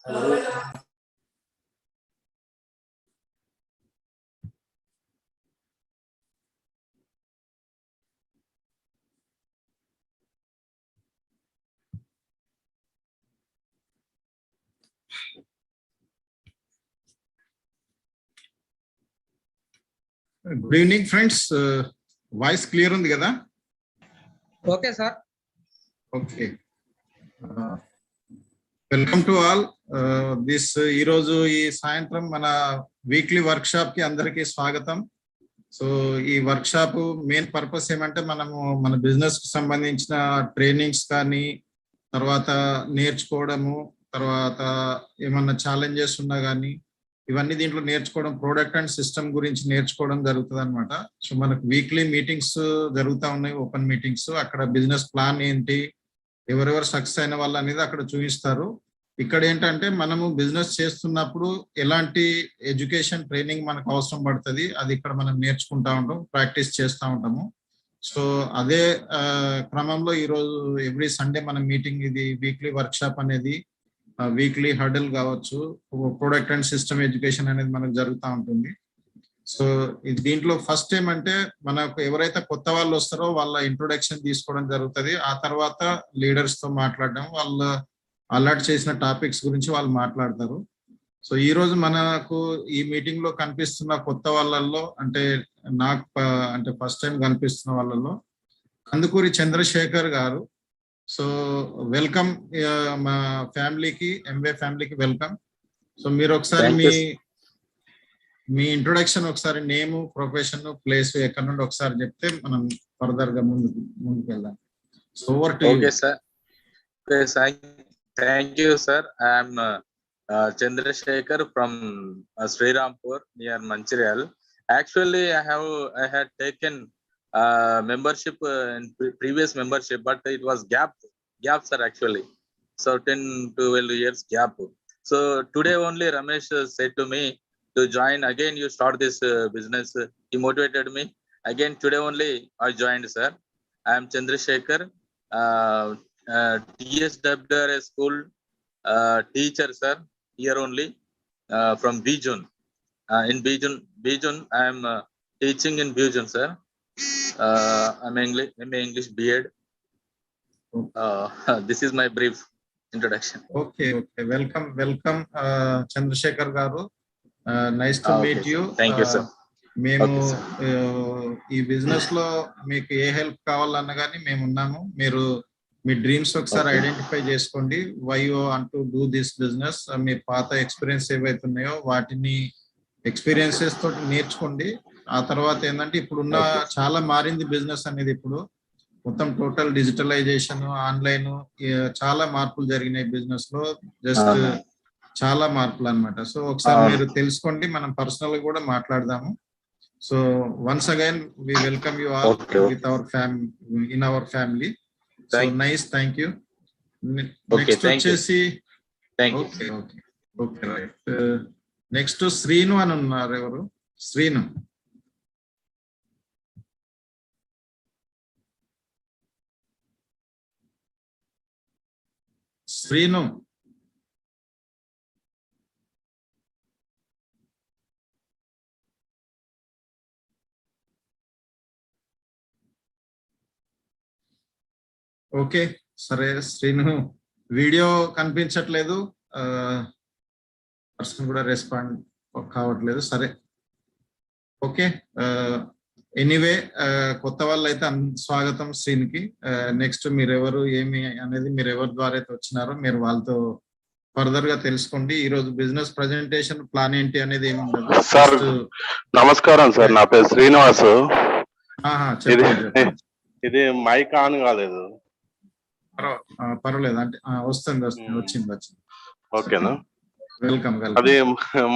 Good evening, friends. Voice clear ఉంది కదా? Okay, sir. Okay. Welcome to all. This ఈ రోజు ఈ సాయంత్రం మన వీక్లీ వర్క్ షాప్ కి అందరికీ స్వాగతం. సో ఈ వర్క్ షాప్ మెయిన్ పర్పస్ ఏమంటే మనము మన బిజినెస్ కు సంబంధించిన ట్రైనింగ్స్ కానీ తర్వాత నేర్చుకోవడము, తర్వాత ఏమన్నా ఛాలెంజెస్ ఉన్నా కానీ ఇవన్నీ దీంట్లో నేర్చుకోవడం, ప్రోడక్ట్ అండ్ సిస్టమ్ గురించి నేర్చుకోవడం జరుగుతుంది అనమాట. సో మనకు వీక్లీ మీటింగ్స్ జరుగుతూ ఉన్నాయి, ఓపెన్ మీటింగ్స్. అక్కడ బిజినెస్ ప్లాన్ ఏంటి, ఎవరెవరు సక్సెస్ అయిన వాళ్ళు అనేది అక్కడ చూపిస్తారు. ఇక్కడ ఏంటంటే మనము బిజినెస్ చేస్తున్నప్పుడు ఎలాంటి ఎడ్యుకేషన్ ట్రైనింగ్ మనకు అవసరం పడుతుంది, అది ఇక్కడ మనం నేర్చుకుంటా ఉంటాం, ప్రాక్టీస్ చేస్తూ ఉంటాము. సో అదే క్రమంలో ఈరోజు ఎవ్రీ సండే మన మీటింగ్, ఇది వీక్లీ వర్క్ షాప్ అనేది వీక్లీ హర్డల్ కావచ్చు, ప్రొడక్ట్ అండ్ సిస్టమ్ ఎడ్యుకేషన్ అనేది మనకు జరుగుతూ ఉంటుంది. సో దీంట్లో ఫస్ట్ ఏమంటే మనకు ఎవరైతే కొత్త వాళ్ళు వస్తారో వాళ్ళ ఇంట్రొడక్షన్ తీసుకోవడం జరుగుతుంది. ఆ తర్వాత లీడర్స్ తో మాట్లాడడం, వాళ్ళు అలర్ట్ చేసిన టాపిక్స్ గురించి వాళ్ళు మాట్లాడతారు. సో ఈ రోజు మనకు ఈ మీటింగ్ లో కనిపిస్తున్న కొత్త వాళ్ళల్లో అంటే నాకు అంటే ఫస్ట్ టైం కనిపిస్తున్న వాళ్ళల్లో కందుకూరి చంద్రశేఖర్ గారు. సో వెల్కమ్ మా ఫ్యామిలీకి, ఎంవే ఫ్యామిలీకి వెల్కమ్. సో మీరు ఒకసారి మీ ఇంట్రొడక్షన్ ఒకసారి నేమ్, ప్రొఫెషన్, ప్లేస్ ఎక్కడ నుండి ఒకసారి చెప్తే మనం ఫర్దర్ గా ముందుకు వెళ్దాం. So over to you. Okay sir. Thank you sir. I'm Chandrasekhar from Srirampur near Mancherial. Actually, I had taken membership in previous membership, but it was gap sir, actually. So 10-12 years gap. So today only Ramesh said to me to join again, you start this business. He motivated me again. Today only I joined, sir. I am Chandrasekhar, TSWRA school teacher, sir, here only from Bijun. In Bijun I am teaching in Bijun, sir. I'm English B.Ed. This is my brief introduction. Okay. Welcome Chandrasekhar garu. Nice to meet you. Thank you, sir. మేము ఈ business లో మీకు ఏ help కావాలన్నా కానీ మేము ఉన్నాము. మీరు మీ డ్రీమ్స్ ఒకసారి ఐడెంటిఫై చేసుకోండి. Why you want to do this business. మీ పాత ఎక్స్పీరియన్స్ ఏవైతే ఉన్నాయో వాటిని ఎక్స్పీరియన్సెస్ తోటి నేర్చుకోండి. ఆ తర్వాత ఏంటంటే ఇప్పుడున్న చాలా మారింది బిజినెస్ అనేది. ఇప్పుడు మొత్తం టోటల్ డిజిటలైజేషన్, ఆన్లైన్, చాలా మార్పులు జరిగినాయి బిజినెస్ లో. జస్ట్ చాలా మార్పులు అన్నమాట. సో ఒకసారి మీరు తెలుసుకోండి, మనం పర్సనల్ గా కూడా మాట్లాడదాము. So once again we welcome you all with our in our family. So nice, thank you. Next వచ్చేసి ఓకే రైట్. నెక్స్ట్ శ్రీను అని ఉన్నారు. ఎవరు? శ్రీను. శ్రీను ఓకే సరే. శ్రీను వీడియో కనిపించట్లేదు, పర్సన్ కూడా రెస్పాండ్ కావట్లేదు. సరే ఓకే. ఎనీవే కొత్త వాళ్ళు అయితే స్వాగతం శ్రీనికి. నెక్స్ట్ మీరు ఎవరు ఏమి అనేది, మీరు ఎవరి ద్వారా అయితే వచ్చినారో మీరు వాళ్ళతో ఫర్దర్ గా తెలుసుకోండి. ఈ రోజు బిజినెస్ ప్రెజెంటేషన్ ప్లాన్ ఏంటి అనేది ఏమి ఉండదు. సార్ నమస్కారం సార్, నా పేరు శ్రీనివాస్. ఇది మైక్ ఆన్ కాలేదు. పర్వాలేదు అంటే వచ్చింది. ఓకేనా, వెల్కమ్. అది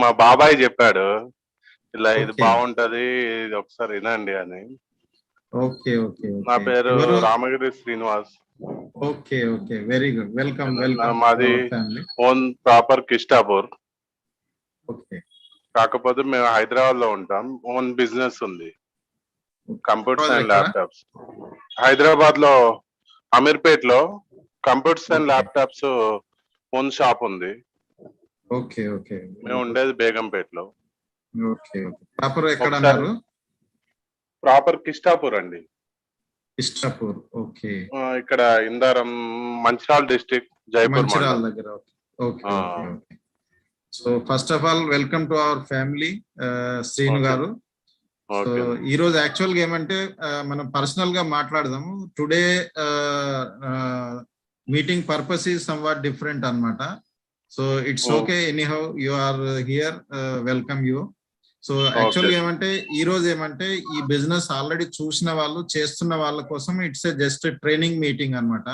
మా బాబాయ్ చెప్పాడు ఇలా ఇది బాగుంటది, ఇది ఒకసారి వినండి అని. ఓకే. నా పేరు Ramagiri Srinivas. Okay very good. Welcome. మాది ఓన్ ప్రాపర్ కిష్టాపూర్. ఓకే. కాకపోతే మేము హైదరాబాద్ లో ఉంటాం. ఓన్ బిజినెస్ ఉంది, కంప్యూటర్స్ అండ్ ల్యాప్టాప్స్. హైదరాబాద్ లో అమీర్పేట్ లో computers and laptops own shop ఉంది. ఓకే ఓకే మేము ఉండేది బేగంపేటలో. ఓకే ప్రాపర్ ఎక్కడ అన్నారు? ప్రాపర్ కిష్టాపూర్ అండి. ఇష్టాపూర్. ఓకే. ఇక్కడ ఇందారం మంచిర్యాల డిస్ట్రిక్ట్, జైపూర్ మంచిర్యాల దగ్గర. Okay okay okay. So first of all welcome to our family Srinu గారు. సో ఈ రోజు యాక్చువల్ గా ఏమంటే మనం పర్సనల్ గా మాట్లాడదాము. Today meeting purpose is somewhat different అన్నమాట. So it's okay anyhow you are here, welcome you. So actual గా ఏమంటే ఈ రోజు ఏమంటే ఈ బిజినెస్ ఆల్రెడీ చూసిన వాళ్ళు, చేస్తున్న వాళ్ళ కోసం ఇట్స్ జస్ట్ ట్రైనింగ్ మీటింగ్ అన్నమాట.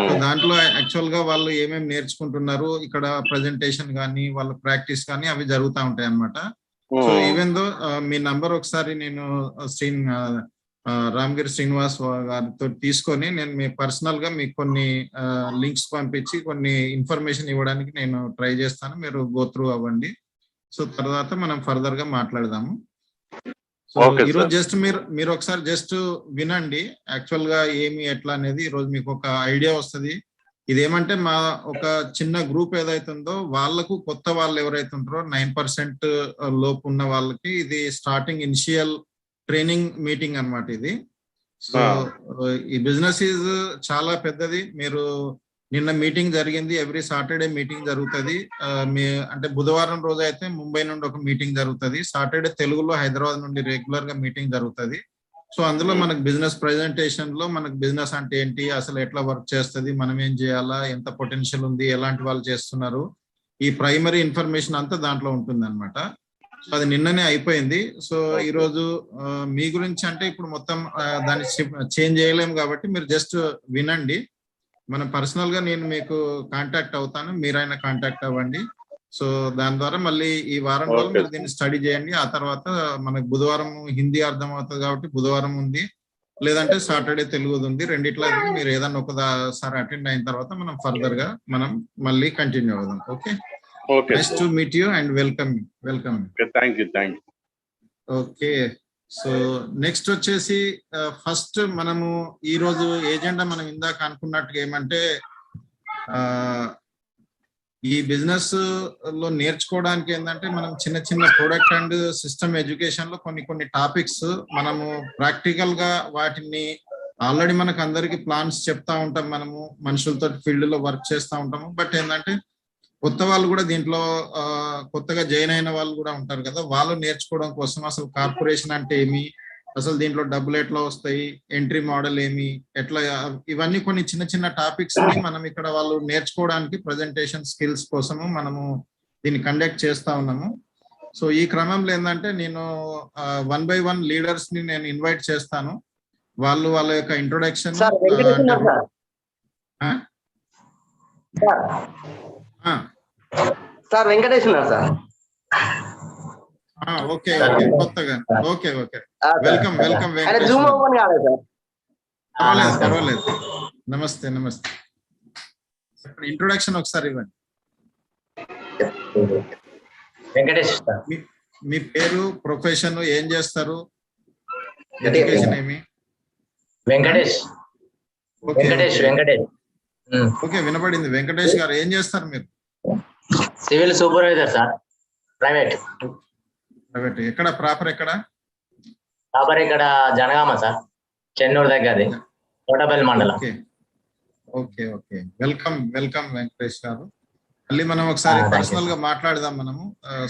సో దాంట్లో యాక్చువల్ గా వాళ్ళు ఏమేమి నేర్చుకుంటున్నారు, ఇక్కడ ప్రజెంటేషన్ కానీ వాళ్ళ ప్రాక్టీస్ కానీ అవి జరుగుతూ ఉంటాయి అన్నమాట. సో ఈవెన్ దో మీ నంబర్ ఒకసారి నేను రామగిరి శ్రీనివాస్ గారితో తీసుకొని నేను మీ పర్సనల్ గా మీకు కొన్ని లింక్స్ పంపించి కొన్ని ఇన్ఫర్మేషన్ ఇవ్వడానికి నేను ట్రై చేస్తాను. మీరు గో త్రూ అవ్వండి. సో తర్వాత మనం ఫర్దర్ గా మాట్లాడదాము. సో ఈరోజు జస్ట్ మీరు ఒకసారి జస్ట్ వినండి యాక్చువల్ గా ఏమి ఎట్లా అనేది. ఈ రోజు మీకు ఒక ఐడియా వస్తుంది. ఇదేమంటే మా ఒక చిన్న గ్రూప్ ఏదైతుందో వాళ్ళకు కొత్త వాళ్ళు ఎవరైతే ఉంటారో 9% లోపు ఉన్న వాళ్ళకి ఇది స్టార్టింగ్ ఇనిషియల్ ట్రైనింగ్ మీటింగ్ అన్నమాట ఇది. సో ఈ బిజినెస్ ఈజ్ చాలా పెద్దది. మీరు నిన్న మీటింగ్ జరిగింది, ఎవ్రీ సాటర్డే మీటింగ్ జరుగుతుంది. అంటే బుధవారం రోజు అయితే ముంబై నుండి ఒక మీటింగ్ జరుగుతుంది, సాటర్డే తెలుగులో హైదరాబాద్ నుండి రెగ్యులర్ గా మీటింగ్ జరుగుతుంది. సో అందులో మనకు బిజినెస్ ప్రెజెంటేషన్ లో మనకు బిజినెస్ అంటే ఏంటి, అసలు ఎట్లా వర్క్ చేస్తుంది, మనం ఏం చేయాలా, ఎంత పొటెన్షియల్ ఉంది, ఎలాంటి వాళ్ళు చేస్తున్నారు, ఈ ప్రైమరీ ఇన్ఫర్మేషన్ అంతా దాంట్లో ఉంటుంది అనమాట. సో అది నిన్ననే అయిపోయింది. సో ఈ రోజు మీ గురించి అంటే ఇప్పుడు మొత్తం దాన్ని చేంజ్ చేయలేము కాబట్టి మీరు జస్ట్ వినండి. మనం పర్సనల్ గా నేను మీకు కాంటాక్ట్ అవుతాను, మీరైనా కాంటాక్ట్ అవ్వండి. సో దాని ద్వారా మళ్ళీ ఈ వారం రోజులు మీరు దీన్ని స్టడీ చేయండి. ఆ తర్వాత మనకు బుధవారం హిందీ అర్థం అవుతుంది కాబట్టి బుధవారం ఉంది, లేదంటే సాటర్డే తెలుగుది ఉంది. రెండిట్లో మీరు ఏదన్నా ఒకసారి అటెండ్ అయిన తర్వాత మనం ఫర్దర్ గా మనం మళ్ళీ కంటిన్యూ అవుదాం. Okay, nice to meet you and welcome. Thank you. Okay, so next వచ్చేసి ఫస్ట్ మనము ఈ రోజు ఏజెండా మనం ఇందాక అనుకున్నట్టుగా ఏమంటే ఈ బిజినెస్ లో నేర్చుకోవడానికి ఏంటంటే మనం చిన్న చిన్న ప్రొడక్ట్ అండ్ సిస్టమ్ ఎడ్యుకేషన్ లో కొన్ని టాపిక్స్ మనము ప్రాక్టికల్ గా వాటిని ఆల్రెడీ మనకు అందరికి ప్లాన్స్ చెప్తా ఉంటాం, మనము మనుషులతో ఫీల్డ్ లో వర్క్ చేస్తూ ఉంటాము. బట్ ఏంటంటే కొత్త వాళ్ళు కూడా దీంట్లో కొత్తగా జాయిన్ అయిన వాళ్ళు కూడా ఉంటారు కదా, వాళ్ళు నేర్చుకోవడం కోసం అసలు కార్పొరేషన్ అంటే ఏమి, అసలు దీంట్లో డబ్బులు ఎట్లా వస్తాయి, ఎంట్రీ మోడల్ ఏమి, ఎట్లా, ఇవన్నీ కొన్ని చిన్న చిన్న టాపిక్స్ ని మనం ఇక్కడ వాళ్ళు నేర్చుకోవడానికి ప్రజెంటేషన్ స్కిల్స్ కోసము మనము దీన్ని కండక్ట్ చేస్తా ఉన్నాము. సో ఈ క్రమంలో ఏంటంటే నేను 1 by 1 లీడర్స్ ని నేను ఇన్వైట్ చేస్తాను. వాళ్ళ యొక్క ఇంట్రొడక్షన్. సార్ వెంకటేష్ ఉన్నారు సార్. ఓకే కొత్తగా. Okay welcome. పర్వాలేదు. నమస్తే. ఇంట్రొడక్షన్ ఒకసారి ఇవ్వండి. వెంకటేష్. మీ పేరు, ప్రొఫెషన్, ఏం చేస్తారు, ఎడ్యుకేషన్ ఏమి? వెంకటేష్. ఓకే వినపడింది. వెంకటేష్ గారు ఏం చేస్తారు మీరు? Civil supervisor sir, private. ఎక్కడ ప్రాపర్ ఎక్కడ? ప్రాపర్ ఇక్కడ జనగామ సార్, చెన్నూరు దగ్గరది, కోటపల్లి మండలం. ఓకే వెల్కమ్ వెంకటేష్ గారు. మళ్ళీ మనం ఒకసారి పర్సనల్ గా మాట్లాడదాం. మనము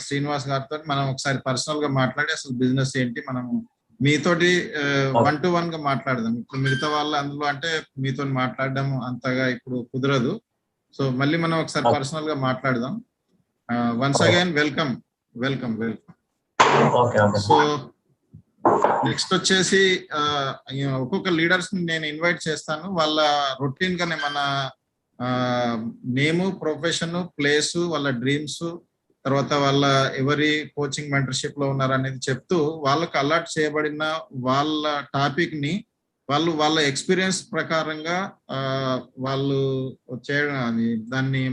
శ్రీనివాస్ గారితో మనం ఒకసారి పర్సనల్ గా మాట్లాడి అసలు బిజినెస్ ఏంటి మనము మీతోటి 1-to-1 గా మాట్లాడదాం. ఇప్పుడు మిగతా వాళ్ళు అందులో అంటే మీతో మాట్లాడడం అంతగా ఇప్పుడు కుదరదు. సో మళ్ళీ మనం ఒకసారి పర్సనల్ గా మాట్లాడదాం. Once again welcome. So next వచ్చేసి ఒక్కొక్క లీడర్స్ ని నేను ఇన్వైట్ చేస్తాను. వాళ్ళ రొటీన్ గానే మన నేము, ప్రొఫెషన్, ప్లేస్, వాళ్ళ డ్రీమ్స్, తర్వాత వాళ్ళ ఎవరి కోచింగ్ మెంటర్షిప్ లో ఉన్నారు అనేది చెప్తూ వాళ్ళకు అలాట్ చేయబడిన వాళ్ళ టాపిక్ ని వాళ్ళ ఎక్స్పీరియన్స్ ప్రకారంగా వాళ్ళు చేయడం దాన్ని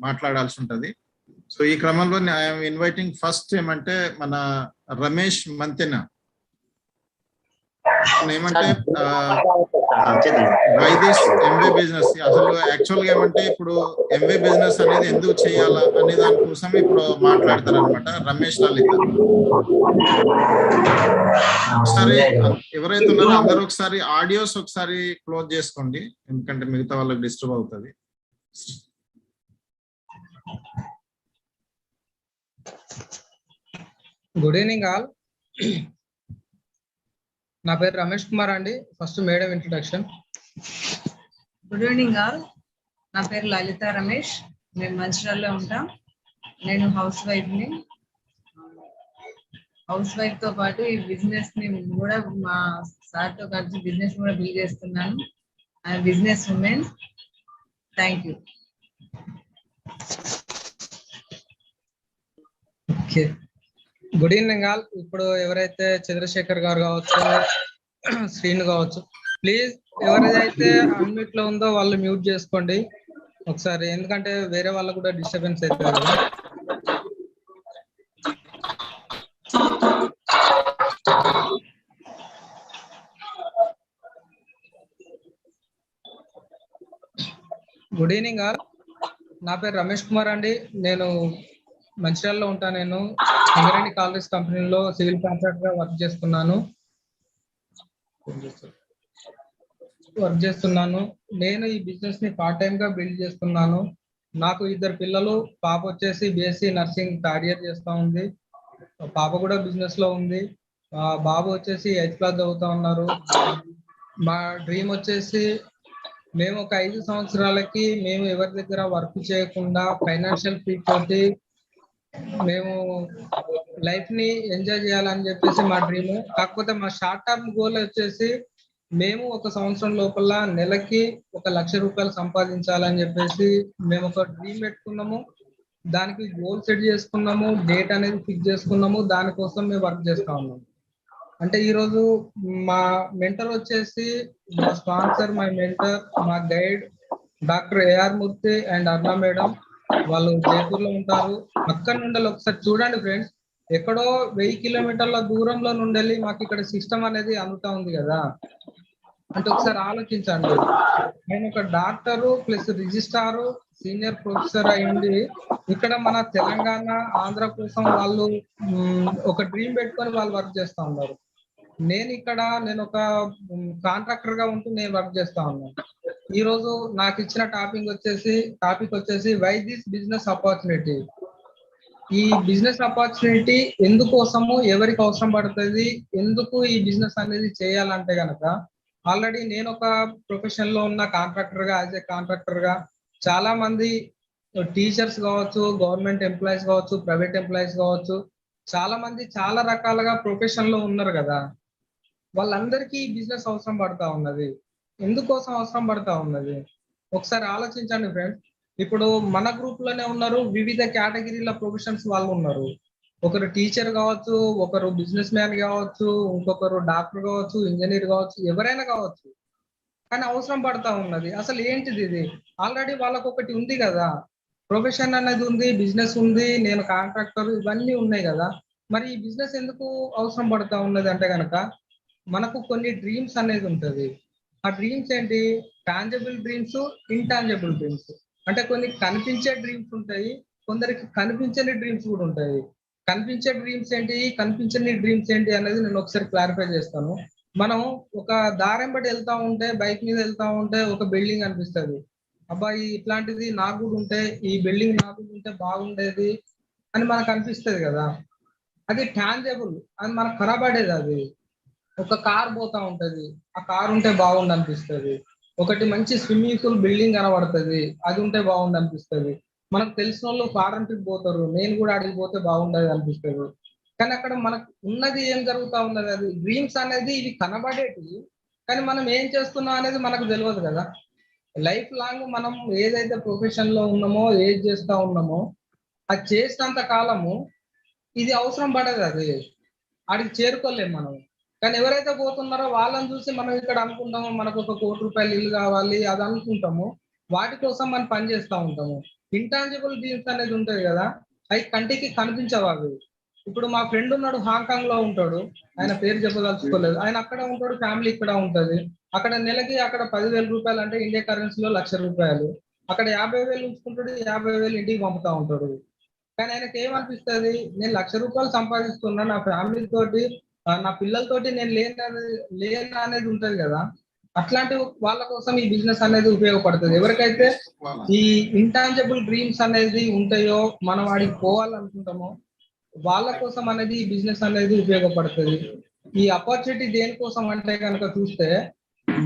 మాట్లాడాల్సి ఉంటది. సో ఈ క్రమంలో ఐఎమ్ ఇన్వైటింగ్ ఫస్ట్ ఏమంటే మన రమేష్ మంతెన. ఏమంటే చేద్దాం. వై దిస్ ఎంవే బిజినెస్, అసలు యాక్చువల్ గా ఏమంటే ఇప్పుడు ఎంవే బిజినెస్ అనేది ఎందుకు చేయాలా అనే దానికోసం ఇప్పుడు మాట్లాడతారు అనమాట రమేష్ లలిత. ఒకసారి ఎవరైతే ఉన్నారో అందరూ ఒకసారి ఆడియోస్ ఒకసారి క్లోజ్ చేసుకోండి, ఎందుకంటే మిగతా వాళ్ళకి డిస్టర్బ్ అవుతుంది. Good evening all. నా పేరు రమేష్ కుమార్ అండి. First madam introduction. Good evening all. నా పేరు లలిత రమేష్. మేము మంచిర్యాలలో ఉంటాం. నేను హౌస్ వైఫ్ని. హౌస్ వైఫ్ తో పాటు ఈ బిజినెస్ ని కూడా మా సార్ తో కలిసి బిజినెస్ కూడా బిల్డ్ చేస్తున్నాను. I business women. Thank you. Okay, good evening all. ఇప్పుడు ఎవరైతే చంద్రశేఖర్ గారు కావచ్చు, శ్రీను కావచ్చు, ప్లీజ్ ఎవరిదైతే అన్మ్యూట్ లో ఉందో వాళ్ళు మ్యూట్ చేసుకోండి ఒకసారి, ఎందుకంటే వేరే వాళ్ళకు కూడా డిస్టర్బెన్స్ అవుతుంది కదా. Good evening all. నా పేరు రమేష్ కుమార్ అండి. నేను మంచిర్యాలలో ఉంటాను. నేను సింగరేణి కాలరీస్ కంపెనీలో సివిల్ కాంట్రాక్టర్ గా వర్క్ చేస్తున్నాను. నేను ఈ బిజినెస్ ని పార్ట్ టైం గా బిల్డ్ చేస్తున్నాను. నాకు 2 పిల్లలు. పాప వచ్చేసి బిఎస్సి నర్సింగ్ థర్డ్ ఇయర్ చేస్తా ఉంది. పాప కూడా బిజినెస్ లో ఉంది. బాబు వచ్చేసి 8th క్లాస్ చదువుతా ఉన్నారు. మా డ్రీమ్ వచ్చేసి మేము ఒక 5 సంవత్సరాలకి మేము ఎవరి దగ్గర వర్క్ చేయకుండా ఫైనాన్షియల్ ఫ్రీడమ్ తోటి మేము లైఫ్ ని ఎంజాయ్ చేయాలని చెప్పేసి మా డ్రీమ్. కాకపోతే మా షార్ట్ టర్మ్ గోల్ వచ్చేసి మేము 1 సంవత్సరం లోపల నెలకి 1 లక్ష రూపాయలు సంపాదించాలని చెప్పేసి మేము ఒక డ్రీమ్ పెట్టుకున్నాము. దానికి గోల్ సెట్ చేసుకున్నాము, డేట్ అనేది ఫిక్స్ చేసుకున్నాము. దానికోసం మేము వర్క్ చేస్తా ఉన్నాము. అంటే ఈరోజు మా మెంటర్ వచ్చేసి, మా స్పాన్సర్, మా మెంటర్, మా guide doctor A R Murthy and Aruna madam. వాళ్ళు జైపూర్ లో ఉంటారు. అక్కడ నుండి ఒకసారి చూడండి ఫ్రెండ్స్, ఎక్కడో 1000 కిలోమీటర్ల దూరంలో నుండి మాకు ఇక్కడ సిస్టమ్ అనేది అందుతా ఉంది కదా. అంటే ఒకసారి ఆలోచించండి, నేను ఒక doctor plus registrar senior professor అయ్యింది ఇక్కడ మన తెలంగాణ ఆంధ్ర కోసం వాళ్ళు ఒక డ్రీమ్ పెట్టుకొని వాళ్ళు వర్క్ చేస్తా ఉన్నారు. నేను ఒక కాంట్రాక్టర్ గా ఉంటూ నేను వర్క్ చేస్తా ఉన్నాను. ఈ రోజు నాకు ఇచ్చిన టాపిక్ వచ్చేసి వై దిస్ బిజినెస్ ఆపర్చునిటీ. ఈ బిజినెస్ ఆపర్చునిటీ ఎందుకోసము, ఎవరికి అవసరం పడుతుంది, ఎందుకు ఈ బిజినెస్ అనేది చేయాలంటే గనక, ఆల్రెడీ నేను ఒక ప్రొఫెషన్ లో ఉన్న కాంట్రాక్టర్ గా, యాజ్ ఏ కాంట్రాక్టర్ గా చాలా మంది టీచర్స్ కావచ్చు, గవర్నమెంట్ ఎంప్లాయీస్ కావచ్చు, ప్రైవేట్ ఎంప్లాయీస్ కావచ్చు, చాలా మంది చాలా రకాలుగా ప్రొఫెషన్ లో ఉన్నారు కదా. వాళ్ళందరికీ ఈ బిజినెస్ అవసరం పడతా ఉన్నది. ఎందుకోసం అవసరం పడతా ఉన్నది ఒకసారి ఆలోచించండి ఫ్రెండ్స్. ఇప్పుడు మన గ్రూప్ లోనే ఉన్నారు, వివిధ కేటగిరీల ప్రొఫెషన్స్ వాళ్ళు ఉన్నారు. ఒకరు టీచర్ కావచ్చు, ఒకరు బిజినెస్ మ్యాన్ కావచ్చు, ఇంకొకరు డాక్టర్ కావచ్చు, ఇంజనీర్ కావచ్చు, ఎవరైనా కావచ్చు. కానీ అవసరం పడతా ఉన్నది. అసలు ఏంటిది ఇది? ఆల్రెడీ వాళ్ళకు ఒకటి ఉంది కదా, ప్రొఫెషన్ అనేది ఉంది, బిజినెస్ ఉంది, నేను కాంట్రాక్టర్, ఇవన్నీ ఉన్నాయి కదా. మరి ఈ బిజినెస్ ఎందుకు అవసరం పడతా ఉన్నది అంటే కనుక, మనకు కొన్ని డ్రీమ్స్ అనేది ఉంటది. ఆ డ్రీమ్స్ ఏంటి? Tangible dreams, intangible dreams. అంటే కొన్ని కనిపించే డ్రీమ్స్ ఉంటాయి, కొందరికి కనిపించని డ్రీమ్స్ కూడా ఉంటాయి. కనిపించే డ్రీమ్స్ ఏంటి, కనిపించని డ్రీమ్స్ ఏంటి అనేది నేను ఒకసారి క్లారిఫై చేస్తాను. మనం ఒక దారెంబడి వెళ్తా ఉంటే, బైక్ మీద వెళ్తా ఉంటే ఒక బిల్డింగ్ అనిపిస్తుంది. అబ్బాయి ఇట్లాంటిది నాకు కూడా ఉంటే, ఈ బిల్డింగ్ నాకు కూడా ఉంటే బాగుండేది అని మనకు అనిపిస్తుంది కదా. అది టాంజబుల్, అది మనకు కనబడేది. అది ఒక కార్ పోతా ఉంటది, ఆ కార్ ఉంటే బాగుండు అనిపిస్తుంది. ఒకటి మంచి స్విమ్మింగ్ పూల్ బిల్డింగ్ కనబడుతుంది, అది ఉంటే బాగుండు అనిపిస్తుంది. మనకు తెలిసిన వాళ్ళు ఫారెన్ ట్రిప్ పోతారు, నేను కూడా అడిగి పోతే బాగుండదు అనిపిస్తుంది. కానీ అక్కడ మనకు ఉన్నది ఏం జరుగుతా ఉన్నది, అది డ్రీమ్స్ అనేది ఇవి కనబడేటివి, కానీ మనం ఏం చేస్తున్నాం అనేది మనకు తెలియదు కదా. లైఫ్ లాంగ్ మనం ఏదైతే ప్రొఫెషన్ లో ఉన్నామో, ఏది చేస్తా ఉన్నామో, అది చేసినంత కాలము ఇది అవసరం పడదు. అది ఆడికి చేరుకోలేము మనం. కానీ ఎవరైతే పోతున్నారో వాళ్ళని చూసి మనం ఇక్కడ అనుకుంటాము, మనకు 1 కోటి రూపాయలు ఇల్లు కావాలి, అది అనుకుంటాము. వాటి కోసం మనం పని చేస్తూ ఉంటాము. ఇంటాంజిబుల్ డ్రీమ్స్ అనేది ఉంటుంది కదా, అవి కంటికి కనిపించవు. అవి ఇప్పుడు మా ఫ్రెండ్ ఉన్నాడు, హాంకాంగ్ లో ఉంటాడు, ఆయన పేరు చెప్పదలుచుకోలేదు. ఆయన అక్కడ ఉంటాడు, ఫ్యామిలీ ఇక్కడ ఉంటది. అక్కడ నెలకి అక్కడ 10,000 రూపాయలు అంటే ఇండియా కరెన్సీలో 1,00,000 రూపాయలు. అక్కడ 50,000 ఉంచుకుంటాడు, 50,000 ఇంటికి పంపుతా ఉంటాడు. కానీ ఆయనకి ఏమనిపిస్తుంది, నేను 1,00,000 రూపాయలు సంపాదిస్తున్నా, నా ఫ్యామిలీ తోటి నా పిల్లలతోటి నేను లేను అనేది ఉంటది కదా. అట్లాంటి వాళ్ళ కోసం ఈ బిజినెస్ అనేది ఉపయోగపడుతుంది. ఎవరికైతే ఈ ఇంటాంజిబుల్ డ్రీమ్స్ అనేది ఉంటాయో, మనం వాడికి పోవాలనుకుంటామో వాళ్ళ కోసం అనేది ఈ బిజినెస్ అనేది ఉపయోగపడుతుంది. ఈ ఆపర్చునిటీ దేనికోసం అంటే కనుక చూస్తే,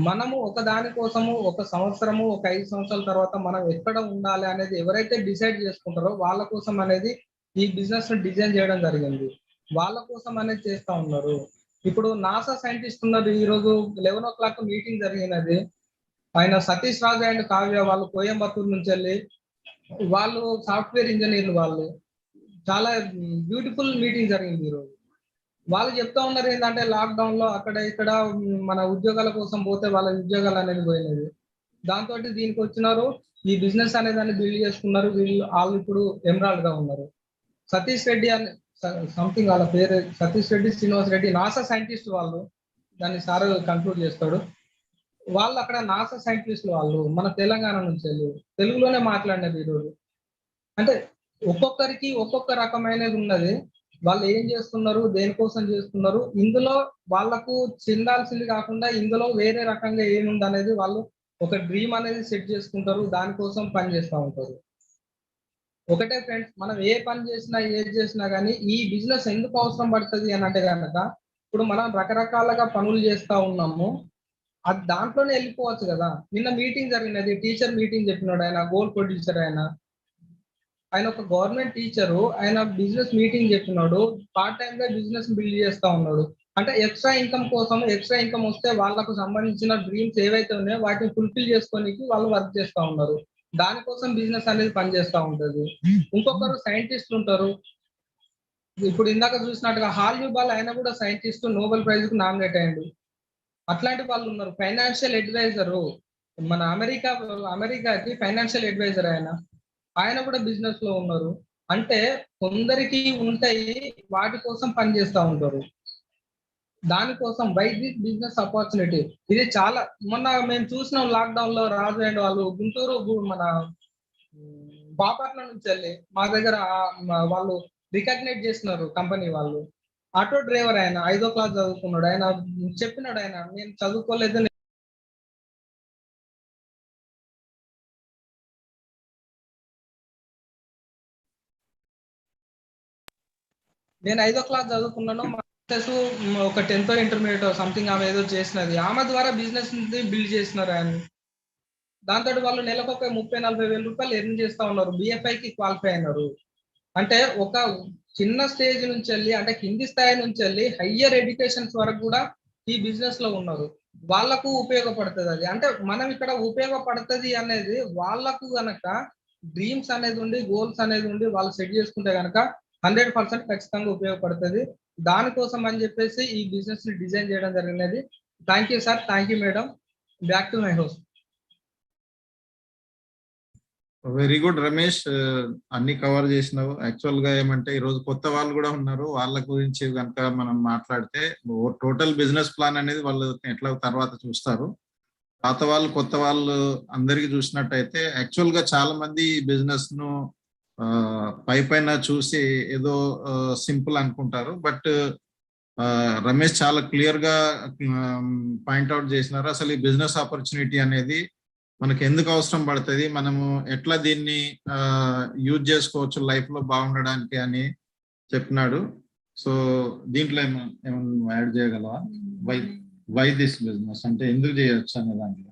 మనము ఒక దాని కోసము ఒక సంవత్సరము, ఒక 5 సంవత్సరాల తర్వాత మనం ఎక్కడ ఉండాలి అనేది ఎవరైతే డిసైడ్ చేసుకుంటారో వాళ్ళ కోసం అనేది ఈ బిజినెస్ డిజైన్ చేయడం జరిగింది. వాళ్ళ కోసం అనేది చేస్తా ఉన్నారు. ఇప్పుడు నాసా సైంటిస్ట్ ఉన్నారు, ఈ రోజు 11 o'clock మీటింగ్ జరిగినది. ఆయన సతీష్ రాజు అండ్ కావ్య వాళ్ళు కోయంబత్తూరు నుంచి వెళ్ళి, వాళ్ళు సాఫ్ట్వేర్ ఇంజనీర్లు, వాళ్ళు చాలా బ్యూటిఫుల్ మీటింగ్ జరిగింది ఈ రోజు. వాళ్ళు చెప్తా ఉన్నారు ఏంటంటే, లాక్డౌన్ లో అక్కడ ఇక్కడ మన ఉద్యోగాల కోసం పోతే వాళ్ళ ఉద్యోగాలు అనేది పోయినది. దాంతో దీనికి వచ్చినారు, ఈ బిజినెస్ అనేది దాన్ని బిల్డ్ చేసుకున్నారు. వాళ్ళు ఇప్పుడు ఎమరాల్డ్ గా ఉన్నారు. సతీష్ రెడ్డి అని సంథింగ్ వాళ్ళ పేరు, సతీష్ రెడ్డి, శ్రీనివాస్ రెడ్డి, నాసా సైంటిస్ట్ వాళ్ళు. దాన్ని సార్ కన్క్లూడ్ చేస్తాడు. వాళ్ళు అక్కడ నాసా సైంటిస్టులు, వాళ్ళు మన తెలంగాణ నుంచి వెళ్ళి తెలుగులోనే మాట్లాడినది ఈరోజు. అంటే ఒక్కొక్కరికి ఒక్కొక్క రకమైనది ఉన్నది. వాళ్ళు ఏం చేస్తున్నారు, దేనికోసం చేస్తున్నారు, ఇందులో వాళ్ళకు చెందాల్సింది కాకుండా ఇందులో వేరే రకంగా ఏముంది అనేది వాళ్ళు ఒక డ్రీమ్ అనేది సెట్ చేసుకుంటారు, దానికోసం పని చేస్తూ ఉంటారు. ఒకటే ఫ్రెండ్స్, మనం ఏ పని చేసినా ఏది చేసినా కానీ ఈ బిజినెస్ ఎందుకు అవసరం పడుతుంది అని అంటే కనుక, ఇప్పుడు మనం రకరకాలుగా పనులు చేస్తూ ఉన్నాము, అది దాంట్లోనే వెళ్ళిపోవచ్చు కదా. నిన్న మీటింగ్ జరిగినది, టీచర్ మీటింగ్ చెప్పినాడు. ఆయన గోల్ ప్రొడ్యూసర్, ఆయన ఒక గవర్నమెంట్ టీచరు, ఆయన బిజినెస్ మీటింగ్ చెప్పినాడు. పార్ట్ టైం గా బిజినెస్ బిల్డ్ చేస్తా ఉన్నాడు. అంటే ఎక్స్ట్రా ఇన్కమ్ కోసం, ఎక్స్ట్రా ఇన్కమ్ వస్తే వాళ్ళకు సంబంధించిన డ్రీమ్స్ ఏవైతే ఉన్నాయో వాటిని ఫుల్ఫిల్ చేసుకోనికి వాళ్ళు వర్క్ చేస్తా ఉన్నారు. దానికోసం బిజినెస్ అనేది పనిచేస్తా ఉంటది. ఇంకొకరు సైంటిస్టులు ఉంటారు. ఇప్పుడు ఇందాక చూసినట్టుగా హాల్యూబాల్, ఆయన కూడా సైంటిస్ట్, నోబెల్ ప్రైజ్ కు నామినేట్ అయ్యాడు. అట్లాంటి వాళ్ళు ఉన్నారు. ఫైనాన్షియల్ అడ్వైజర్, మన అమెరికాకి ఫైనాన్షియల్ అడ్వైజర్ ఆయన కూడా బిజినెస్ లో ఉన్నారు. అంటే కొందరికి ఉంటాయి, వాటి కోసం పనిచేస్తా ఉంటారు. దానికోసం వై దిస్ బిజినెస్ ఆపర్చునిటీ, ఇది చాలా మొన్న మేము చూసినాం లాక్డౌన్ లో. రాజు అండ్ వాళ్ళు గుంటూరు, మన బాపట్ల నుంచి వెళ్ళి మా దగ్గర వాళ్ళు రికగ్నైజ్ చేస్తున్నారు కంపెనీ వాళ్ళు. ఆటో డ్రైవర్, ఆయన 5వ క్లాస్ చదువుకున్నాడు. ఆయన చెప్పినాడు, ఆయన నేను చదువుకోలేదు, నేను 5వ క్లాస్ చదువుకున్నాను, మా ఒక 10th ఇంటర్మీడియట్ సంథింగ్ ఆమె ఏదో చేసినది, ఆమె ద్వారా బిజినెస్ బిల్డ్ చేసినారు ఆయన. దాంతో వాళ్ళు నెలకు ఒక 30-40 వేల రూపాయలు ఎర్న్ చేస్తా ఉన్నారు. బిఎఫ్ఐకి క్వాలిఫై అయినారు. అంటే ఒక చిన్న స్టేజ్ నుంచి వెళ్ళి, అంటే కింది స్థాయి నుంచి వెళ్ళి హయ్యర్ ఎడ్యుకేషన్స్ వరకు కూడా ఈ బిజినెస్ లో ఉన్నారు. వాళ్ళకు ఉపయోగపడుతుంది అది. అంటే మనం ఇక్కడ ఉపయోగపడుతుంది అనేది వాళ్ళకు గనక డ్రీమ్స్ అనేది ఉండి, గోల్స్ అనేది ఉండి వాళ్ళు సెట్ చేసుకుంటే గనక 100% ఖచ్చితంగా ఉపయోగపడుతుంది. దానికోసం అని చెప్పేసి ఈ బిజినెస్ ని డిజైన్ చేయడం జరిగినది. Thank you sir, thank you madam. Back to my host. Very good Ramesh, అన్ని కవర్ చేసినావు. యాక్చువల్ గా ఏమంటే ఈ రోజు కొత్త వాళ్ళు కూడా ఉన్నారు, వాళ్ళ గురించి కనుక మనం మాట్లాడితే టోటల్ బిజినెస్ ప్లాన్ అనేది వాళ్ళు ఎట్లా తర్వాత చూస్తారు. పాత వాళ్ళు కొత్త వాళ్ళు అందరికి చూసినట్టయితే యాక్చువల్ గా చాలా మంది బిజినెస్ ను పైన చూసి ఏదో సింపుల్ అనుకుంటారు. బట్ రమేష్ చాలా క్లియర్ గా పాయింట్అవుట్ చేసినారు. అసలు ఈ బిజినెస్ ఆపర్చునిటీ అనేది మనకి ఎందుకు అవసరం పడుతుంది, మనము ఎట్లా దీన్ని యూజ్ చేసుకోవచ్చు లైఫ్ లో బాగుండడానికి అని చెప్పినాడు. సో దీంట్లో ఏమన్నా యాడ్ చేయగలవా? వై దిస్ బిజినెస్ అంటే ఎందుకు చేయొచ్చు అనే దాంట్లో.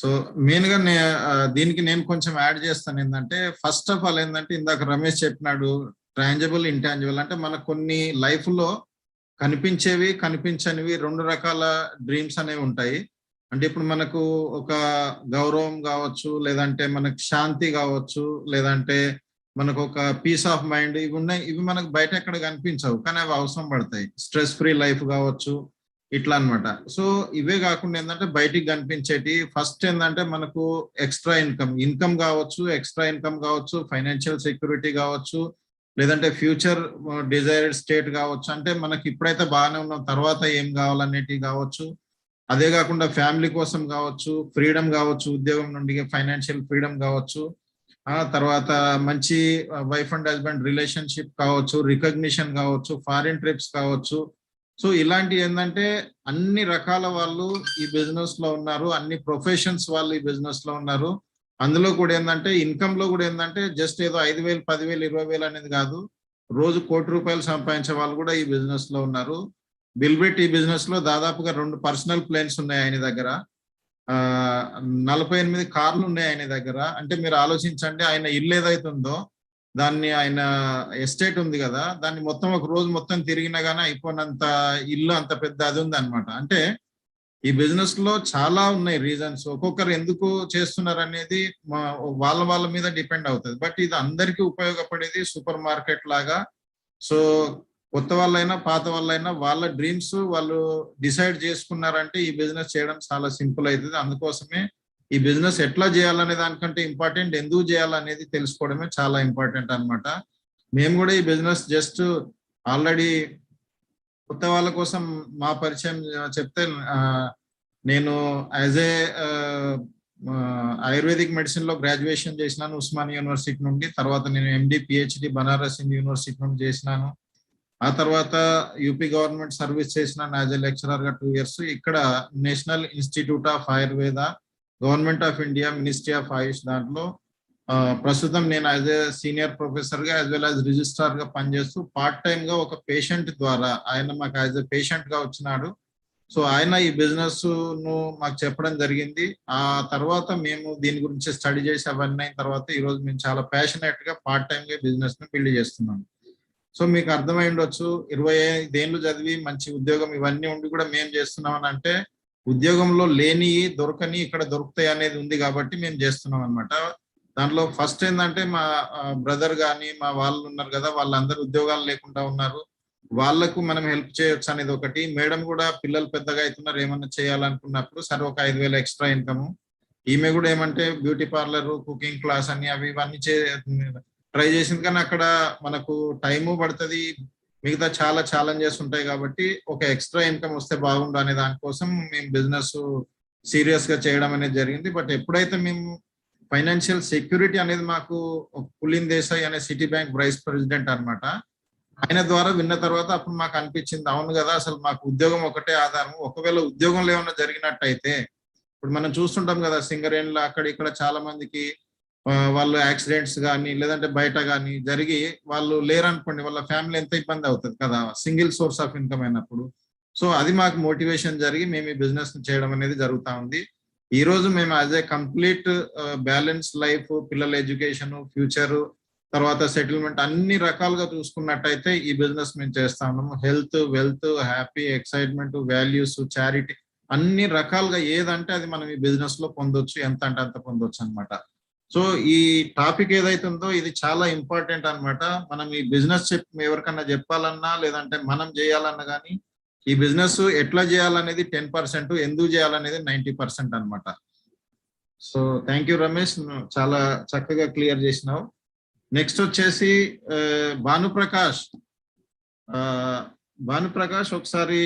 సో మెయిన్ గా దీనికి నేను కొంచెం యాడ్ చేస్తాను. ఏంటంటే ఫస్ట్ ఆఫ్ ఆల్ ఏంటంటే ఇందాక రమేష్ చెప్పినాడు, ట్రాంజిబుల్, ఇంటాంజిబుల్. అంటే మనకు కొన్ని లైఫ్ లో కనిపించేవి, కనిపించనివి 2 రకాల డ్రీమ్స్ అనేవి ఉంటాయి. అంటే ఇప్పుడు మనకు ఒక గౌరవం కావచ్చు, లేదంటే మనకు శాంతి కావచ్చు, లేదంటే మనకు ఒక పీస్ ఆఫ్ మైండ్, ఇవి ఉన్నాయి. ఇవి మనకు బయట ఎక్కడ కనిపించవు, కానీ అవి అవసరం పడతాయి. స్ట్రెస్ ఫ్రీ లైఫ్ కావచ్చు, ఇట్లా అన్నమాట. సో ఇవే కాకుండా ఏంటంటే బయటికి కనిపించేటి ఫస్ట్ ఏంటంటే మనకు ఎక్స్ట్రా ఇన్కమ్ కావచ్చు, ఎక్స్ట్రా ఇన్కమ్ కావచ్చు, ఫైనాన్షియల్ సెక్యూరిటీ కావచ్చు, లేదంటే ఫ్యూచర్ డిజైర్డ్ స్టేట్ కావచ్చు. అంటే మనకి ఇప్పుడైతే బాగానే ఉన్నాం, తర్వాత ఏం కావాలనేటివి కావచ్చు. అదే కాకుండా ఫ్యామిలీ కోసం కావచ్చు, ఫ్రీడమ్ కావచ్చు, ఉద్యోగం నుండి ఫైనాన్షియల్ ఫ్రీడమ్ కావచ్చు, తర్వాత మంచి వైఫ్ అండ్ హస్బెండ్ రిలేషన్షిప్ కావచ్చు, రికగ్నిషన్ కావచ్చు, ఫారిన్ ట్రిప్స్ కావచ్చు. సో ఇలాంటి ఏంటంటే అన్ని రకాల వాళ్ళు ఈ బిజినెస్ లో ఉన్నారు, అన్ని ప్రొఫెషన్స్ వాళ్ళు ఈ బిజినెస్ లో ఉన్నారు. అందులో కూడా ఏంటంటే ఇన్కమ్ లో కూడా ఏంటంటే జస్ట్ ఏదో 5,000, 10,000, 20,000 అనేది కాదు, రోజు ₹1,00,00,000 సంపాదించే వాళ్ళు కూడా ఈ బిజినెస్ లో ఉన్నారు. బిల్బిట్ ఈ బిజినెస్ లో దాదాపుగా 2 పర్సనల్ ప్లేన్స్ ఉన్నాయి ఆయన దగ్గర, 48 కార్లు ఉన్నాయి ఆయన దగ్గర. అంటే మీరు ఆలోచించండి, ఆయన ఇల్లు ఏదైతే ఉందో దాన్ని, ఆయన ఎస్టేట్ ఉంది కదా, దాన్ని మొత్తం ఒక రోజు మొత్తం తిరిగినా గానీ అయిపోయినంత ఇల్లు, అంత పెద్ద అది ఉంది అనమాట. అంటే ఈ బిజినెస్ లో చాలా ఉన్నాయి రీజన్స్, ఒక్కొక్కరు ఎందుకు చేస్తున్నారు అనేది వాళ్ళ వాళ్ళ మీద డిపెండ్ అవుతుంది. బట్ ఇది అందరికీ ఉపయోగపడేది సూపర్ మార్కెట్ లాగా. సో కొత్త వాళ్ళైనా పాత వాళ్ళైనా వాళ్ళ డ్రీమ్స్ వాళ్ళు డిసైడ్ చేసుకున్నారంటే ఈ బిజినెస్ చేయడం చాలా సింపుల్ అవుతుంది. అందుకోసమే ఈ బిజినెస్ ఎట్లా చేయాలనే దానికంటే ఇంపార్టెంట్ ఎందుకు చేయాలనేది తెలుసుకోవడమే చాలా ఇంపార్టెంట్ అన్నమాట. మేము కూడా ఈ బిజినెస్ జస్ట్ ఆల్రెడీ కొత్త వాళ్ళ కోసం మా పరిచయం చెప్తే, నేను యాజ్ ఏ ఆయుర్వేదిక్ మెడిసిన్ లో గ్రాడ్యుయేషన్ చేసినాను ఉస్మానియా యూనివర్సిటీ నుండి. తర్వాత నేను MD PhD Banaras Hindu university నుండి చేసినాను. ఆ తర్వాత యూపీ గవర్నమెంట్ సర్వీస్ చేసినాను యాజ్ ఏ లెక్చరర్ గా 2 years. ఇక్కడ national institute of Ayurveda, government of India, ministry of AYUSH దాంట్లో ప్రస్తుతం నేను యాజ్ ఏ సీనియర్ ప్రొఫెసర్ గా యాజ్ వెల్ యాజ్ రిజిస్ట్రార్ గా పనిచేస్తూ పార్ట్ టైమ్ గా ఒక పేషెంట్ ద్వారా, ఆయన మాకు యాజ్ ఏ పేషెంట్ గా వచ్చినాడు. సో ఆయన ఈ బిజినెస్ ను మాకు చెప్పడం జరిగింది. ఆ తర్వాత మేము దీని గురించి స్టడీ చేసి అవన్నీ అయిన తర్వాత ఈ రోజు మేము చాలా ప్యాషనేట్ గా పార్ట్ టైమ్ గా బిజినెస్ ను బిల్డ్ చేస్తున్నాం. సో మీకు అర్థమై ఉండొచ్చు, 25 ఏళ్ళు చదివి మంచి ఉద్యోగం ఇవన్నీ ఉండి కూడా మేము చేస్తున్నాం అని అంటే, ఉద్యోగంలో లేని దొరకని ఇక్కడ దొరుకుతాయి అనేది ఉంది కాబట్టి మేము చేస్తున్నాం అనమాట. దాంట్లో ఫస్ట్ ఏంటంటే మా బ్రదర్ కానీ మా వాళ్ళు ఉన్నారు కదా, వాళ్ళందరూ ఉద్యోగాలు లేకుండా ఉన్నారు, వాళ్ళకు మనం హెల్ప్ చేయొచ్చు అనేది ఒకటి. మేడం కూడా పిల్లలు పెద్దగా అవుతున్నారు, ఏమన్నా చేయాలనుకున్నప్పుడు సరే ఒక 5,000 ఎక్స్ట్రా ఇన్కమ్. ఈమె కూడా ఏమంటే బ్యూటీ పార్లర్, కుకింగ్ క్లాస్ అని అవి ఇవన్నీ ట్రై చేసింది. కానీ అక్కడ మనకు టైము పడుతుంది, మిగతా చాలా ఛాలెంజెస్ ఉంటాయి కాబట్టి ఒక ఎక్స్ట్రా ఇన్కమ్ వస్తే బాగుండు అనే దానికోసం మేము బిజినెస్ సీరియస్ గా చేయడం అనేది జరిగింది. బట్ ఎప్పుడైతే మేము ఫైనాన్షియల్ సెక్యూరిటీ అనేది మాకు పులిన్ దేశాయ్ అనే సిటీ బ్యాంక్ వైస్ ప్రెసిడెంట్ అన్నమాట, ఆయన ద్వారా విన్న తర్వాత అప్పుడు మాకు అనిపించింది, అవును కదా అసలు మాకు ఉద్యోగం ఒకటే ఆధారం, ఒకవేళ ఉద్యోగంలో ఏమైనా జరిగినట్టయితే, ఇప్పుడు మనం చూస్తుంటాం కదా సింగరేణిలో అక్కడ ఇక్కడ చాలా మందికి వాళ్ళు యాక్సిడెంట్స్ కానీ లేదంటే బయట కానీ జరిగి వాళ్ళు లేరనుకోండి, వాళ్ళ ఫ్యామిలీ ఎంత ఇబ్బంది అవుతుంది కదా సింగిల్ సోర్స్ ఆఫ్ ఇన్కమ్ అయినప్పుడు. సో అది మాకు మోటివేషన్ జరిగి మేము ఈ బిజినెస్ చేయడం అనేది జరుగుతూ ఉంది. ఈ రోజు మేము as a complete balance life, పిల్లల ఎడ్యుకేషన్, ఫ్యూచర్, తర్వాత సెటిల్మెంట్ అన్ని రకాలుగా చూసుకున్నట్టయితే ఈ బిజినెస్ మేము చేస్తా ఉన్నాము. Health, wealth, happy, excitement, values, charity అన్ని రకాలుగా ఏదంటే అది మనం ఈ బిజినెస్ లో పొందొచ్చు, ఎంత అంటే అంత పొందొచ్చు అనమాట. సో ఈ టాపిక్ ఏదైతే ఉందో ఇది చాలా ఇంపార్టెంట్ అన్నమాట. మనం ఈ బిజినెస్ ఎవరికన్నా చెప్పాలన్నా లేదంటే మనం చేయాలన్నా కానీ ఈ బిజినెస్ ఎట్లా చేయాలనేది 10%, ఎందుకు చేయాలనేది 90% అన్నమాట. సో థ్యాంక్ యూ రమేష్, నువ్వు చాలా చక్కగా క్లియర్ చేసినావు. నెక్స్ట్ వచ్చేసి భానుప్రకాష్. భానుప్రకాష్ ఒకసారి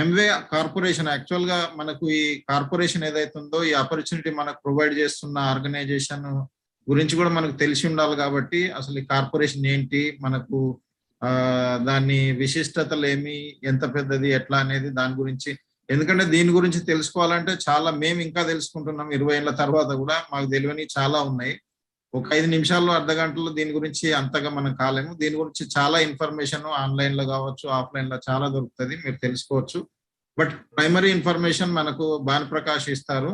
ఎంవే కార్పొరేషన్, యాక్చువల్ గా మనకు ఈ కార్పొరేషన్ ఏదైతే ఉందో ఈ ఆపర్చునిటీ మనకు ప్రొవైడ్ చేస్తున్న ఆర్గనైజేషన్ గురించి కూడా మనకు తెలిసి ఉండాలి కాబట్టి అసలు ఈ కార్పొరేషన్ ఏంటి, మనకు దాని విశిష్టతలు ఏమి, ఎంత పెద్దది, ఎట్లా అనేది దాని గురించి, ఎందుకంటే దీని గురించి తెలుసుకోవాలంటే చాలా మేము ఇంకా తెలుసుకుంటున్నాం 20 ఏళ్ల తర్వాత కూడా మాకు తెలియని చాలా ఉన్నాయి. ఒక 5 నిమిషాల్లో అర్ధగంటలో దీని గురించి అంతగా మనం కాలేము. దీని గురించి చాలా ఇన్ఫర్మేషన్ ఆన్లైన్ లో కావచ్చు, ఆఫ్లైన్ లో చాలా దొరుకుతుంది, మీరు తెలుసుకోవచ్చు. బట్ ప్రైమరీ ఇన్ఫర్మేషన్ మనకు భానుప్రకాష్ ఇస్తారు.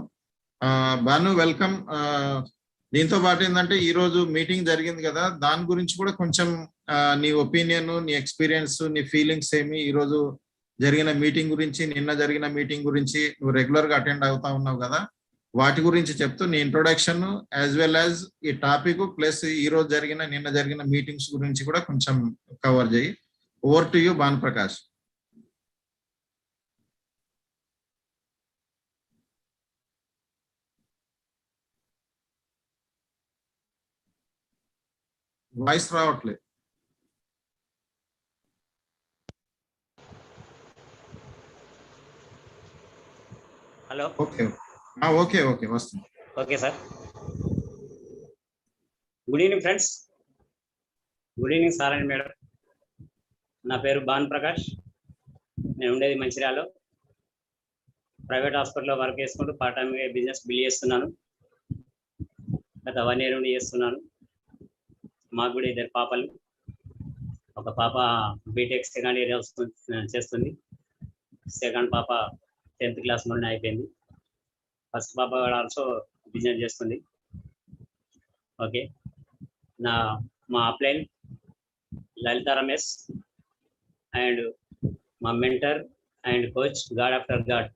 భాను వెల్కమ్. దీంతో పాటు ఏంటంటే ఈ రోజు మీటింగ్ జరిగింది కదా, దాని గురించి కూడా కొంచెం నీ ఒపీనియన్, నీ ఎక్స్పీరియన్స్, నీ ఫీలింగ్స్ ఏమి, ఈ రోజు జరిగిన మీటింగ్ గురించి, నిన్న జరిగిన మీటింగ్ గురించి, నువ్వు రెగ్యులర్ గా అటెండ్ అవుతా ఉన్నావు కదా, వాటి గురించి చెప్తూ నీ ఇంట్రొడక్షన్ యాజ్ వెల్ యాజ్ ఈ టాపిక్ ప్లస్ ఈ రోజు జరిగిన నిన్న జరిగిన మీటింగ్స్ గురించి కూడా కొంచెం కవర్ చేయి. Over to you Bhanuprakash. Voice రావట్లేదు. హలో. ఓకే ఓకే ఓకే వస్తుంది. Okay sir. Good evening friends. Good evening sir and madam. నా పేరు భాను ప్రకాష్. నేను ఉండేది మంచిర్యాలలో. ప్రైవేట్ హాస్పిటల్లో వర్క్ చేసుకుంటూ పార్ట్ టైం బిజినెస్ బిల్డ్ చేస్తున్నాను. గత 1 year నుండి చేస్తున్నాను. మాకు కూడా 2 పాపలు. ఒక పాప బీటెక్ సెకండ్ ఇయర్ చేస్తుంది. సెకండ్ పాప 10th క్లాస్ నుండి అయిపోయింది. ఫస్ట్ పాప ఆల్సో బిజినెస్ చేస్తుంది. ఓకే. మా అప్లైన్ లలిత రమేష్ అండ్ మా mentor and coach God after God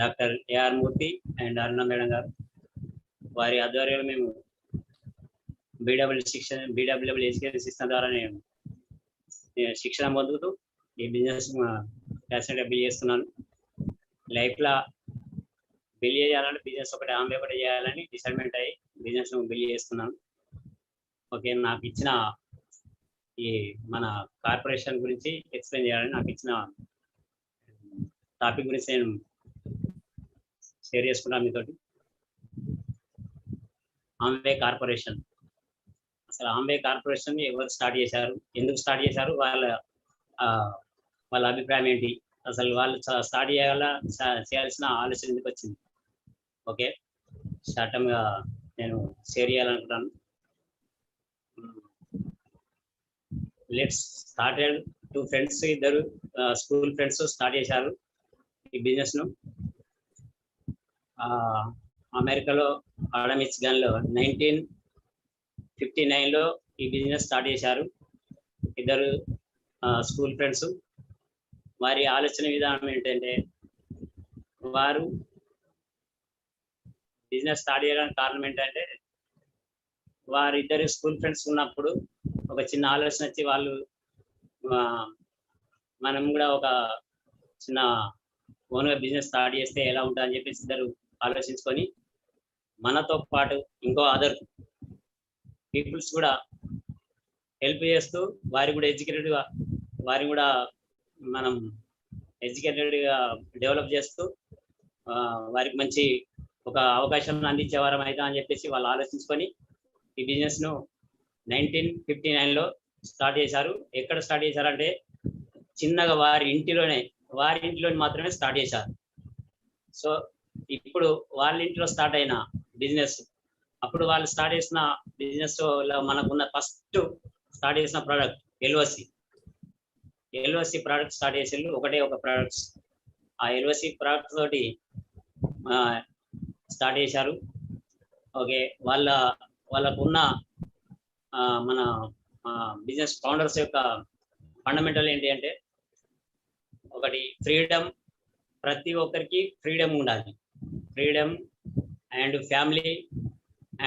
doctor A R Murthy and Aruna madam గారు. వారి ఆధ్వర్యంలో మేము బీడబ్ల్యూడబ్ల్యూ ఎడ్యుకేషన్ సిస్టమ్ ద్వారా నేను శిక్షణ పొందుతూ ఈ బిజినెస్ ప్యాషనెట్గా బిల్డ్ చేస్తున్నాను. లైఫ్లో బిల్డ్ చేయాలంటే బిజినెస్ ఒకటి చేయాలని డిసైడ్మెంట్ అయ్యి బిజినెస్ బిల్డ్ చేస్తున్నాను. ఓకే. నాకు ఇచ్చిన ఈ మన కార్పొరేషన్ గురించి ఎక్స్ప్లెయిన్ చేయాలని నాకు ఇచ్చిన టాపిక్ గురించి నేను షేర్ చేసుకున్నాను మీతోటి. Amway corporation. అసలు ఆమ్వే కార్పొరేషన్ ఎవరు స్టార్ట్ చేశారు, ఎందుకు స్టార్ట్ చేశారు, వాళ్ళ అభిప్రాయం ఏంటి, అసలు వాళ్ళు స్టార్ట్ చేయాల్సిన ఆలోచన ఎందుకు వచ్చింది. ఓకే. షార్ట్ టర్మ్గా నేను షేర్ చేయాలనుకుంటాను. లెట్స్ స్టార్టెడ్ 2 ఫ్రెండ్స్, ఇద్దరు స్కూల్ ఫ్రెండ్స్ స్టార్ట్ చేశారు ఈ బిజినెస్ను. అమెరికాలో మిచిగాన్లో 1959లో ఈ బిజినెస్ స్టార్ట్ చేశారు ఇద్దరు స్కూల్ ఫ్రెండ్స్. వారి ఆలోచన విధానం ఏంటంటే, వారు బిజినెస్ స్టార్ట్ చేయడానికి కారణం ఏంటంటే, వారిద్దరు స్కూల్ ఫ్రెండ్స్ ఉన్నప్పుడు ఒక చిన్న ఆలోచన వచ్చి వాళ్ళు మనం కూడా ఒక చిన్న ఓన్గా బిజినెస్ స్టార్ట్ చేస్తే ఎలా ఉంటుందని చెప్పేసి ఇద్దరు ఆలోచించుకొని మనతో పాటు ఇంకో అదర్ పీపుల్స్ కూడా హెల్ప్ చేస్తూ వారికి కూడా ఎడ్యుకేటెడ్గా వారిని కూడా మనం ఎడ్యుకేటెడ్గా డెవలప్ చేస్తూ వారికి మంచి ఒక అవకాశం అందించే వారం అవుతా అని చెప్పేసి వాళ్ళు ఆలోచించుకొని ఈ బిజినెస్ను 1959లో స్టార్ట్ చేశారు. ఎక్కడ స్టార్ట్ చేశారంటే చిన్నగా వారి ఇంటిలోనే మాత్రమే స్టార్ట్ చేశారు. సో ఇప్పుడు వాళ్ళ ఇంట్లో స్టార్ట్ అయిన బిజినెస్, అప్పుడు వాళ్ళు స్టార్ట్ చేసిన బిజినెస్లో మనకున్న ఫస్ట్ స్టార్ట్ చేసిన ప్రోడక్ట్ ఎల్ఓసి ప్రోడక్ట్ స్టార్ట్ చేసేళ్ళు ఒక ప్రోడక్ట్స్. ఆ ఎల్ఓసి ప్రోడక్ట్ తోటి స్టార్ట్ చేశారు. ఓకే. వాళ్ళకున్న మన బిజినెస్ ఫౌండర్స్ యొక్క ఫండమెంటల్ ఏంటి అంటే, ఒకటి ఫ్రీడమ్. ప్రతి ఒక్కరికి ఫ్రీడమ్ ఉండాలి. Freedom and family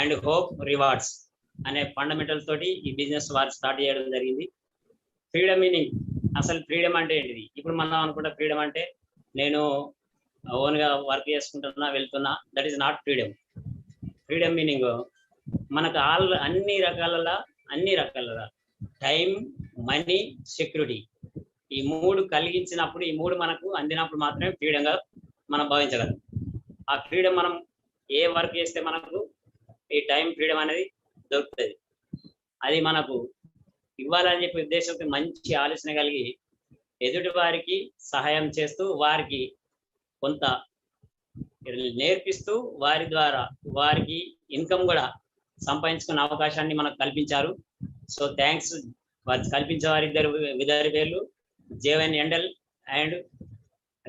and hope rewards అనే ఫండమెంటల్ తోటి ఈ బిజినెస్ వారు స్టార్ట్ చేయడం జరిగింది. ఫ్రీడమ్ మీనింగ్, అసలు ఫ్రీడమ్ అంటే ఏంటిది? ఇప్పుడు మనం అనుకుంటే ఫ్రీడమ్ అంటే నేను ఓన్గా వర్క్ చేసుకుంటున్నా వెళ్తున్నా, that is not freedom. Freedom meaning మనకు అన్ని రకాల టైం, మనీ, సెక్యూరిటీ, ఈ 3 కలిగించినప్పుడు, ఈ 3 మనకు అందినప్పుడు మాత్రమే ఫ్రీడంగా మనం భావించగలం. ఆ ఫ్రీడమ్ మనం ఏ వర్క్ చేస్తే మనకు ఈ టైం ఫ్రీడమ్ అనేది దొరుకుతుంది. అది మనకు ఇవ్వాలని చెప్పి ఉద్దేశంతో మంచి ఆలోచన కలిగి ఎదుటి వారికి సహాయం చేస్తూ వారికి కొంత నేర్పిస్తూ వారి ద్వారా వారికి ఇన్కమ్ కూడా సంపాదించుకునే అవకాశాన్ని మనకు కల్పించారు. So thanks. వారు కల్పించే వారిద్దరు పేర్లు జేవన్ ఎండల్ అండ్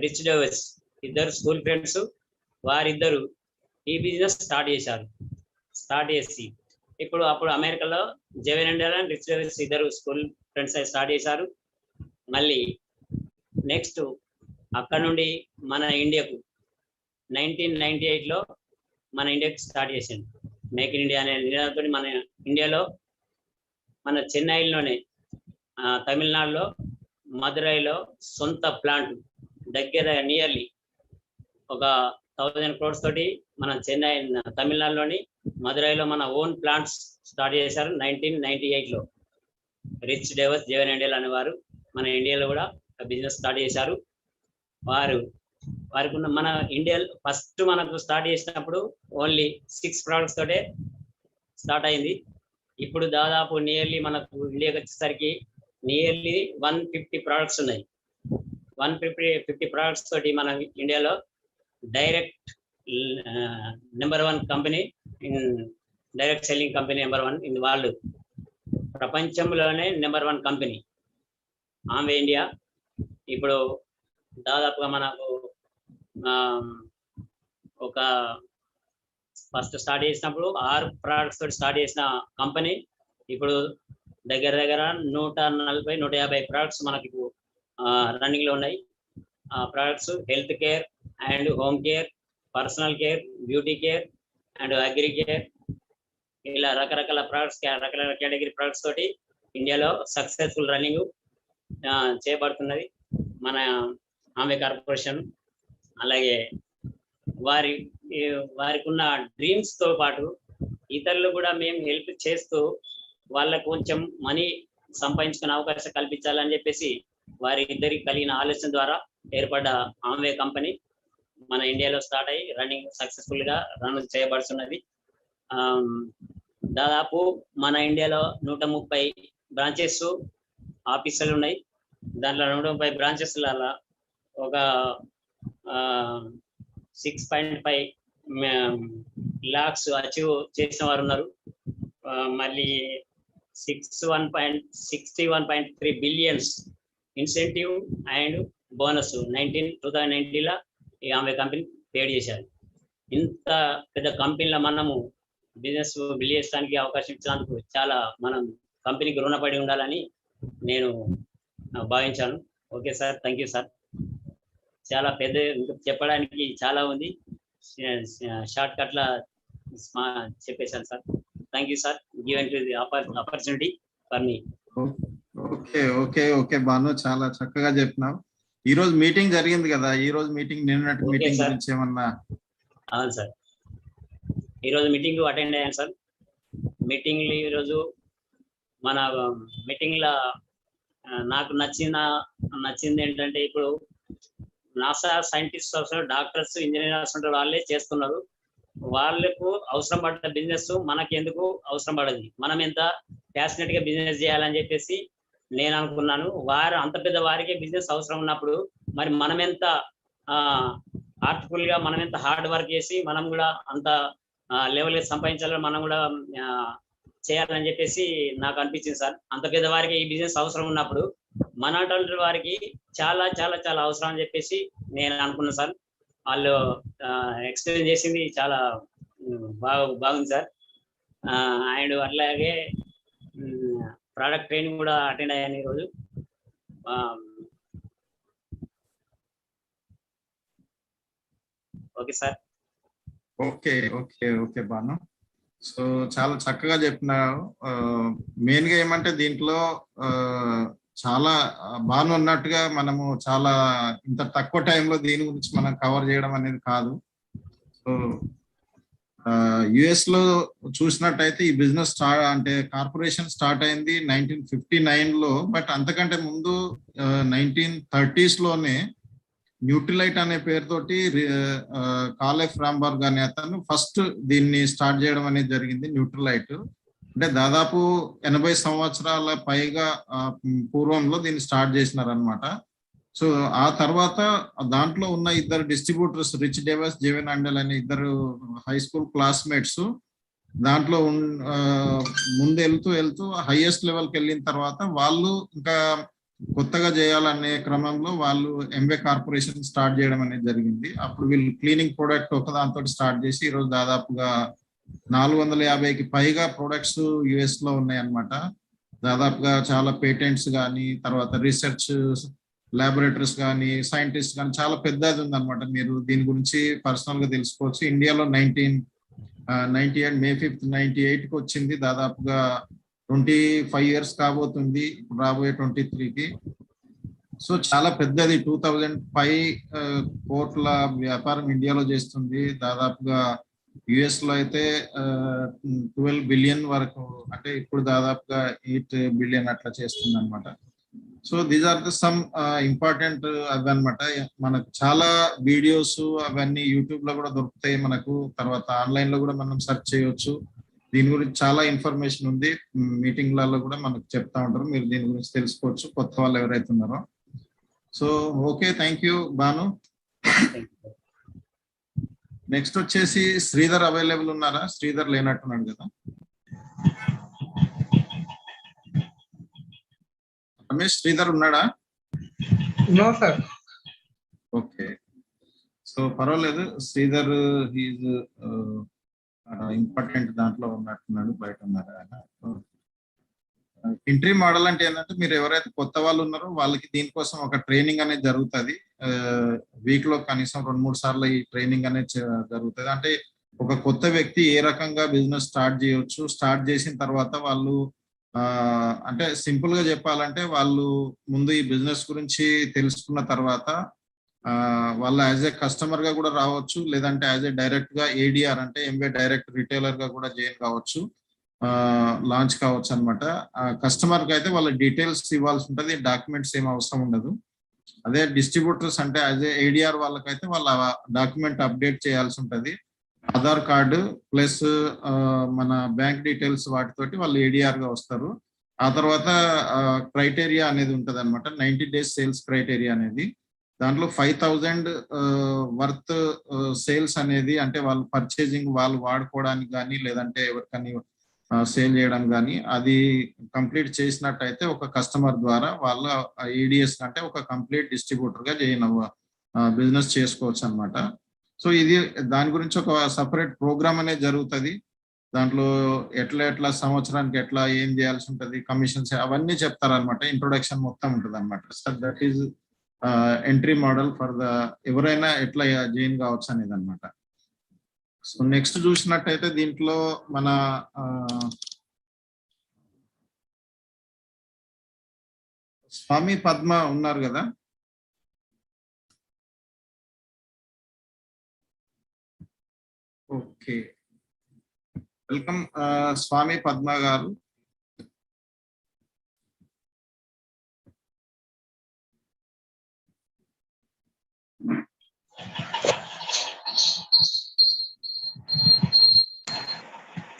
రిచ్ డేవిస్, ఇద్దరు స్కూల్ ఫ్రెండ్స్. వారిద్దరు ఈ బిజినెస్ స్టార్ట్ చేసి అప్పుడు అమెరికాలో జేవన్ ఎండల్ అండ్ రిచ్ డేవిస్ ఇద్దరు స్కూల్ ఫ్రెండ్స్ స్టార్ట్ చేశారు. మళ్ళీ నెక్స్ట్ అక్కడ నుండి మన ఇండియాకు 1998లో మన ఇండియాకు స్టార్ట్ చేసింది మేక్ ఇన్ ఇండియా అనే నినాదంతో. మన ఇండియాలో మన చెన్నైలోనే, తమిళనాడులో, మదురైలో సొంత ప్లాంట్ దగ్గర నియర్లీ ఒక 1000 crores తోటి మన చెన్నై, తమిళనాడులోని మదురైలో మన ఓన్ ప్లాంట్స్ స్టార్ట్ చేశారు 1998లో. రిచ్ డేవర్స్ జేవన్ అనేవారు మన ఇండియాలో కూడా బిజినెస్ స్టార్ట్ చేశారు. వారికి ఉన్న మన ఇండియాలో ఫస్ట్ మనకు స్టార్ట్ చేసినప్పుడు ఓన్లీ 6 products తోటే స్టార్ట్ అయింది. ఇప్పుడు దాదాపు నియర్లీ మనకు ఇండియాకి వచ్చేసరికి నియర్లీ 150 products ఉన్నాయి. 150 products తోటి మన ఇండియాలో direct number 1 company in direct selling company number 1 in world. ప్రపంచంలోనే నెంబర్ 1 కంపెనీ ఆమె ఇండియా. ఇప్పుడు దాదాపుగా మనకు ఒక ఫస్ట్ స్టార్ట్ చేసినప్పుడు 6 products తోటి స్టార్ట్ చేసిన కంపెనీ ఇప్పుడు దగ్గర 140-150 products మనకి రన్నింగ్ లో ఉన్నాయి. ఆ products health care and home care, personal care, beauty care and agri care, ఇలా రకరకాల products రకరకాల కేటగిరీ products తోటి ఇండియాలో సక్సెస్ఫుల్ రన్నింగ్ చేయబడుతున్నది మన ఆమె కార్పొరేషన్. అలాగే వారికి ఉన్న డ్రీమ్స్ తో పాటు ఇతరులు కూడా మేము హెల్ప్ చేస్తూ వాళ్ళకు కొంచెం మనీ సంపాదించుకునే అవకాశం కల్పించాలని చెప్పేసి వారి ఇద్దరికి కలిగిన ఆలోచన ద్వారా ఏర్పడ్డ ఆమె కంపెనీ మన ఇండియాలో స్టార్ట్ అయ్యి రన్నింగ్ సక్సెస్ఫుల్ గా రన్ చేయబడుతున్నది. దాదాపు మన ఇండియాలో 130 బ్రాంచెస్ ఆఫీసులు ఉన్నాయి. దాంట్లో 130 బ్రాంచెస్లలో ఒక 6.5 lakhs అచీవ్ చేసిన వారు ఉన్నారు. మళ్ళీ 61.3 billions ఇన్సెంటివ్ అండ్ బోనస్ 2019లో ఈ ఆమె కంపెనీ పేడ్ చేశారు. ఇంత పెద్ద కంపెనీలో మనము బిజినెస్ బిల్డ్ చేయడానికి అవకాశం ఇచ్చినందుకు చాలా మనం కంపెనీకి రుణపడి ఉండాలని నేను భావించాను. Okay sir, thank you sir. చాలా పెద్ద చెప్పడానికి చాలా ఉంది, షార్ట్ కట్ లా చెప్పేశాను sir. Thank you sir, given to the opportunity for me. Okay okay okay Bhanu, చాలా చక్కగా చెప్పినావు. ఈ రోజు మీటింగ్ జరిగింది కదా, ఈ రోజు మీటింగ్ నిన్నటి మీటింగ్ గురించి ఏమన్నా? అవును సార్, ఈరోజు మీటింగ్ అటెండ్ అయ్యాను సార్. మీటింగ్ ఈరోజు మన మీటింగ్ లో నాకు నచ్చింది ఏంటంటే, ఇప్పుడు నాసా సైంటిస్ట్, డాక్టర్స్, ఇంజనీర్స్ వాళ్ళే చేస్తున్నారు. వాళ్ళకు అవసరం పడ్డ బిజినెస్ మనకి ఎందుకు అవసరం పడదు, మనం ఎంత ప్యాషనెట్ గా బిజినెస్ చేయాలని చెప్పేసి నేను అనుకున్నాను. వారు అంత పెద్ద వారికే బిజినెస్ అవసరం ఉన్నప్పుడు మరి మనం ఎంత ఆర్ట్ఫుల్ గా, మనం ఎంత హార్డ్ వర్క్ చేసి మనం కూడా అంత లెవెల్ సంపాదించాలని మనం కూడా చేయాలని చెప్పేసి నాకు అనిపించింది సార్. అంత పెద్ద వారికి ఈ బిజినెస్ అవసరం ఉన్నప్పుడు మన అటువంటి వారికి చాలా చాలా చాలా అవసరం అని చెప్పేసి నేను అనుకున్నాను సార్. వాళ్ళు ఎక్స్ప్లెయిన్ చేసింది చాలా బాగుంది సార్. అండ్ అట్లాగే ప్రోడక్ట్ ట్రైనింగ్ కూడా అటెండ్ అయ్యాను ఈరోజు. Okay sir. Okay okay okay Bhanu, so చాలా చక్కగా చెప్పినావు. మెయిన్ గా ఏమంటే దీంట్లో చాలా భాను అన్నట్టుగా మనము చాలా ఇంత తక్కువ టైంలో దీని గురించి మనం కవర్ చేయడం అనేది కాదు. సో యుఎస్ లో చూసినట్టయితే ఈ బిజినెస్ అంటే కార్పొరేషన్ స్టార్ట్ అయింది 1959 లో. బట్ అంతకంటే ముందు 1930s లోనే న్యూట్రిలైట్ అనే పేరుతోటి కాలెఫ్ రాంబర్గ్ అనే అతను ఫస్ట్ దీన్ని స్టార్ట్ చేయడం అనేది జరిగింది. న్యూట్రిలైట్ అంటే దాదాపు 80 సంవత్సరాల పైగా పూర్వంలో దీన్ని స్టార్ట్ చేసినారనమాట. సో ఆ తర్వాత దాంట్లో ఉన్న ఇద్దరు డిస్ట్రిబ్యూటర్స్, రిచ్ డేవర్స్, జేవన్ అండెల్ అనే ఇద్దరు హై స్కూల్ క్లాస్మేట్స్ దాంట్లో ముందు వెళ్తూ హైయెస్ట్ లెవెల్కి వెళ్ళిన తర్వాత వాళ్ళు ఇంకా కొత్తగా చేయాలనే క్రమంలో వాళ్ళు ఎంవే కార్పొరేషన్ స్టార్ట్ చేయడం అనేది జరిగింది. అప్పుడు వీళ్ళు క్లీనింగ్ ప్రొడక్ట్ ఒక దాంతో స్టార్ట్ చేసి ఈరోజు దాదాపుగా 450కి పైగా ప్రొడక్ట్స్ యుఎస్ లో ఉన్నాయన్నమాట. దాదాపుగా చాలా పేటెంట్స్ కానీ, తర్వాత రీసెర్చ్ ల్యాబొరేటరీస్ కానీ, సైంటిస్ట్ కానీ చాలా పెద్దది ఉందన్నమాట. మీరు దీని గురించి పర్సనల్ గా తెలుసుకోవచ్చు. ఇండియాలో 1998 May 5, 1998కి వచ్చింది. దాదాపుగా 25 years కాబోతుంది ఇప్పుడు రాబోయే 23కి. సో చాలా పెద్దది, 2005 కోట్ల వ్యాపారం ఇండియాలో చేస్తుంది. దాదాపుగా యుఎస్ లో అయితే 12 బిలియన్ వరకు, అంటే ఇప్పుడు దాదాపుగా 8 బిలియన్ అట్లా చేస్తుంది అనమాట. So these are the some important అవి అనమాట. మనకు చాలా వీడియోస్ అవన్నీ యూట్యూబ్ లో కూడా దొరుకుతాయి మనకు, తర్వాత ఆన్లైన్ లో కూడా మనం సెర్చ్ చేయొచ్చు. దీని గురించి చాలా ఇన్ఫర్మేషన్ ఉంది, మీటింగ్లలో కూడా మనకు చెప్తా ఉంటారు, మీరు దీని గురించి తెలుసుకోవచ్చు కొత్త వాళ్ళు ఎవరైతే ఉన్నారో. So okay, thank you Bhanu. Next వచ్చేసి శ్రీధర్ అవైలబుల్ ఉన్నారా? శ్రీధర్ లేనట్టున్నాడు కదా. రమేష్, శ్రీధర్ ఉన్నాడా? No sir. ఓకే, సో పర్వాలేదు, శ్రీధర్ హీజ్ ఇంపార్టెంట్ దాంట్లో ఉన్నట్టున్నాడు, బయట ఉన్నారు ఆయన. ఎంట్రీ మోడల్ అంటే ఏంటంటే, మీరు ఎవరైతే కొత్త వాళ్ళు ఉన్నారో వాళ్ళకి దీనికోసం ఒక ట్రైనింగ్ అనేది జరుగుతుంది. వీక్ లో కనీసం 2-3 సార్లు ఈ ట్రైనింగ్ అనేది జరుగుతుంది. అంటే ఒక కొత్త వ్యక్తి ఏ రకంగా బిజినెస్ స్టార్ట్ చేయొచ్చు, స్టార్ట్ చేసిన తర్వాత వాళ్ళు అంటే సింపుల్ గా చెప్పాలంటే, వాళ్ళు ముందు ఈ బిజినెస్ గురించి తెలుసుకున్న తర్వాత వాళ్ళు యాజ్ ఏ కస్టమర్ గా కూడా రావచ్చు, లేదంటే యాజ్ ఏ డైరెక్ట్ గా ఏడిఆర్ అంటే ఎంబే డైరెక్ట్ రిటైలర్ గా కూడా జాయిన్ కావచ్చు, లాంచ్ కావచ్చు అనమాట. కస్టమర్ కి అయితే వాళ్ళ డీటెయిల్స్ ఇవ్వాల్సి ఉంటుంది, డాక్యుమెంట్స్ ఏం అవసరం ఉండదు. అదే డిస్ట్రిబ్యూటర్స్ అంటే యాజ్ ఏ ఏడిఆర్ వాళ్ళకైతే వాళ్ళ డాక్యుమెంట్ అప్డేట్ చేయాల్సి ఉంటుంది. ఆధార్ కార్డు ప్లస్ మన బ్యాంక్ డీటెయిల్స్ వాటితోటి వాళ్ళు ఏడిఆర్ గా వస్తారు. ఆ తర్వాత క్రైటీరియా అనేది ఉంటుంది అనమాట, 90 days సేల్స్ క్రైటీరియా అనేది. దాంట్లో 5,000 వర్త్ సేల్స్ అనేది, అంటే వాళ్ళు పర్చేజింగ్ వాళ్ళు వాడుకోవడానికి కానీ లేదంటే ఎవరికని సేల్ చేయడం కానీ, అది కంప్లీట్ చేసినట్టయితే ఒక కస్టమర్ ద్వారా వాళ్ళ ఏడిఎస్ అంటే ఒక కంప్లీట్ డిస్ట్రిబ్యూటర్ గా జాయిన్ బిజినెస్ చేసుకోవచ్చు అనమాట. సో ఇది దాని గురించి ఒక సపరేట్ ప్రోగ్రామ్ అనేది జరుగుతుంది. దాంట్లో ఎట్లా సంవత్సరానికి ఎట్లా ఏం చేయాల్సి ఉంటుంది, కమిషన్స్ అవన్నీ చెప్తారనమాట. ఇంట్రొడక్షన్ మొత్తం ఉంటుంది అనమాట. Sir that is entry model for the ఎవరైనా ఎట్లా జాయిన్ కావచ్చు అనేది అనమాట. సో నెక్స్ట్ చూసినట్టయితే దీంట్లో మన స్వామి పద్మ ఉన్నారు కదా. ఓకే, వెల్కమ్ స్వామి పద్మ గారు.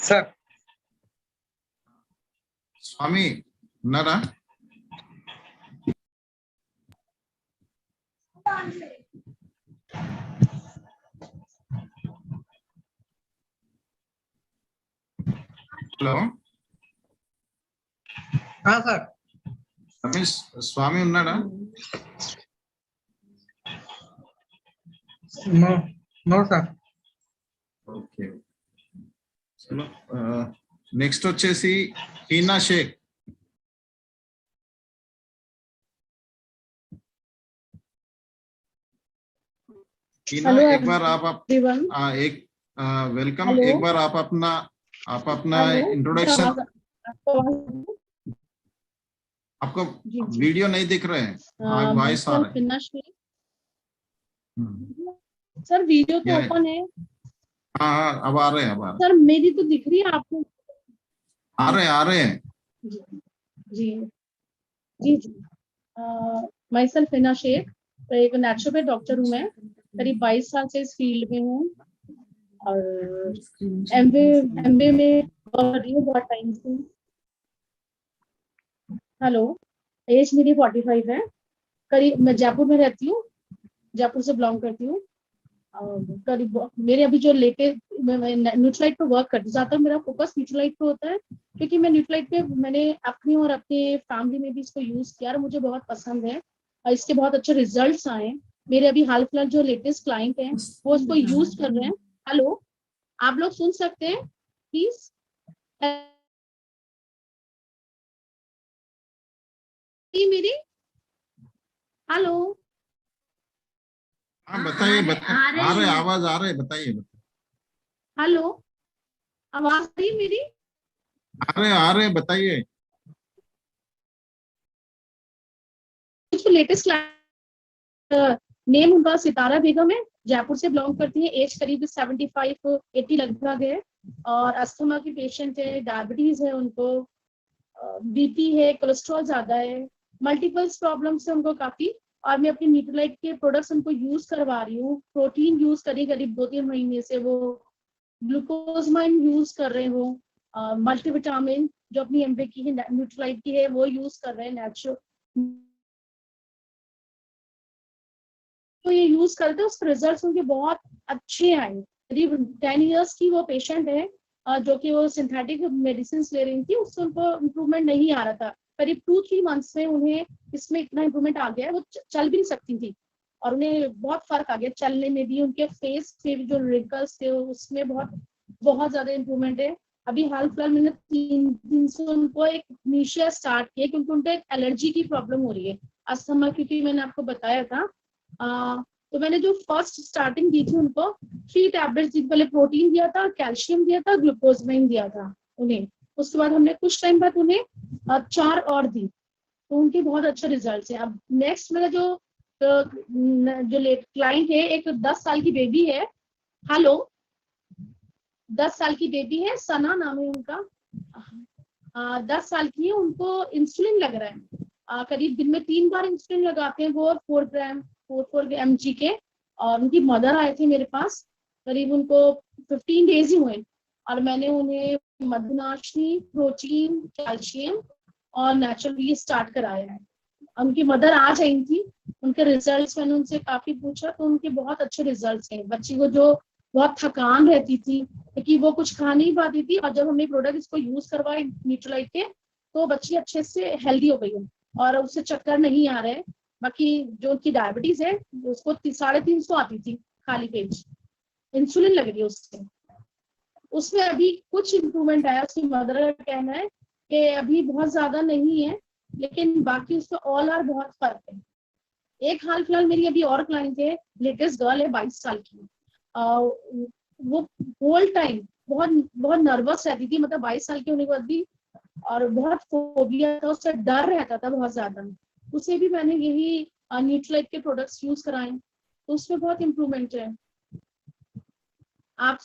సార్ స్వామి ఉన్నారా? Hello sir. రమేష్, స్వామి ఉన్నాడా? No sir. ఓకే, చలో నెక్స్ట్ వచ్చేసి हीना शेख. हीना, एक बार आप एक वेलकम, एक बार आप अपना इंट्रोडक्शन. आपको वीडियो नहीं दिख रहे हैं, वॉइस आ रहा है. सर वीडियो तो ओपन है. हाँ, अब आ रहे हैं. सर मेरी तो दिख रही है आपको? आ रहे हैं. जी जी जी. माई सेल्फ हीना शेख, तो एक नेचुरोपैथ डॉक्टर हूँ मैं. करीब 22 साल से इस फील्ड में हूँ और एमबीए में कर रही हूँ बहुत टाइम से. हेलो, एज मेरी 45 है. करीब मैं जयपुर में रहती हूँ, जयपुर से बिलोंग करती हूँ. करीब मेरे अभी जो लेटेस्ट मैं न्यूट्रलाइट पे वर्क करती हूँ. ज्यादातर मेरा फोकस न्यूट्रलाइट पे होता है, क्योंकि मैं न्यूट्रलाइट पे मैंने अपनी और अपने फैमिली में भी इसको यूज किया और मुझे बहुत पसंद है और इसके बहुत अच्छे रिजल्ट्स आए. मेरे अभी हाल फिलहाल जो लेटेस्ट क्लाइंट हैं वो इसको यूज कर रहे हैं. हेलो, आप लोग सुन सकते हैं प्लीज? मेरी हेलो. हाँ बताइए, आ रहे आवाज आ रहे, बताइए. हेलो, आवाज आ रही मेरी? आ रहे बताइए. लेटेस्ट नेम उनका सितारा बेगम है, जयपुर से बिलोंग करती है, एज करीब 75-80 लगभग है, और अस्थमा की पेशेंट है, डायबिटीज है उनको, बीपी है, कोलेस्ट्रॉल ज्यादा है, मल्टीपल्स प्रॉब्लम्स है उनको काफी। और मैं अपनी न्यूट्रीलाइट के प्रोडक्ट्स उनको यूज करवा रही हूँ, प्रोटीन यूज करी करीब 2-3 महीने से, वो ग्लूकोजमाइन यूज कर रहे हो, मल्टीविटामिन जो अपनी एमवे की है, न्यूट्रीलाइट की है, वो यूज कर रहे हैं नेचुरल, तो ये यूज करते हैं, उसके रिजल्ट्स उनके बहुत अच्छे आए। करीब 10 इयर्स की वो पेशेंट है, जो कि वो सिंथेटिक मेडिसिन ले रही थी, उससे उनको इम्प्रूवमेंट नहीं आ रहा था। करीब 2-3 मंथ्स में उन्हें इसमें इतना इम्प्रूवमेंट आ गया है, वो चल भी नहीं सकती थी, और उन्हें बहुत फर्क आ गया चलने में भी, उनके फेस पे भी जो रिंकल्स थे उसमें बहुत ज्यादा इम्प्रूवमेंट है। अभी हाल फिलहाल मैंने 3 दिन से उनको एक नीशिया स्टार्ट किया, क्योंकि उनको एक एलर्जी की प्रॉब्लम हो रही है, अस्थमा, क्योंकि मैंने आपको बताया था। तो मैंने जो फर्स्ट स्टार्टिंग दी थी उनको 3 टैबलेट्स दी, पहले प्रोटीन दिया था, कैल्शियम दिया था, ग्लूकोजमाइन दिया था उन्हें। उसके बाद हमने कुछ टाइम बाद उन्हें 4 और दी, तो उनके बहुत अच्छे रिजल्ट्स हैं। अब नेक्स्ट मेरा जो क्लाइंट है, एक 10 साल की बेबी है, 10 साल की बेबी है, सना नाम है उनका, 10 साल की है, उनको इंसुलिन लग रहा है, करीब दिन में 3 बार इंसुलिन लगाते हैं वो, 4 mg के। और उनकी मदर आए थे मेरे पास, करीब उनको 15 डेज ही हुए, और मैंने उन्हें मधुनाशनी, प्रोटीन, कैल्शियम और नेचुरली स्टार्ट कराया है। उनकी मदर आ जाई थी, उनके रिजल्ट्स मैंने उनसे काफी पूछा, तो उनके बहुत अच्छे रिजल्ट्स हैं। बच्ची को जो बहुत थकान रहती थी, क्योंकि वो कुछ खा नहीं पाती थी, और जब हमने प्रोडक्ट इसको यूज करवाए न्यूट्रीलाइट के, तो बच्ची अच्छे से हेल्दी हो गई है, और उससे चक्कर नहीं आ रहे। बाकी जो उनकी डायबिटीज है, उसको 350 आती थी खाली पेट, इंसुलिन लग रही है उससे, उसमें अभी कुछ इम्प्रूवमेंट आया। उसकी मदर का कहना है कि अभी बहुत ज्यादा नहीं है, लेकिन बाकी उसका ऑल आर बहुत फर्क है। एक हाल फिलहाल मेरी अभी और क्लाइंट है, लेटेस्ट गर्ल है, 22 साल की, वो होल टाइम बहुत नर्वस रहती थी, मतलब 22 साल की होने के बाद भी, और बहुत फोबिया था, उससे डर रहता था बहुत ज्यादा। उसे भी मैंने यही न्यूट्रीलाइट के प्रोडक्ट्स यूज कराए, तो उसमें बहुत इम्प्रूवमेंट है। आप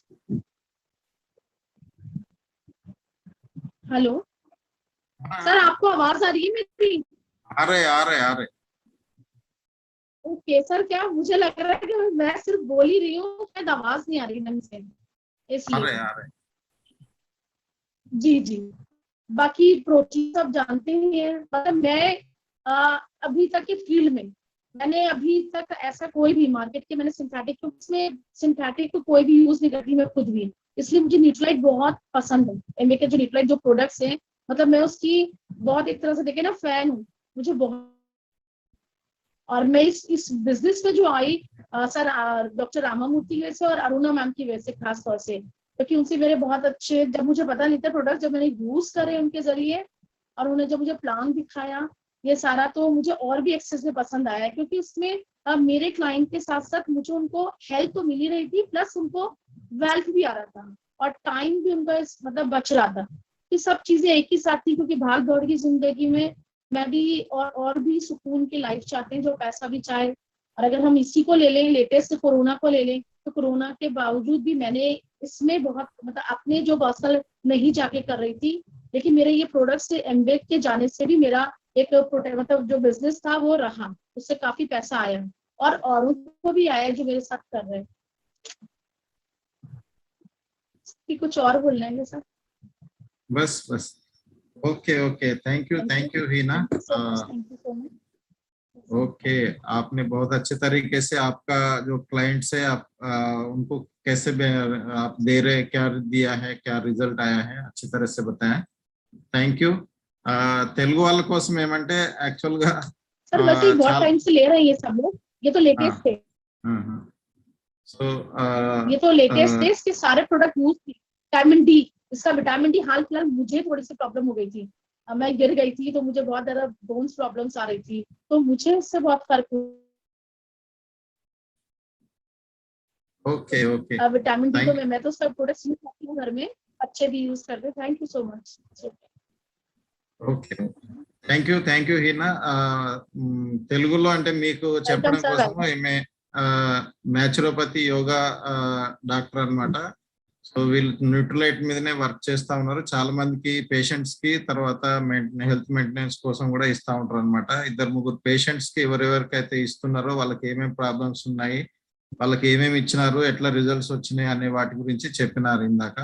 हेलो सर, आपको आवाज आ रही है मेरी? आ रहे। ओके सर, क्या मुझे लग रहा है कि मैं सिर्फ बोल ही रही हूँ, शायद आवाज नहीं आ रही ढंग से, इसलिए। आ रहे। जी जी। बाकी प्रोटीन सब जानते ही हैं, मतलब मैं अभी तक के फील्ड में मैंने अभी तक ऐसा कोई भी मार्केट के, मैंने सिंथेटिक को कोई भी यूज नहीं करती मैं खुद भी, इसलिए मुझे न्यूट्रीलाइट बहुत पसंद है। एमवे के जो न्यूट्रीलाइट जो प्रोडक्ट्स हैं, मतलब मैं उसकी बहुत एक तरह से देखे ना फैन हूँ, मुझे बहुत। और मैं इस बिजनेस में जो आई सर, डॉक्टर रामामूर्ति की वजह से और अरुणा मैम की वजह से, खास तौर से, क्योंकि उनसे मेरे बहुत अच्छे, जब मुझे पता नहीं था प्रोडक्ट, जब मैंने यूज करे उनके जरिए, और उन्होंने जब मुझे प्लान दिखाया ये सारा, तो मुझे और भी एक्सेस में पसंद आया, क्योंकि उसमें मेरे क्लाइंट के साथ साथ मुझे उनको हेल्प तो मिल ही रही थी, प्लस उनको वेल्थ भी आ रहा था, और टाइम भी उनका मतलब बच रहा था। ये सब चीजें एक ही साथ थी, क्योंकि भाग दौड़ की जिंदगी में मैं भी और भी सुकून की लाइफ चाहते हैं, जो पैसा भी चाहे। और अगर हम इसी को ले लें, लेटेस्ट कोरोना को ले लें, तो कोरोना के बावजूद भी मैंने इसमें बहुत, मतलब अपने जो पर्सनल नहीं जाके कर रही थी, लेकिन मेरे ये प्रोडक्ट्स एमबेक के जाने से भी मेरा एक मतलब जो बिजनेस था वो रहा, उससे काफी पैसा आया, और औरों को भी आया जो मेरे साथ कर रहे हैं। कुछ और बोलना है सर? बस okay, thank you Heena. Okay, आपने बहुत अच्छे तरीके से आपका जो क्लाइंट्स है, आप उनको कैसे आप दे रहे, क्या दिया है, क्या रिजल्ट आया है, अच्छी तरह से बताएं। Thank you. తెలుగు వాళ్ళ కోసం ఏమంటే యాక్చువల్ గా सर वैसे बहुत टाइम से ले रहे हैं ये सब लोग, ये तो लेटेस्ट थे, सो ये तो लेटेस्ट थे, इसके सारे प्रोडक्ट यूज थे। विटामिन डी, इसका विटामिन डी हाल फिलहाल मुझे थोड़ी सी प्रॉब्लम हो गई थी, मैं गिर गई थी, तो मुझे बहुत ज्यादा बोन्स प्रॉब्लम्स आ रही थी, तो मुझे इससे बहुत फर्क हुआ। ओके विटामिन डी तो मैं तो सब प्रोडक्ट्स यूज करती हूँ घर में, अच्छे भी यूज करते हैं। Thank you so much. Okay, thank you Heena. తెలుగులో అంటే మీకు చెప్పడం sir, కోసం ఈమె న్యాచురోపతి యోగా డాక్టర్ అన్నమాట. సో వీళ్ళు న్యూట్రలైట్ మీదనే వర్క్ చేస్తా ఉన్నారు. చాలా మందికి పేషెంట్స్ కి, తర్వాత హెల్త్ మెయింటెనెన్స్ కోసం కూడా ఇస్తా ఉంటారు అనమాట. 2-3 పేషెంట్స్ కి ఎవరెవరికైతే ఇస్తున్నారో వాళ్ళకి ఏమేమి ప్రాబ్లమ్స్ ఉన్నాయి, వాళ్ళకి ఏమేమి ఇచ్చినారు, ఎట్లా రిజల్ట్స్ వచ్చినాయి అనే వాటి గురించి చెప్పినారు ఇందాక.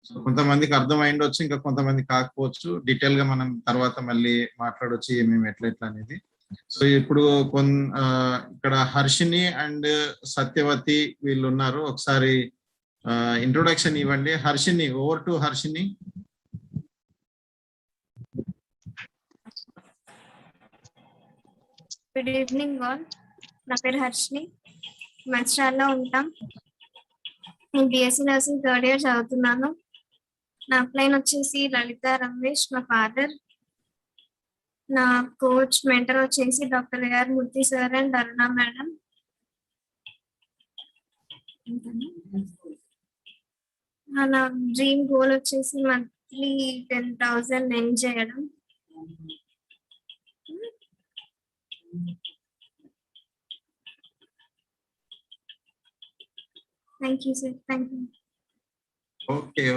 సో కొంతమందికి అర్థమైండొచ్చు, ఇంకా కొంతమంది కాకపోవచ్చు. డీటెయిల్ గా మనం తర్వాత మళ్ళీ మాట్లాడొచ్చు ఏమేమి ఎట్లా అనేది. సో ఇప్పుడు ఇక్కడ హర్షిని అండ్ సత్యవతి వీళ్ళు ఉన్నారు. ఒకసారి ఇంట్రొడక్షన్ ఇవ్వండి. Harshini, over to Harshini. Good evening all. నా పేరు హర్షిని, మంచిర్యాలలో ఉంటాం. నేను బిఎస్సీ నర్సింగ్ 3rd ఇయర్ చదువుతున్నాను. నా అప్లైన్ వచ్చేసి లలిత రమేష్, మా ఫాదర్. నా కోచ్ మెంటర్ వచ్చేసి doctor A R Murthy sir and Aruna madam. నా డ్రీమ్ గోల్ వచ్చేసి మంత్లీ 10,000 ఎర్న్ చేయడం. Thank you sir. Thank you.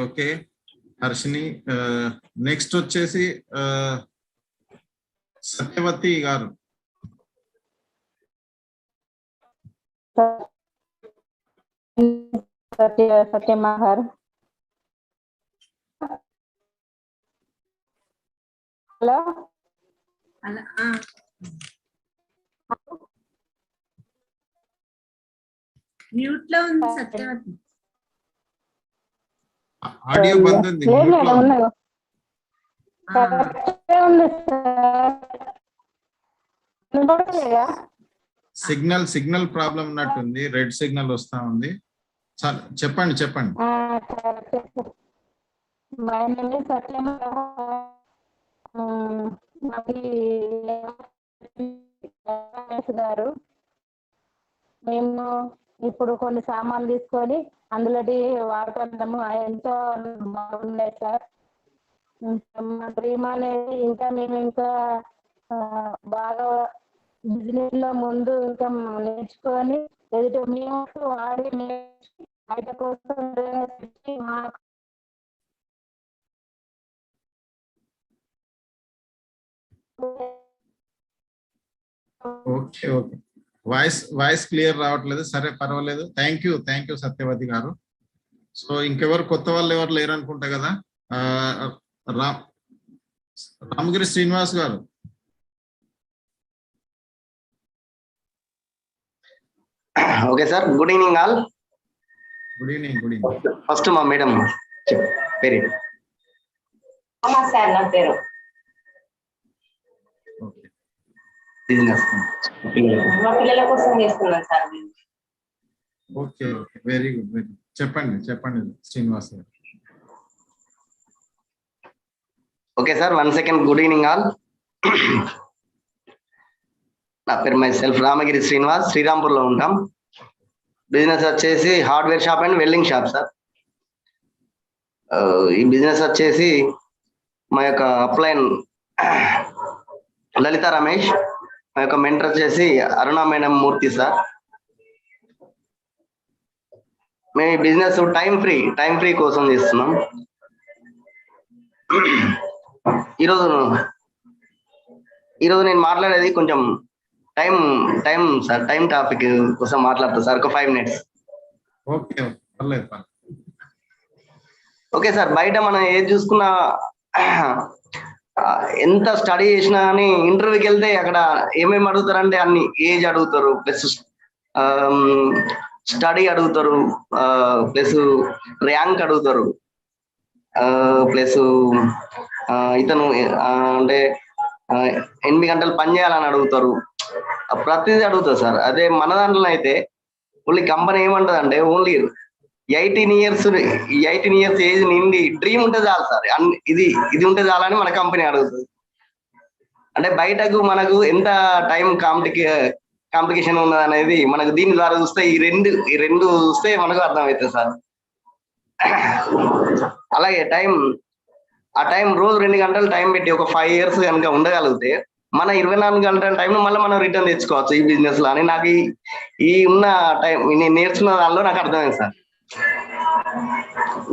Okay Harshini. Next వచ్చేసి సత్యవతి గారు. సత్యమహర్. హలో, మ్యూట్ లో ఉంది సత్యవతి. ఆడియో బంద్ ఉంది. సిగ్నల్ ప్రాబ్లం ఉన్నట్టుంది. రెడ్ సిగ్నల్ వస్తా ఉంది. చెప్పండి. గారు, మేము ఇప్పుడు కొన్ని సామాన్లు తీసుకొని అందులో వాడుకుంటాము. ఎంతో బాగున్నాయి సార్. మా డ్రీమ్ అనేది ఇంకా మేము ఇంకా బాగా బిజినెస్ లో ముందు ఇంకా నేర్చుకొని ఎదుటి మేము వాడి బయట కోసం ఓకే వాయిస్ క్లియర్ రావట్లేదు. సరే, పర్వాలేదు. థ్యాంక్ యూ సత్యవతి గారు. సో ఇంకెవరు కొత్త వాళ్ళు ఎవరు లేరు అనుకుంటా కదా. రామగిరి శ్రీనివాస్ గారు. Okay sir, good evening all. Good evening. First మా మేడం పేరు. సార్, నా పేరు బిజినెస్ మా పిల్లల కోసం చేస్తున్నాను సార్. Okay, very good. చెప్పండి శ్రీనివాస్ గారు. Okay sir, 1 second. Good evening all. నా పేరు మై సెల్ఫ్ రామగిరి శ్రీనివాస్, శ్రీరాంపూర్ లో ఉంటాం. బిజినెస్ వచ్చేసి hardware shop and welding shop sir. ఈ బిజినెస్ వచ్చేసి మా యొక్క అప్లైన్ లలిత రమేష్, మా యొక్క మెంటర్ వచ్చేసి అరుణ మేడం మూర్తి సార్. మేము ఈ బిజినెస్ టైం ఫ్రీ కోసం చేస్తున్నాం. ఈరోజు నేను మాట్లాడేది కొంచెం టైం టాపిక్ కోసం మాట్లాడతా సార్. ఒక 5 minutes. ఓకే సార్, బయట మనం ఏది చూసుకున్నా, ఎంత స్టడీ చేసినా కానీ ఇంటర్వ్యూకి వెళ్తే అక్కడ ఏమేమి అడుగుతారంటే అన్ని ఏజ్ అడుగుతారు, ప్లస్ స్టడీ అడుగుతారు, ప్లస్ ర్యాంక్ అడుగుతారు, ప్లస్ ఇతను అంటే 8 గంటలు పని చేయాలని అడుగుతారు. ప్రతిదీ అడుగుతారు సార్. అదే మన దాంట్లో అయితే ఓన్లీ కంపెనీ ఏమంటది అంటే ఓన్లీ 18 years ఏజ్ నిండి డ్రీమ్ ఉంటే చాలు సార్. ఇది ఉంటే చాలని మన కంపెనీ అడుగుతుంది. అంటే బయటకు మనకు ఎంత టైం కాంప్లికేషన్ ఉన్నది అనేది మనకు దీని ద్వారా చూస్తే ఈ రెండు చూస్తే మనకు అర్థమవుతుంది సార్. అలాగే ఆ టైం రోజు 2 గంటలు టైం పెట్టి ఒక 5 years కనుక ఉండగలిగితే మన 24 గంటల టైంలో మళ్ళీ మనం రిటర్న్ తెచ్చుకోవచ్చు ఈ బిజినెస్ లో అని నాకు ఈ ఉన్న టైం నేను నేర్చుకున్న దానిలో నాకు అర్థమైంది సార్.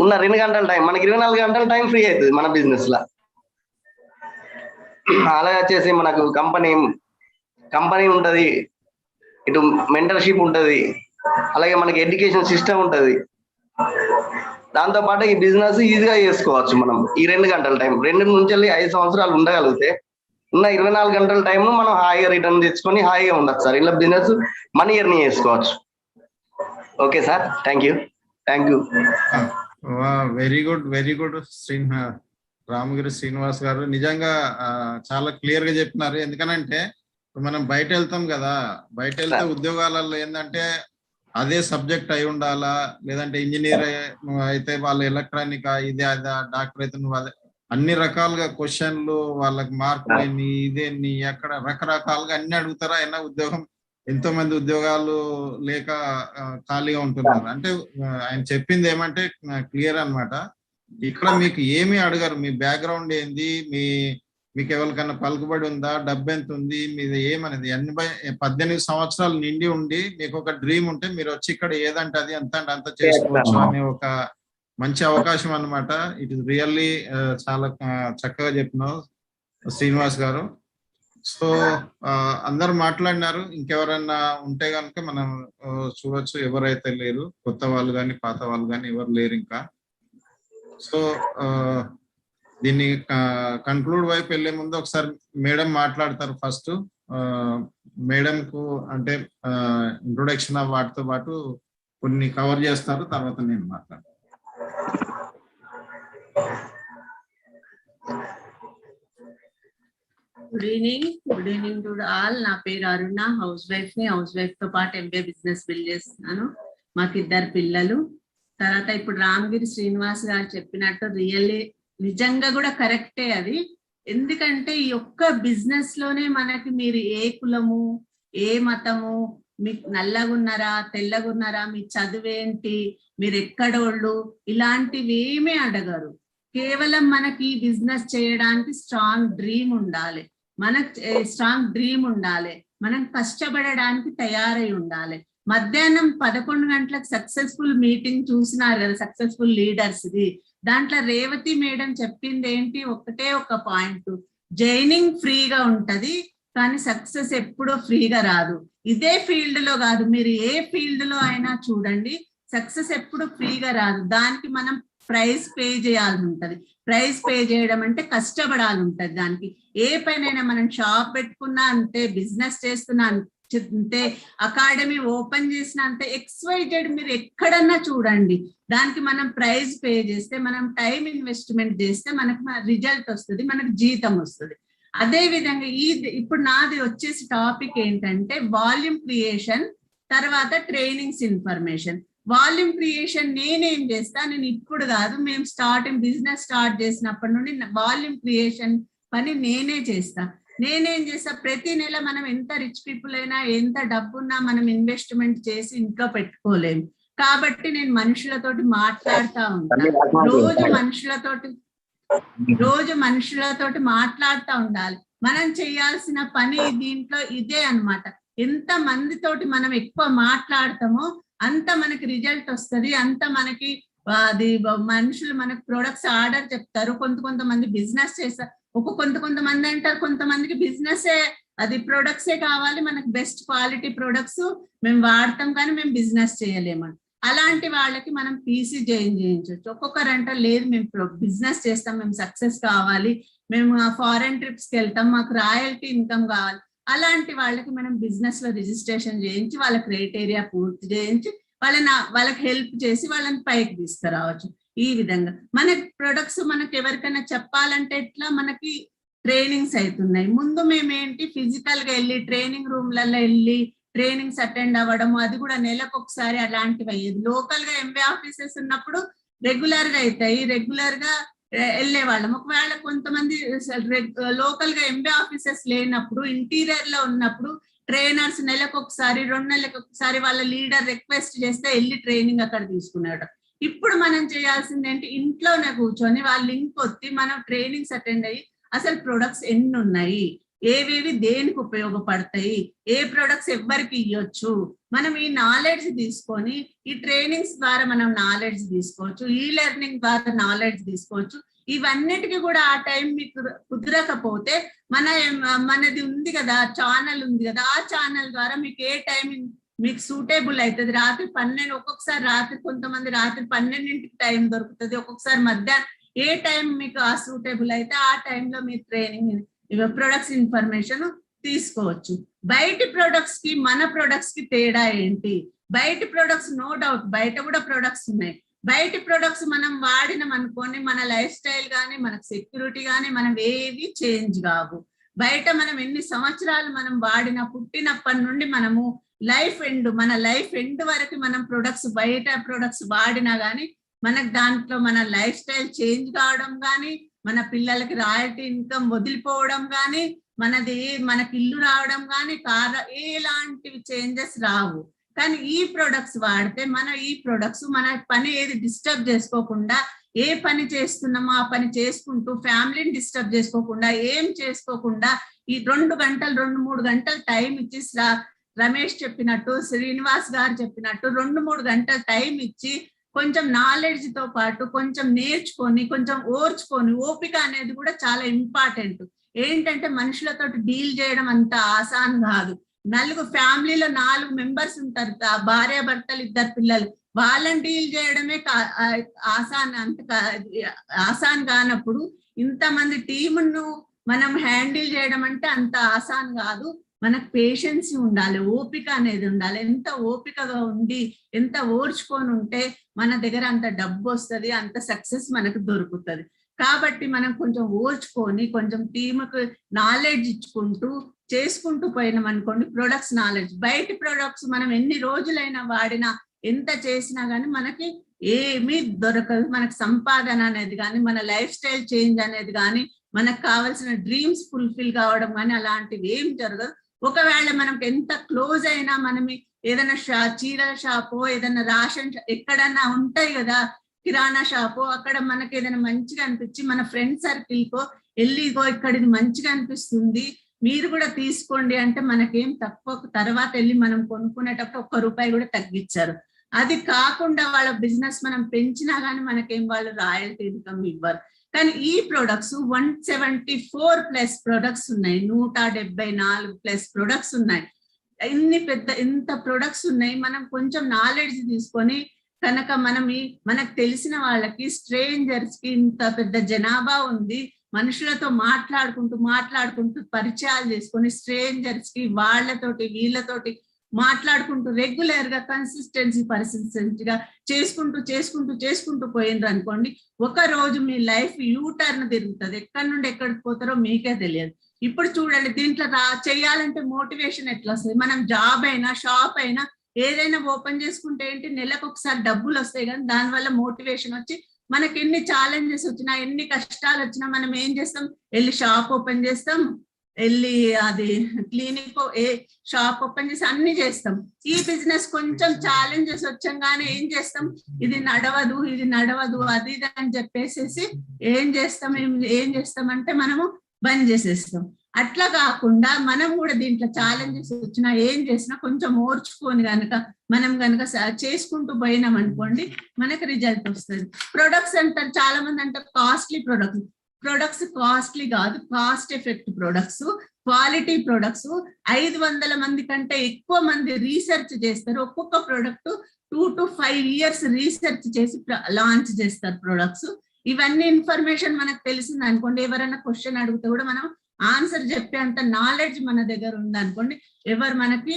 ఉన్న 2 గంటల టైం మనకి 24 గంటల టైం ఫ్రీ అవుతుంది మన బిజినెస్ లో. అలాగే వచ్చేసి మనకు కంపెనీ ఉంటది, ఇటు మెంటర్షిప్ ఉంటది, అలాగే మనకి ఎడ్యుకేషన్ సిస్టమ్ ఉంటది. దాంతో పాటు ఈ బిజినెస్ ఈజీగా చేసుకోవచ్చు మనం ఈ 2 గంటల టైం. 2 నుంచి 5 సంవత్సరాలు ఉండగలిగితే ఉన్న 24 గంటల టైం మనం హాయిగా రిటర్న్ తెచ్చుకొని హాయిగా ఉండొచ్చు సార్. ఇలా బిజినెస్ మనీ ఎర్నింగ్ చేసుకోవచ్చు. Okay sir, thank you. Very good Ramagiri Srinivas గారు. నిజంగా చాలా క్లియర్ గా చెప్పినారు. ఎందుకనంటే మనం బయట వెళ్తాం కదా, బయట వెళ్తే ఉద్యోగాలలో ఏంటంటే అదే సబ్జెక్ట్ అయి ఉండాలా, లేదంటే ఇంజనీర్ అయితే వాళ్ళు ఎలక్ట్రానిక్, ఇదే అదే, డాక్టర్ అయితే నువ్వు అదే, అన్ని రకాలుగా క్వశ్చన్లు, వాళ్ళకి మార్కులు ఎన్ని, ఇదేన్ని, ఎక్కడ రకరకాలుగా అన్ని అడుగుతారా. అయినా ఉద్యోగం ఎంతో మంది ఉద్యోగాలు లేక ఖాళీగా ఉంటున్నారు. అంటే ఆయన చెప్పింది ఏమంటే క్లియర్ అన్నమాట. ఇక్కడ మీకు ఏమి అడగరు, మీ బ్యాక్గ్రౌండ్ ఏంది, మీకు ఎవరికన్నా పలుకుబడి ఉందా, డబ్బు ఎంత ఉంది, మీది ఏమనేది 18 సంవత్సరాలు నిండి ఉండి మీకు ఒక డ్రీమ్ ఉంటే మీరు వచ్చి ఇక్కడ ఏదంటే అది ఎంత అంటే అంత చేసుకోవచ్చు అనే ఒక మంచి అవకాశం అన్నమాట. ఇట్ ఇస్ రియల్లీ చాలా చక్కగా చెప్పినావు శ్రీనివాస్ గారు. సో అందరు మాట్లాడినారు. ఇంకెవరన్నా ఉంటే కనుక మనం చూడొచ్చు. ఎవరైతే లేరు, కొత్త వాళ్ళు కానీ పాత వాళ్ళు కానీ ఎవరు లేరు ఇంకా. సో దీన్ని కంక్లూడ్ వైపు వెళ్లే ముందు ఒకసారి మేడం మాట్లాడతారు. ఫస్ట్ మేడం కు అంటే ఇంట్రొడక్షన్ ఆఫ్ వాటితో పాటు కొన్ని కవర్ చేస్తారు, తర్వాత నేను మాట్లాడతాను. Good evening to all. నా పేరు అరుణ, హౌస్ వైఫ్ ని. హౌస్ వైఫ్ తో పాటు ఎంబీఏ బిజినెస్ బిల్డ్ చేస్తున్నాను. మాకు 2 పిల్లలు. తర్వాత ఇప్పుడు రామగిరి శ్రీనివాస్ గారు చెప్పినట్టు రియల్లీ నిజంగా కూడా కరెక్టే అది. ఎందుకంటే ఈ ఒక్క బిజినెస్ లోనే మనకి మీరు ఏ కులము, ఏ మతము, మీకు నల్లగున్నారా, తెల్లగున్నారా, మీ చదువేంటి, మీరు ఎక్కడోళ్ళు, ఇలాంటివి ఏమీ అడగరు. కేవలం మనకి బిజినెస్ చేయడానికి స్ట్రాంగ్ డ్రీమ్ ఉండాలి, మనం కష్టపడడానికి తయారై ఉండాలి. మధ్యాహ్నం 11 గంటలకు సక్సెస్ఫుల్ మీటింగ్ చూసినారు కదా, సక్సెస్ఫుల్ లీడర్స్ ది. దాంట్లో రేవతి మేడం చెప్పింది ఏంటి, ఒకటే ఒక పాయింట్, జైనింగ్ ఫ్రీగా ఉంటది కానీ సక్సెస్ ఎప్పుడూ ఫ్రీగా రాదు. ఇదే ఫీల్డ్ లో కాదు, మీరు ఏ ఫీల్డ్ లో అయినా చూడండి, సక్సెస్ ఎప్పుడు ఫ్రీగా రాదు. దానికి మనం ప్రైస్ పే చేయాల్సి ఉంటది. ప్రైస్ పే చేయడం అంటే కష్టపడాలి ఉంటది. దానికి ఏ పైనైనా మనం షాప్ పెట్టుకున్నా అంతే, బిజినెస్ చేస్తున్నా అంతే, అకాడమీ ఓపెన్ చేసిన అంతే, XYZ మీరు ఎక్కడన్నా చూడండి, దానికి మనం ప్రైస్ పే చేస్తే, మనం టైం ఇన్వెస్ట్మెంట్ చేస్తే మనకు రిజల్ట్ వస్తుంది, మనకు జీతం వస్తుంది. అదే విధంగా ఇప్పుడు నాది వచ్చేసి టాపిక్ ఏంటంటే వాల్యూమ్ క్రియేషన్, తర్వాత ట్రైనింగ్స్ ఇన్ఫర్మేషన్. వాల్యూమ్ క్రియేషన్ నేనేం చేస్తా, నేను ఇప్పుడు కాదు, మేము బిజినెస్ స్టార్ట్ చేసినప్పటి నుండి వాల్యూమ్ క్రియేషన్ పని నేనే చేస్తా. నేనేం చేస్తా, ప్రతి నెల మనం ఎంత రిచ్ పీపుల్ అయినా, ఎంత డబ్బున్నా మనం ఇన్వెస్ట్మెంట్ చేసి ఇంట్లో పెట్టుకోలేము. కాబట్టి నేను మనుషులతోటి మాట్లాడుతూ ఉంటాను. రోజు మనుషులతోటి మాట్లాడుతూ ఉండాలి. మనం చేయాల్సిన పని దీంట్లో ఇదే అన్నమాట. ఎంత మందితోటి మనం ఎక్కువ మాట్లాడతామో అంత మనకి రిజల్ట్ వస్తుంది, అంత మనకి అది మనుషులు మనకు ప్రొడక్ట్స్ ఆర్డర్ చెప్తారు. కొంతమంది బిజినెస్ చేస్తారు, కొంతమంది అంటారు కొంతమందికి బిజినెస్ అది ప్రొడక్ట్సే కావాలి, మనకు బెస్ట్ క్వాలిటీ ప్రొడక్ట్స్ మేము వాడతాం కానీ మేము బిజినెస్ చేయలేమని. అలాంటి వాళ్ళకి మనం పీసీ చేయించవచ్చు. ఒక్కొక్కరు అంటారు లేదు మేము బిజినెస్ చేస్తాం, మేము సక్సెస్ కావాలి, మేము ఫారెన్ ట్రిప్స్కి వెళ్తాం, మాకు రాయల్టీ ఇన్కమ్ కావాలి. అలాంటి వాళ్ళకి మనం బిజినెస్ లో రిజిస్ట్రేషన్ చేయించి వాళ్ళ క్రైటీరియా పూర్తి చేయించి వాళ్ళకి హెల్ప్ చేసి వాళ్ళని పైకి తీసుకురావచ్చు. ఈ విధంగా మన ప్రొడక్ట్స్ మనకి ఎవరికైనా చెప్పాలంటే ఎట్లా, మనకి ట్రైనింగ్స్ అవుతున్నాయి. ముందు మేమేంటి ఫిజికల్ గా వెళ్ళి ట్రైనింగ్ రూమ్లలో వెళ్ళి ట్రైనింగ్స్ అటెండ్ అవ్వడము, అది కూడా నెలకు ఒకసారి అలాంటివి అయ్యేది. లోకల్ గా ఎంబీ ఆఫీసెస్ ఉన్నప్పుడు రెగ్యులర్ గా అవుతాయి, రెగ్యులర్ గా వెళ్ళే వాళ్ళం. ఒకవేళ కొంతమంది లోకల్ గా ఎంబీ ఆఫీసెస్ లేనప్పుడు, ఇంటీరియర్ లో ఉన్నప్పుడు ట్రైనర్స్ నెలకు ఒకసారి 2 నెలలకు ఒకసారి వాళ్ళ లీడర్ రిక్వెస్ట్ చేస్తే వెళ్ళి ట్రైనింగ్ అక్కడ తీసుకున్నాడు. ఇప్పుడు మనం చేయాల్సింది ఏంటి, ఇంట్లోనే కూర్చొని వాళ్ళ లింక్ ఒత్తి మనం ట్రైనింగ్స్ అటెండ్ అయ్యి అసలు ప్రొడక్ట్స్ ఎన్ని ఉన్నాయి, ఏవేవి దేనికి ఉపయోగపడతాయి, ఏ ప్రొడక్ట్స్ ఎవరికి ఇవ్వచ్చు, మనం ఈ నాలెడ్జ్ తీసుకొని ఈ ట్రైనింగ్స్ ద్వారా మనం నాలెడ్జ్ తీసుకోవచ్చు, ఈ లెర్నింగ్ ద్వారా నాలెడ్జ్ తీసుకోవచ్చు. ఇవన్నిటికీ కూడా ఆ టైం మీకు కుదరకపోతే మనది ఉంది కదా, ఛానల్ ఉంది కదా, ఆ ఛానల్ ద్వారా మీకు ఏ టైం మీకు సూటేబుల్ అవుతుంది. రాత్రి 12, ఒక్కొక్కసారి రాత్రి కొంతమంది రాత్రి 12ంటికి టైం దొరుకుతుంది, ఒక్కొక్కసారి మధ్యాహ్నం, ఏ టైం మీకు ఆ సూటేబుల్ అయితే ఆ టైంలో మీరు ట్రైనింగ్ ప్రొడక్ట్స్ ఇన్ఫర్మేషన్ తీసుకోవచ్చు. బయటి ప్రొడక్ట్స్ కి మన ప్రొడక్ట్స్ కి తేడా ఏంటి? బయటి ప్రొడక్ట్స్ నో డౌట్ బయట కూడా ప్రొడక్ట్స్ ఉన్నాయి. బయటి ప్రొడక్ట్స్ మనం వాడినాం అనుకోని మన లైఫ్ స్టైల్ గానీ మనకు సెక్యూరిటీ గానీ మనం ఏవి చేంజ్ కావు. బయట మనం ఎన్ని సంవత్సరాలు మనం వాడిన పుట్టినప్పటి నుండి మనము మన లైఫ్ ఎండ్ వరకు మనం ప్రొడక్ట్స్ బయట ప్రొడక్ట్స్ వాడినా గానీ మనకు దాంట్లో మన లైఫ్ స్టైల్ చేంజ్ కావడం గానీ, మన పిల్లలకి రాయల్టీ ఇన్కమ్ వదిలిపోవడం గానీ, మనకి ఇల్లు రావడం గానీ, ఎలాంటివి చేంజెస్ రావు. కానీ ఈ ప్రొడక్ట్స్ వాడితే ఈ ప్రొడక్ట్స్ మన పని ఏది డిస్టర్బ్ చేసుకోకుండా, ఏ పని చేస్తున్నామో ఆ పని చేసుకుంటూ, ఫ్యామిలీని డిస్టర్బ్ చేసుకోకుండా, ఏం చేసుకోకుండా ఈ 2 గంటలు 2-3 గంటలు టైం ఇచ్చి రమేష్ చెప్పినట్టు, శ్రీనివాస్ గారు చెప్పినట్టు 2-3 గంటలు టైం ఇచ్చి కొంచెం నాలెడ్జ్ తో పాటు కొంచెం నేర్చుకొని, కొంచెం ఓర్చుకొని, ఓపిక అనేది కూడా చాలా ఇంపార్టెంట్. ఏంటంటే మనుషులతో డీల్ చేయడం అంత ఆసాన్ కాదు. ఫ్యామిలీలో 4 మెంబర్స్ ఉంటారు, భార్య భర్తలు 2 పిల్లలు, వాళ్ళని డీల్ చేయడమే ఆసాన్ కానప్పుడు ఇంతమంది టీమును మనం హ్యాండిల్ చేయడం అంటే అంత ఆసాన్ కాదు. మనకు పేషెన్సీ ఉండాలి, ఓపిక అనేది ఉండాలి. ఎంత ఓపికగా ఉండి ఎంత ఓర్చుకొని ఉంటే మన దగ్గర అంత డబ్బు వస్తుంది, అంత సక్సెస్ మనకు దొరుకుతుంది. కాబట్టి మనం కొంచెం ఓర్చుకొని కొంచెం టీముకు నాలెడ్జ్ ఇచ్చుకుంటూ చేసుకుంటూ పోయినాం అనుకోండి, ప్రొడక్ట్స్ నాలెడ్జ్. బయట ప్రొడక్ట్స్ మనం ఎన్ని రోజులైనా వాడినా ఎంత చేసినా గానీ మనకి ఏమీ దొరకదు. మనకు సంపాదన అనేది కానీ, మన లైఫ్ స్టైల్ చేంజ్ అనేది కానీ, మనకు కావాల్సిన డ్రీమ్స్ ఫుల్ఫిల్ కావడం కానీ అలాంటివి ఏం జరగదు. ఒకవేళ మనకు ఎంత క్లోజ్ అయినా, మనం ఏదైనా చీరల షాపో, ఏదైనా రేషన్ ఎక్కడన్నా ఉంటాయి కదా కిరాణా షాపు, అక్కడ మనకి ఏదైనా మంచిగా అనిపించి మన ఫ్రెండ్ సర్కిల్ కో వెళ్ళిగో ఇక్కడ ఇది మంచిగా అనిపిస్తుంది మీరు కూడా తీసుకోండి అంటే మనకేం తక్కువ, తర్వాత వెళ్ళి మనం కొనుక్కునేటప్పుడు 1 రూపాయి కూడా తగ్గించారు. అది కాకుండా వాళ్ళ బిజినెస్ మనం పెంచినా గానీ మనకేం వాళ్ళు రాయల్టీ ఇన్కమ్ ఇవ్వరు. కానీ ఈ ప్రొడక్ట్స్ 174+ ప్రొడక్ట్స్ ఉన్నాయి, 174+ ప్రొడక్ట్స్ ఉన్నాయి. ఇంత ప్రొడక్ట్స్ ఉన్నాయి. మనం కొంచెం నాలెడ్జ్ తీసుకొని కనుక మనకు తెలిసిన వాళ్ళకి, స్ట్రేంజర్స్ కి ఇంత పెద్ద జనాభా ఉంది, మనుషులతో మాట్లాడుకుంటూ పరిచయాలు చేసుకొని స్ట్రేంజర్స్ కి వాళ్ళతోటి వీళ్ళతోటి మాట్లాడుకుంటూ రెగ్యులర్ గా పర్సిస్టెన్సీగా చేసుకుంటూ పోయిండ్రు అనుకోండి, ఒక రోజు మీ లైఫ్ యూటర్న్ తిరుగుతుంది. ఎక్కడి నుండి ఎక్కడికి పోతారో మీకే తెలియదు. ఇప్పుడు చూడండి, దీంట్లో చేయాలంటే మోటివేషన్ ఎట్లా వస్తుంది? మనం జాబ్ అయినా షాప్ అయినా ఏదైనా ఓపెన్ చేసుకుంటే ఏంటి, నెలకు ఒకసారి డబ్బులు వస్తాయి, కానీ దానివల్ల మోటివేషన్ వచ్చి మనకి ఎన్ని ఛాలెంజెస్ వచ్చినా, ఎన్ని కష్టాలు వచ్చినా మనం ఏం చేస్తాం, వెళ్ళి షాప్ ఓపెన్ చేస్తాం, వెళ్ళి అది క్లినిక్ షాప్ ఓపెన్ చేసి అన్ని చేస్తాం. ఈ బిజినెస్ కొంచెం ఛాలెంజెస్ వచ్చంగానే ఏం చేస్తాం, ఇది నడవదు అది అని చెప్పేసేసి ఏం చేస్తాం అంటే మనము బంద్ చేసేస్తాం. అట్లా కాకుండా మనం కూడా దీంట్లో ఛాలెంజెస్ వచ్చినా ఏం చేసినా కొంచెం ఓర్చుకొని మనం గనక చేసుకుంటూ పోయినాం అనుకోండి, మనకు రిజల్ట్ వస్తుంది. ప్రొడక్ట్స్ అంటారు, చాలా మంది అంటారు కాస్ట్లీ ప్రొడక్ట్స్ కాస్ట్లీ కాదు, cost effect products, quality products. 500 మంది కంటే ఎక్కువ మంది రీసెర్చ్ చేస్తారు. ఒక్కొక్క ప్రొడక్ట్ 2 to 5 years రీసెర్చ్ చేసి లాంచ్ చేస్తారు ప్రొడక్ట్స్. ఇవన్నీ ఇన్ఫర్మేషన్ మనకు తెలిసింది అనుకోండి, ఎవరైనా క్వశ్చన్ అడిగితే కూడా మనం ఆన్సర్ చెప్పే అంత నాలెడ్జ్ మన దగ్గర ఉంది అనుకోండి, ఎవరు మనకి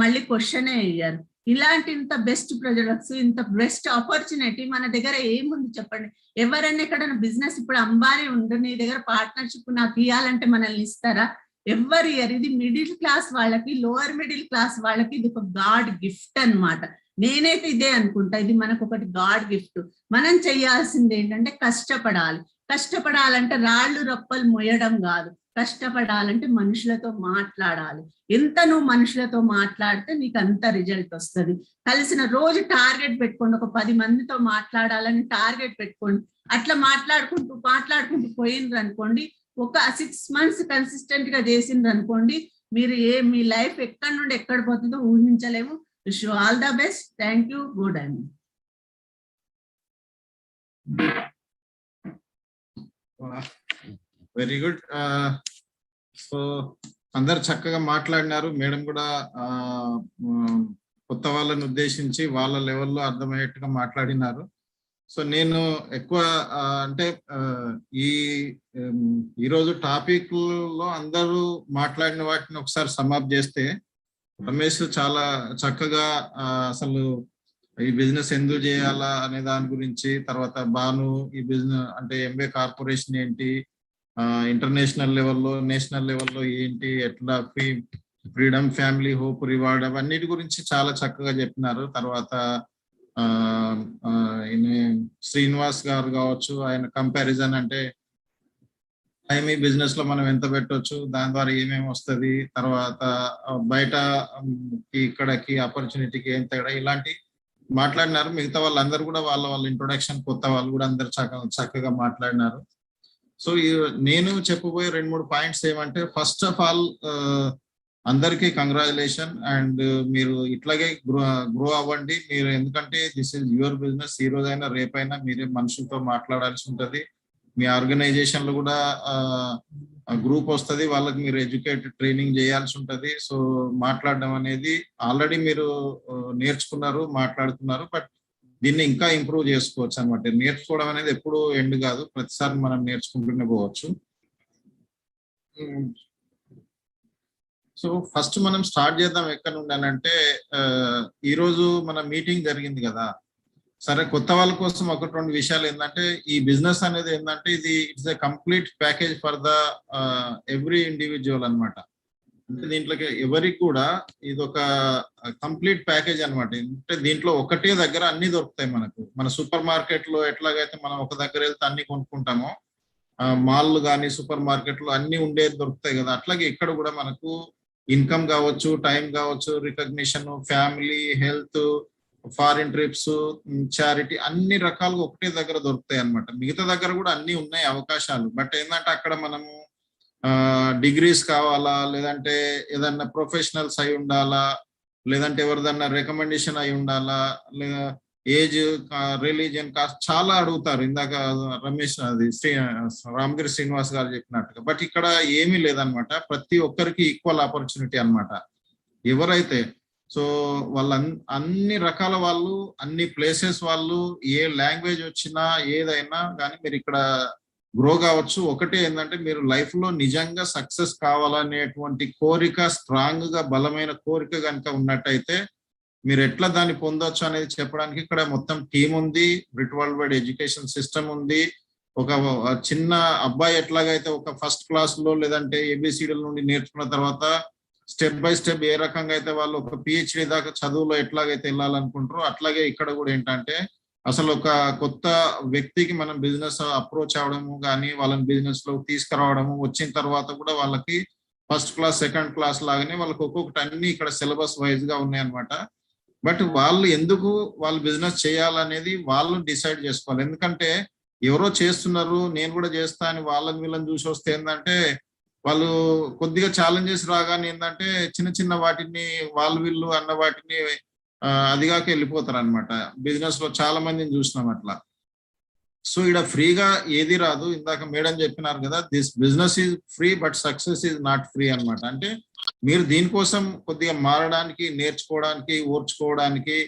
మళ్ళీ క్వశ్చనే అయ్యారు. ఇలాంటి ఇంత బెస్ట్ ప్రొడక్ట్స్, ఇంత బెస్ట్ ఆపర్చునిటీ మన దగ్గర ఏముంది చెప్పండి? ఎవరైనా ఎక్కడైనా బిజినెస్, ఇప్పుడు అంబానీ ఉండు, నీ దగ్గర పార్ట్నర్షిప్ నాకు ఇవ్వాలంటే మనల్ని ఇస్తారా? ఎవరు ఇయర్. ఇది మిడిల్ క్లాస్ వాళ్ళకి, లోవర్ మిడిల్ క్లాస్ వాళ్ళకి ఇది ఒక గాడ్ గిఫ్ట్ అన్నమాట. నేనైతే ఇదే అనుకుంటా, ఇది మనకు ఒకటి గాడ్ గిఫ్ట్. మనం చేయాల్సింది ఏంటంటే కష్టపడాలి. కష్టపడాలంటే రాళ్ళు రప్పలు మొయ్యడం కాదు, కష్టపడాలంటే మనుషులతో మాట్లాడాలి. ఎంత నువ్వు మనుషులతో మాట్లాడితే నీకు అంత రిజల్ట్ వస్తుంది. కలిసిన రోజు టార్గెట్ పెట్టుకోండి, ఒక 10 మందితో మాట్లాడాలని టార్గెట్ పెట్టుకోండి. అట్లా మాట్లాడుకుంటూ పోయిండ్రు అనుకోండి, ఒక 6 months కన్సిస్టెంట్ గా చేసిండ్రు అనుకోండి, మీరు మీ లైఫ్ ఎక్కడి నుండి ఎక్కడ పోతుందో ఊహించలేము. Wish you all the best. Thank you. Good అండి. Very good. సో అందరు చక్కగా మాట్లాడినారు. మేడం కూడా కొత్త వాళ్ళని ఉద్దేశించి వాళ్ళ లెవెల్లో అర్థమయ్యేట్టుగా మాట్లాడినారు. సో నేను ఎక్కువ అంటే ఈరోజు టాపిక్ లో అందరూ మాట్లాడిన వాటిని ఒకసారి సమాప్ చేస్తే, రమేష్ చాలా చక్కగా అసలు ఈ బిజినెస్ ఎందుకు చేయాలా అనే దాని గురించి, తర్వాత భాను ఈ బిజినెస్ అంటే ఎంబీఏ కార్పొరేషన్ ఏంటి, ఇంటర్నేషనల్ లెవెల్లో నేషనల్ లెవెల్లో ఏంటి, ఎట్లా ఫ్రీడమ్ ఫ్యామిలీ హోప్ రివార్డ్ అవన్నిటి గురించి చాలా చక్కగా చెప్పినారు. తర్వాత శ్రీనివాస్ గారు కావచ్చు, ఆయన కంపారిజన్ అంటే ఈ బిజినెస్ లో మనం ఎంత పెట్టవచ్చు, దాని ద్వారా ఏమేమి వస్తుంది, తర్వాత బయట ఇక్కడకి ఆపర్చునిటీకి ఏం తేడా, ఇలాంటి మాట్లాడినారు. మిగతా వాళ్ళందరూ కూడా వాళ్ళ ఇంట్రొడక్షన్, కొత్త వాళ్ళు కూడా అందరు చక్కగా మాట్లాడినారు. సో నేను చెప్పబోయే 2-3 పాయింట్స్ ఏమంటే, ఫస్ట్ ఆఫ్ ఆల్ అందరికీ కంగ్రాచులేషన్. అండ్ మీరు ఇట్లాగే గ్రో అవ్వండి మీరు, ఎందుకంటే దిస్ ఈజ్ యువర్ బిజినెస్. ఈ రోజైనా రేపైనా మీరే మనుషులతో మాట్లాడాల్సి ఉంటుంది. మీ ఆర్గనైజేషన్ లో కూడా గ్రూప్ వస్తుంది, వాళ్ళకి మీరు ఎడ్యుకేటెడ్ ట్రైనింగ్ చేయాల్సి ఉంటుంది. సో మాట్లాడడం అనేది ఆల్రెడీ మీరు నేర్చుకున్నారు, మాట్లాడుతున్నారు, బట్ దీన్ని ఇంకా ఇంప్రూవ్ చేసుకోవచ్చు అనమాట. నేర్చుకోవడం అనేది ఎప్పుడు ఎండ్ కాదు, ప్రతిసారి మనం నేర్చుకుంటూనే పోవచ్చు. సో ఫస్ట్ మనం స్టార్ట్ చేద్దాం ఎక్కడ నుండి. ఈరోజు మన మీటింగ్ జరిగింది కదా, సరే కొత్త వాళ్ళ కోసం 1-2 విషయాలు ఏంటంటే, ఈ బిజినెస్ అనేది ఏంటంటే ఇది it's a complete package for the every individual అనమాట. అంటే దీంట్లోకి ఎవరికి కూడా ఇది ఒక కంప్లీట్ ప్యాకేజ్ అనమాట. అంటే దీంట్లో ఒకటే దగ్గర అన్ని దొరుకుతాయి మనకు. మన సూపర్ మార్కెట్ లో ఎట్లాగైతే మనం ఒక దగ్గర వెళ్తే అన్ని కొనుక్కుంటామో, మాల్ కానీ సూపర్ మార్కెట్ లో అన్ని ఉండేది దొరుకుతాయి కదా, అట్లాగే ఇక్కడ కూడా మనకు ఇన్కమ్ కావచ్చు, టైం కావచ్చు, recognition, family, health, foreign trips, charity, అన్ని రకాలుగా ఒకటే దగ్గర దొరుకుతాయి అనమాట. మిగతా దగ్గర కూడా అన్ని ఉన్నాయి అవకాశాలు, బట్ ఏంటంటే అక్కడ మనము డిగ్రీస్ కావాలా, లేదంటే ఏదన్నా ప్రొఫెషనల్స్ అయి ఉండాలా, లేదంటే ఎవరిదన్నా రికమెండేషన్ అయి ఉండాలా, లేదా ఏజ్, రిలీజియన్, కాస్ట్ చాలా అడుగుతారు. ఇందాక రమేష్ రామగిరి శ్రీనివాస్ గారు చెప్పినట్టుగా. బట్ ఇక్కడ ఏమీ లేదనమాట, ప్రతి ఒక్కరికి ఈక్వల్ ఆపర్చునిటీ అనమాట. ఎవరైతే సో వాళ్ళ అన్ని రకాల వాళ్ళు, అన్ని ప్లేసెస్ వాళ్ళు, ఏ లాంగ్వేజ్ వచ్చినా ఏదైనా కానీ మీరు ఇక్కడ గ్రో కావచ్చు. ఒకటే ఏంటంటే, మీరు లైఫ్ లో నిజంగా సక్సెస్ కావాలనేటువంటి కోరిక, స్ట్రాంగ్ గా బలమైన కోరిక కనుక ఉన్నట్టయితే మీరు ఎట్లా దాన్ని పొందొచ్చు అనేది చెప్పడానికి ఇక్కడ మొత్తం టీం ఉంది, బ్రిట్ వరల్డ్ వైడ్ ఎడ్యుకేషన్ సిస్టమ్ ఉంది. ఒక చిన్న అబ్బాయి ఎట్లాగైతే ఒక ఫస్ట్ క్లాస్ లో లేదంటే ఏబిసిడీల నుండి నేర్చుకున్న తర్వాత స్టెప్ బై స్టెప్ ఏ రకంగా అయితే వాళ్ళు ఒక పిహెచ్డి దాకా చదువులో ఎట్లాగైతే వెళ్ళాలనుకుంటారో, అట్లాగే ఇక్కడ కూడా ఏంటంటే అసలు ఒక కొత్త వ్యక్తికి మనం బిజినెస్ అప్రోచ్ అవ్వడము కానీ, వాళ్ళని బిజినెస్ లో తీసుకురావడము, వచ్చిన తర్వాత కూడా వాళ్ళకి ఫస్ట్ క్లాస్, సెకండ్ క్లాస్ లాగానే వాళ్ళకి ఒక్కొక్కటి అన్ని ఇక్కడ సిలబస్ వైజ్ గా ఉన్నాయన్నమాట. బట్ వాళ్ళు ఎందుకు వాళ్ళు బిజినెస్ చేయాలనేది వాళ్ళు డిసైడ్ చేసుకోవాలి. ఎందుకంటే ఎవరో చేస్తున్నారు నేను కూడా చేస్తా అని వాళ్ళని వీళ్ళని చూసి వస్తే ఏంటంటే, వాళ్ళు కొద్దిగా ఛాలెంజెస్ రాగానే ఏంటంటే చిన్న చిన్న వాటిని వాళ్ళు వీళ్ళు అన్న వాటిని అదిగాక వెళ్ళిపోతారు అనమాట. బిజినెస్ లో చాలా మందిని చూసినాం అట్లా. సో ఇక్కడ ఫ్రీగా ఏది రాదు. ఇందాక మేడం చెప్పినారు కదా, this business is free but success is not free అనమాట. అంటే మీరు దీనికోసం కొద్దిగా మారడానికి, నేర్చుకోవడానికి, ఓర్చుకోవడానికి,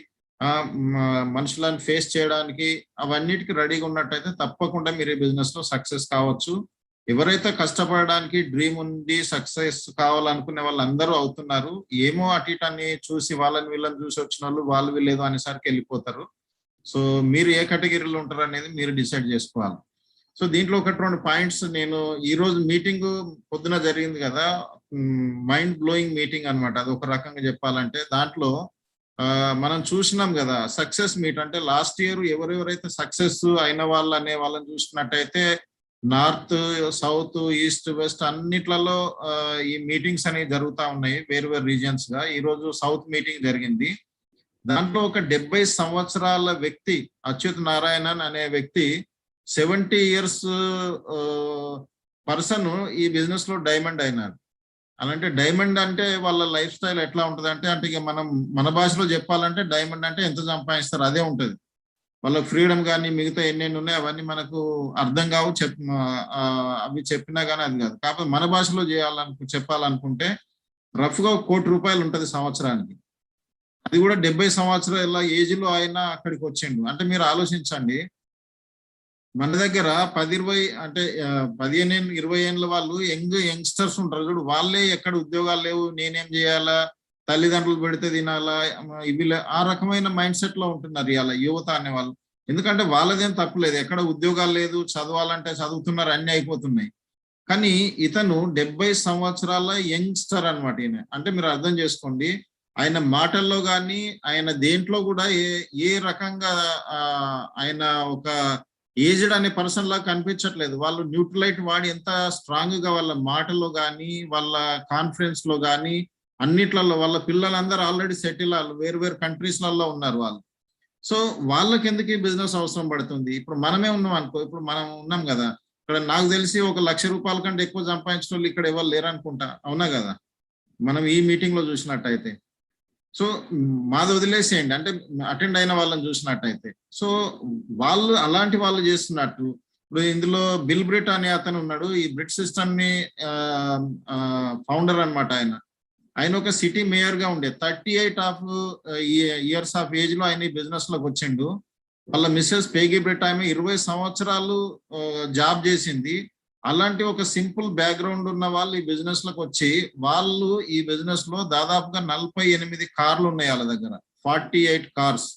మనుషులను ఫేస్ చేయడానికి అవన్నిటికీ రెడీగా ఉన్నట్టయితే తప్పకుండా మీరు ఈ బిజినెస్ లో సక్సెస్ కావచ్చు. ఎవరైతే కష్టపడడానికి డ్రీమ్ ఉంది, సక్సెస్ కావాలనుకునే వాళ్ళు అందరూ అవుతున్నారు. ఏమో అటు ఇటు అని చూసి వాళ్ళని వీళ్ళని చూసి వచ్చిన వాళ్ళు వీళ్ళేదో అనేసరికి వెళ్ళిపోతారు. సో మీరు ఏ కేటగిరీలో ఉంటారు అనేది మీరు డిసైడ్ చేసుకోవాలి. సో దీంట్లో 1-2 పాయింట్స్ నేను ఈ రోజు మీటింగ్ పొద్దున జరిగింది కదా, మైండ్ బ్లోయింగ్ మీటింగ్ అనమాట. అది ఒక రకంగా చెప్పాలంటే దాంట్లో మనం చూసినాం కదా సక్సెస్ మీట్. అంటే లాస్ట్ ఇయర్ ఎవరెవరైతే సక్సెస్ అయిన వాళ్ళు అనే వాళ్ళని చూసినట్టయితే నార్త్, సౌత్, ఈస్ట్, వెస్ట్ అన్నిట్లలో ఈ మీటింగ్స్ అనేవి జరుగుతూ ఉన్నాయి వేరు వేరు రీజియన్స్ గా. ఈ రోజు సౌత్ మీటింగ్ జరిగింది. దాంట్లో ఒక 70 సంవత్సరాల వ్యక్తి అచ్యుత్ నారాయణన్ అనే వ్యక్తి 70 years పర్సన్ ఈ బిజినెస్ లో డైమండ్ అయినారు. అలాంటి డైమండ్ అంటే వాళ్ళ లైఫ్ స్టైల్ ఎట్లా ఉంటుంది అంటే ఇక మనం మన భాషలో చెప్పాలంటే డైమండ్ అంటే ఎంత సంపాదిస్తారు అదే ఉంటుంది. వాళ్ళ ఫ్రీడమ్ కానీ మిగతా ఎన్నెన్ని ఉన్నాయి అవన్నీ మనకు అర్థం కావు, అవి చెప్పినా కానీ అది కాదు. కాకపోతే మన భాషలో చెప్పాలనుకుంటే రఫ్ గా 1 కోటి రూపాయలు ఉంటుంది సంవత్సరానికి. అది కూడా 70 సంవత్సరాల ఏజ్ లో ఆయన అక్కడికి వచ్చిండు. అంటే మీరు ఆలోచించండి, మన దగ్గర 10-20 అంటే 15-20 ఏళ్ళ వాళ్ళు యంగ్స్టర్స్ ఉంటారు చూడు, వాళ్ళే ఎక్కడ ఉద్యోగాలు లేవు, నేనేం చేయాలా, తల్లిదండ్రులు పెడితే తినాలా, ఇవి ఆ రకమైన మైండ్ సెట్ లో ఉంటున్నారు ఇవాళ యువత అనే వాళ్ళు. ఎందుకంటే వాళ్ళదేం తప్పులేదు, ఎక్కడ ఉద్యోగాలు లేదు, చదవాలంటే చదువుతున్నారు, అన్ని అయిపోతున్నాయి. కానీ ఇతను 70 సంవత్సరాల యంగ్స్టర్ అనమాట ఈయన. అంటే మీరు అర్థం చేసుకోండి, ఆయన మాటల్లో కానీ ఆయన దేంట్లో కూడా ఏ రకంగా ఆయన ఒక ఏజ్డ్ అనే పర్సన్ లాగా కనిపించట్లేదు. వాళ్ళు న్యూట్రలైట్ వాడి ఎంత స్ట్రాంగ్ గా వాళ్ళ మాటల్లో కానీ వాళ్ళ కాన్ఫిడెన్స్ లో కానీ అన్నిట్లలో వాళ్ళ పిల్లలందరూ ఆల్రెడీ సెటిల్, వాళ్ళు వేరు వేరు కంట్రీస్లలో ఉన్నారు వాళ్ళు. సో వాళ్ళకి ఎందుకు ఈ బిజినెస్ అవసరం పడుతుంది? ఇప్పుడు మనమే ఉన్నాం అనుకో, ఇప్పుడు మనం ఉన్నాం కదా ఇక్కడ, నాకు తెలిసి 1 లక్ష రూపాయల కంటే ఎక్కువ సంపాదించిన వాళ్ళు ఇక్కడ ఎవరు లేరు అనుకుంటా, అవునా కదా మనం ఈ మీటింగ్ లో చూసినట్టయితే. సో మాది వదిలేసేయండి, అంటే అటెండ్ అయిన వాళ్ళని చూసినట్టయితే. సో వాళ్ళు అలాంటి వాళ్ళు చేస్తున్నట్టు. ఇప్పుడు ఇందులో బిల్ బ్రిట్ అనే అతను ఉన్నాడు, ఈ బ్రిట్ సిస్టమ్ ని ఫౌండర్ అనమాట. ఆయన ఒక సిటీ మేయర్ గా ఉండే 38 years ఆఫ్ ఏజ్ లో ఆయన ఈ బిజినెస్ లోకి వచ్చిండు. వాళ్ళ మిస్సెస్ పేగి బ్రిట్ ఆమె 20 సంవత్సరాలు జాబ్ చేసింది. అలాంటి ఒక సింపుల్ బ్యాక్గ్రౌండ్ ఉన్న వాళ్ళు ఈ బిజినెస్ లోకి వచ్చి వాళ్ళు ఈ బిజినెస్ లో దాదాపుగా 48 కార్లు ఉన్నాయి వాళ్ళ దగ్గర, 48 కార్స్,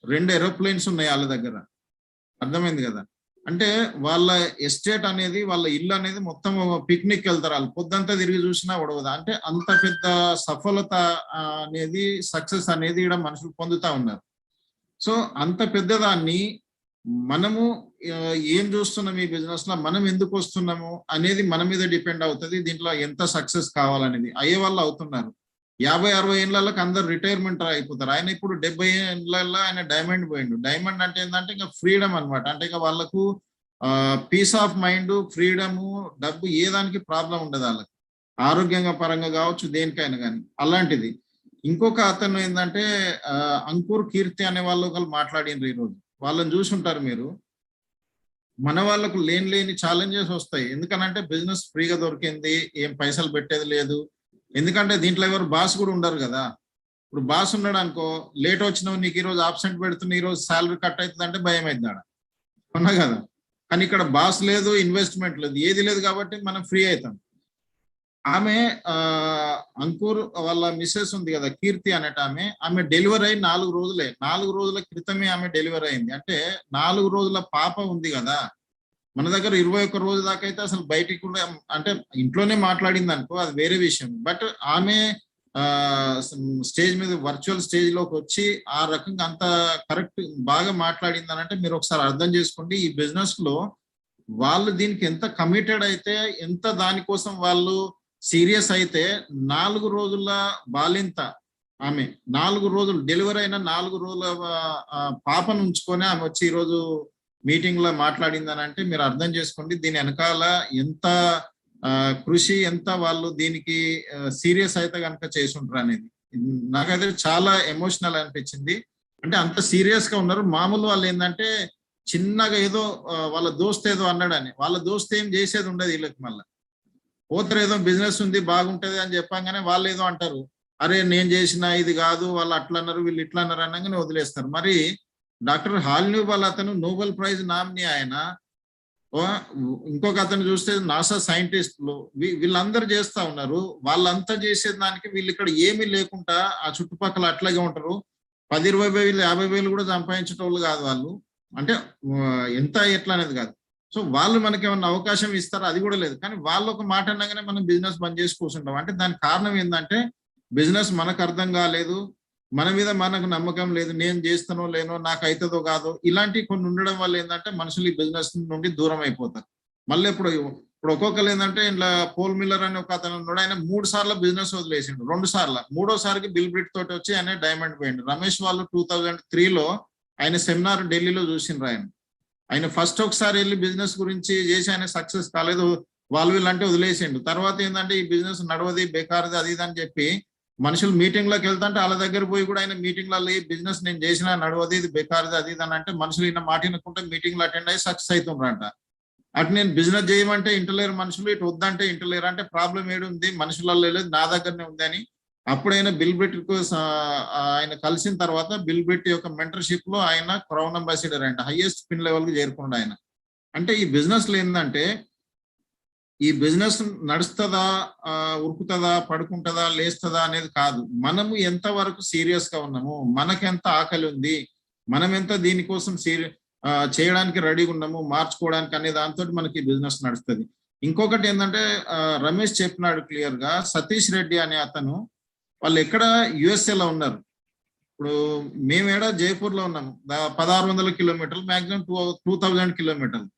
2 ఏరోప్లేన్స్ ఉన్నాయి వాళ్ళ దగ్గర. అర్థమైంది కదా? అంటే వాళ్ళ ఎస్టేట్ అనేది, వాళ్ళ ఇల్లు అనేది మొత్తం పిక్నిక్ వెళ్తారు వాళ్ళు, పొద్దంతా తిరిగి చూసినా ఉడవదు. అంటే అంత పెద్ద సఫలత అనేది, సక్సెస్ అనేది ఇక్కడ మనుషులు పొందుతా ఉన్నారు. సో అంత పెద్దదాన్ని మనము ఏం చూస్తున్నాం ఈ బిజినెస్ లో, మనం ఎందుకు వస్తున్నాము అనేది మన మీద డిపెండ్ అవుతుంది. దీంట్లో ఎంత సక్సెస్ కావాలనేది అయ్యే వాళ్ళు అవుతున్నారు. 50-60 ఏళ్ళకి అందరు రిటైర్మెంట్ అయిపోతారు. ఆయన ఇప్పుడు 70 ఏళ్ళలో ఆయన డైమండ్ పోయిండు. డైమండ్ అంటే ఏంటంటే ఇంకా ఫ్రీడమ్ అనమాట. అంటే ఇక వాళ్ళకు పీస్ ఆఫ్ మైండ్, ఫ్రీడము, డబ్బు ఏ దానికి ప్రాబ్లం ఉండదు వాళ్ళకి, ఆరోగ్యంగా పరంగా కావచ్చు, దేనికైనా కానీ. అలాంటిది ఇంకొక అతను ఏంటంటే అంకుర్ కీర్తి అనే వాళ్ళు ఒకళ్ళు మాట్లాడినారు ఈరోజు. వాళ్ళని చూసి ఉంటారు మీరు. మన వాళ్ళకు లేని ఛాలెంజెస్ వస్తాయి. ఎందుకనంటే బిజినెస్ ఫ్రీగా దొరికింది, ఏం పైసలు పెట్టేది లేదు. ఎందుకంటే దీంట్లో ఎవరు బాస్ కూడా ఉండరు కదా. ఇప్పుడు బాస్ ఉన్నాడు అనుకో, లేట్ వచ్చినావు, నీకు ఈరోజు ఆబ్సెంట్ పెడుతున్నా, ఈరోజు శాలరీ కట్ అవుతుంది అంటే భయం అవుతుంది అవునా కదా. కానీ ఇక్కడ బాస్ లేదు, ఇన్వెస్ట్మెంట్ లేదు, ఏది లేదు, కాబట్టి మనం ఫ్రీ అవుతాం. ఆమె అంకుర్ వాళ్ళ మిస్సెస్ ఉంది కదా కీర్తి అనేట ఆమె డెలివరీ అయి 4 రోజులే, 4 రోజుల క్రితమే ఆమె డెలివరీ అయింది. అంటే 4 రోజుల పాప ఉంది కదా. మన దగ్గర 21 రోజు దాకా అయితే అసలు బయటికి కూడా, అంటే ఇంట్లోనే మాట్లాడింది అనుకో, అది వేరే విషయం. బట్ ఆమె స్టేజ్ మీద, వర్చువల్ స్టేజ్ లోకి వచ్చి ఆ రకంగా అంత కరెక్ట్ బాగా మాట్లాడింది అని అంటే మీరు ఒకసారి అర్థం చేసుకోండి. ఈ బిజినెస్ లో వాళ్ళు దీనికి ఎంత కమిటెడ్ అయితే, ఎంత దానికోసం వాళ్ళు సీరియస్ అయితే, 4 రోజుల బాలింత ఆమె, 4 రోజులు డెలివరీ అయిన 4 రోజుల పాపను ఉంచుకొని ఆమె వచ్చి ఈరోజు మీటింగ్ లో మాట్లాడిందని అంటే మీరు అర్థం చేసుకోండి దీని వెనకాల ఎంత కృషి, ఎంత వాళ్ళు దీనికి సీరియస్ అయితే కనుక చేసి ఉంటారు అనేది. నాకైతే చాలా ఎమోషనల్ అనిపించింది. అంటే అంత సీరియస్ గా ఉన్నారు. మామూలు వాళ్ళు ఏంటంటే చిన్నగా ఏదో వాళ్ళ దోస్త్ ఏదో అన్నాడని, వాళ్ళ దోస్త్ ఏం చేసేది ఉండదు వీళ్ళకి. మళ్ళీ పోతారు, ఏదో బిజినెస్ ఉంది బాగుంటది అని చెప్పంగానే వాళ్ళు ఏదో అంటారు, అరే నేను చేసిన ఇది కాదు, వాళ్ళు అట్లా అన్నారు, వీళ్ళు ఇట్లా అన్నారు అనగానే వదిలేస్తారు. మరి డాక్టర్ హాల్న్యూబల్ అతను నోబెల్ ప్రైజ్ నామినీ ఆయన. ఇంకొక అతను చూస్తే నాసా సైంటిస్టులు, వీళ్ళందరూ చేస్తా ఉన్నారు. వాళ్ళంతా చేసే దానికి వీళ్ళు ఇక్కడ ఏమీ లేకుండా ఆ చుట్టుపక్కల అట్లాగే ఉంటారు. 10-20 వేలు 50 వేలు కూడా సంపాదించేటోళ్ళు కాదు వాళ్ళు. అంటే ఎంత ఎట్లా అనేది కాదు. సో వాళ్ళు మనకి ఏమన్నా అవకాశం ఇస్తారో అది కూడా లేదు. కానీ వాళ్ళు ఒక మాట అనగానే మనం బిజినెస్ బంద్ చేసి కూర్చుంటాం. అంటే దానికి కారణం ఏంటంటే బిజినెస్ మనకు అర్థం కాలేదు, మన మీద మనకు నమ్మకం లేదు, నేను చేస్తానో లేనో, నాకు అవుతుందో కాదో, ఇలాంటి కొన్ని ఉండడం వల్ల ఏంటంటే మనుషులు ఈ బిజినెస్ నుండి దూరం అయిపోతారు. మళ్ళీ ఇప్పుడు ఒక్కొక్కరు ఏంటంటే ఇంట్లో పోల్ మిల్లర్ అని ఒక అతను ఉన్నాడు, ఆయన 3 సార్లు బిజినెస్ వదిలేసిండు, 2 సార్లు, 3వసారికి బిల్ బ్రిట్ తోటి వచ్చి ఆయన డైమండ్ పోయిండు. రమేష్ వాళ్ళు 2003లో ఆయన సెమినార్ ఢిల్లీలో చూసిండ్రు. ఆయన ఫస్ట్ ఒకసారి వెళ్ళి బిజినెస్ గురించి చేసి ఆయన సక్సెస్ కాలేదు, వాళ్ళు వీళ్ళంటే వదిలేసిండు. తర్వాత ఏంటంటే ఈ బిజినెస్ నడవది, బేకారది, అది ఇది అని చెప్పి మనుషులు మీటింగ్లోకి వెళ్తుంటే వాళ్ళ దగ్గర పోయి కూడా ఆయన మీటింగ్లలో ఈ బిజినెస్ నేను చేసినా నడవది, ఇది బేకారది, అది ఇది అని అంటే మనుషులు ఈయన మాట వినకుంటే మీటింగ్లు అటెండ్ అయ్యి సక్సెస్ అవుతుండ్రంట. అటు నేను బిజినెస్ చేయమంటే ఇంటలేరు మనుషులు, ఇటు వద్దంటే ఇంటలేరు. అంటే ప్రాబ్లం ఏడు ఉంది, మనుషులలో లేదు, నా దగ్గరనే ఉంది అని. అప్పుడైనా బిల్ బ్రిట్ ఆయన కలిసిన తర్వాత బిల్ బ్రిట్ యొక్క మెంటర్షిప్ లో ఆయన క్రౌన్ అంబాసిడర్ అంట, హైయెస్ట్ పిన్ లెవెల్ కి చేరుకున్నాడు ఆయన. అంటే ఈ బిజినెస్ లో ఏంటంటే ఈ బిజినెస్ నడుస్తుందా, ఉరుకుతుందా, పడుకుంటుందా, లేస్తుందా అనేది కాదు, మనము ఎంత వరకు సీరియస్ గా ఉన్నాము, మనకెంత ఆకలి ఉంది, మనం ఎంత దీనికోసం చేయడానికి రెడీగా ఉన్నాము, మార్చుకోవడానికి అనే దాంతో మనకి బిజినెస్ నడుస్తుంది. ఇంకొకటి ఏంటంటే రమేష్ చెప్పినాడు క్లియర్ గా, సతీష్ రెడ్డి అనే అతను వాళ్ళు ఎక్కడ యుఎస్ఏలో ఉన్నారు. ఇప్పుడు మేమేడ జైపూర్ లో ఉన్నాము, 1600 కిలోమీటర్లు, మాక్సిమం 2000 కిలోమీటర్లు.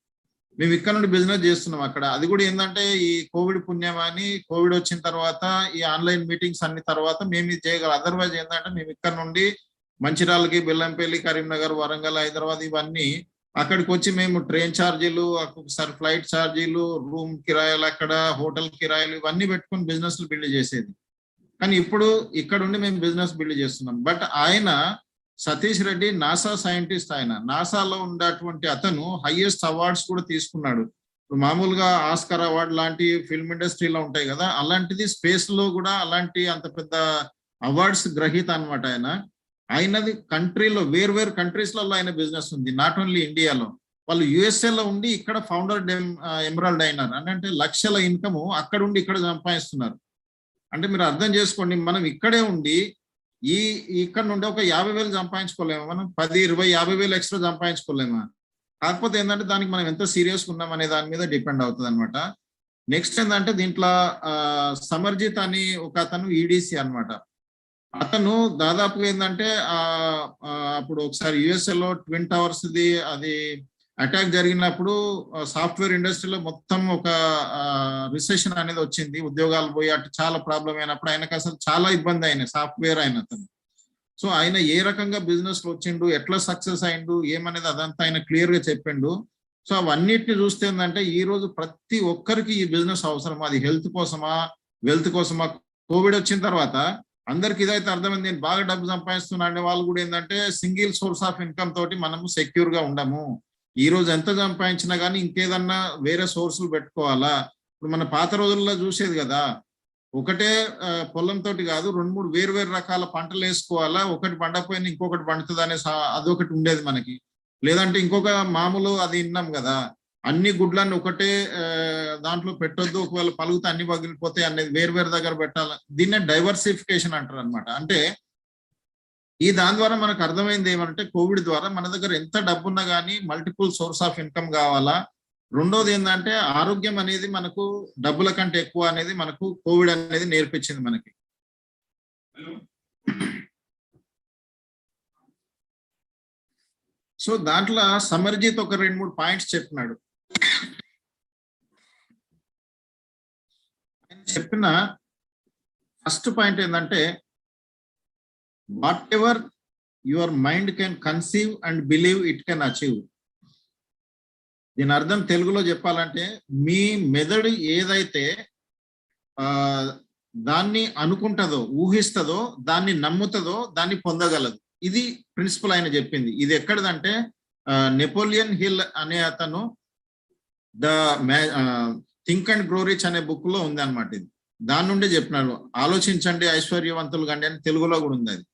మేము ఇక్కడ నుండి బిజినెస్ చేస్తున్నాం అక్కడ. అది కూడా ఏంటంటే ఈ కోవిడ్ పుణ్యమని, కోవిడ్ వచ్చిన తర్వాత ఈ ఆన్లైన్ మీటింగ్స్ అన్ని తర్వాత మేము ఇది చేయగలం. అదర్వైజ్ ఏంటంటే మేము ఇక్కడ నుండి మంచిర్యాలకి, బెల్లంపల్లి, కరీంనగర్, వరంగల్, హైదరాబాద్ ఇవన్నీ అక్కడికి వచ్చి మేము ట్రైన్ ఛార్జీలు, ఒకసారి ఫ్లైట్ ఛార్జీలు, రూమ్ కిరాయిలు, అక్కడ హోటల్ కిరాయిలు ఇవన్నీ పెట్టుకుని బిజినెస్లు బిల్డ్ చేసేది. కానీ ఇప్పుడు ఇక్కడ ఉండి మేము బిజినెస్ బిల్డ్ చేస్తున్నాం. బట్ ఆయన సతీష్ రెడ్డి నాసా సైంటిస్ట్, ఆయన నాసాలో ఉన్నటువంటి అతను హైయెస్ట్ అవార్డ్స్ కూడా తీసుకున్నాడు. ఇప్పుడు మామూలుగా ఆస్కర్ అవార్డు లాంటి ఫిల్మ్ ఇండస్ట్రీలో ఉంటాయి కదా, అలాంటిది స్పేస్ లో కూడా అలాంటి అంత పెద్ద అవార్డ్స్ గ్రహీత అనమాట ఆయన. ఆయనది కంట్రీలో వేరు కంట్రీస్లలో ఆయన బిజినెస్ ఉంది, నాట్ ఓన్లీ ఇండియాలో. వాళ్ళు యుఎస్ఏలో ఉండి ఇక్కడ ఫౌండర్ ఎమరాల్డ్ అయినారు అని అంటే లక్షల ఇన్కమ్ అక్కడ ఉండి ఇక్కడ సంపాదిస్తున్నారు. అంటే మీరు అర్థం చేసుకోండి, మనం ఇక్కడే ఉండి ఇక్కడ నుండి ఒక 50,000 సంపాదించుకోలేమా, మనం 10, 20, 50,000 ఎక్స్ట్రా సంపాదించుకోలేమా? కాకపోతే ఏంటంటే దానికి మనం ఎంత సీరియస్గా ఉన్నాం అనే దాని మీద డిపెండ్ అవుతుంది అనమాట. నెక్స్ట్ ఏంటంటే దీంట్లో సమర్జిత్ అని ఒక అతను ఈడీసీ అనమాట. అతను దాదాపుగా ఏంటంటే అప్పుడు ఒకసారి యుఎస్ఏలో ట్విన్ టవర్స్ ది అది అటాక్ జరిగినప్పుడు సాఫ్ట్వేర్ ఇండస్ట్రీలో మొత్తం ఒక రిసెషన్ అనేది వచ్చింది, ఉద్యోగాలు పోయి అటు చాలా ప్రాబ్లం అయినప్పుడు ఆయనకు అసలు చాలా ఇబ్బంది అయిన సాఫ్ట్వేర్ అయిన అతను. సో ఆయన ఏ రకంగా బిజినెస్ లో వచ్చిండు, ఎట్లా సక్సెస్ అయిండు ఏమనేది అదంతా ఆయన క్లియర్ గా చెప్పిండు. సో అవన్నిటిని చూస్తే ఏంటంటే ఈ రోజు ప్రతి ఒక్కరికి ఈ బిజినెస్ అవసరం, అది హెల్త్ కోసమా, వెల్త్ కోసమా. కోవిడ్ వచ్చిన తర్వాత అందరికి ఇదైతే అర్థమైంది, నేను బాగా డబ్బు సంపాదిస్తున్నా అనే వాళ్ళు కూడా ఏంటంటే సింగిల్ సోర్స్ ఆఫ్ ఇన్కమ్ తోటి మనము సెక్యూర్ గా ఉండము. ఈ రోజు ఎంత సంపాదించినా కానీ ఇంకేదన్నా వేరే సోర్సులు పెట్టుకోవాలా. ఇప్పుడు మన పాత రోజుల్లో చూసేది కదా, ఒకటే పొలంతో కాదు 2-3 వేరు రకాల పంటలు వేసుకోవాలా, ఒకటి పండకపోయినా ఇంకొకటి పండుతుంది అనే అదొకటి ఉండేది మనకి. లేదంటే ఇంకొక మామూలు అది విన్నాం కదా, అన్ని గుడ్లన్నీ ఒకటే దాంట్లో పెట్టొద్దు, ఒకవేళ పలుగుతే అన్ని పగిలిపోతాయి అనేది వేరు దగ్గర పెట్టాలి. దీన్నే డైవర్సిఫికేషన్ అంటారు అనమాట. అంటే దాని ద్వారా మనకు అర్థమైంది ఏమంటే కోవిడ్ ద్వారా మన దగ్గర ఎంత డబ్బు ఉన్నా కానీ మల్టిపుల్ సోర్స్ ఆఫ్ ఇన్కమ్ కావాలా. రెండోది ఏంటంటే ఆరోగ్యం అనేది మనకు డబ్బుల కంటే ఎక్కువ అనేది మనకు కోవిడ్ అనేది నేర్పించింది మనకి. సో దాంట్లో సమర్జిత్ ఒక 2-3 పాయింట్స్ చెప్పినాడు. చెప్పిన ఫస్ట్ పాయింట్ ఏంటంటే whatever your mind can conceive and believe it can achieve. దీని అర్థం తెలుగులో చెప్పాలంటే మీ మెదడు ఏదైతే దాన్ని అనుకుంటుందో, ఊహిస్తుందో, దాన్ని నమ్ముతుందో దాన్ని పొందగలదు. ఇది ప్రిన్సిపల్ ఆయన చెప్పింది. ఇది ఎక్కడదంటే నెపోలియన్ హిల్ అనే అతను the think and grow rich అనే బుక్ లో ఉంది అనమాట. ఇది దాని నుండి చెప్పినాడు, ఆలోచించండి ఐశ్వర్యవంతులు కండి అని తెలుగులో కూడా ఉంది అది.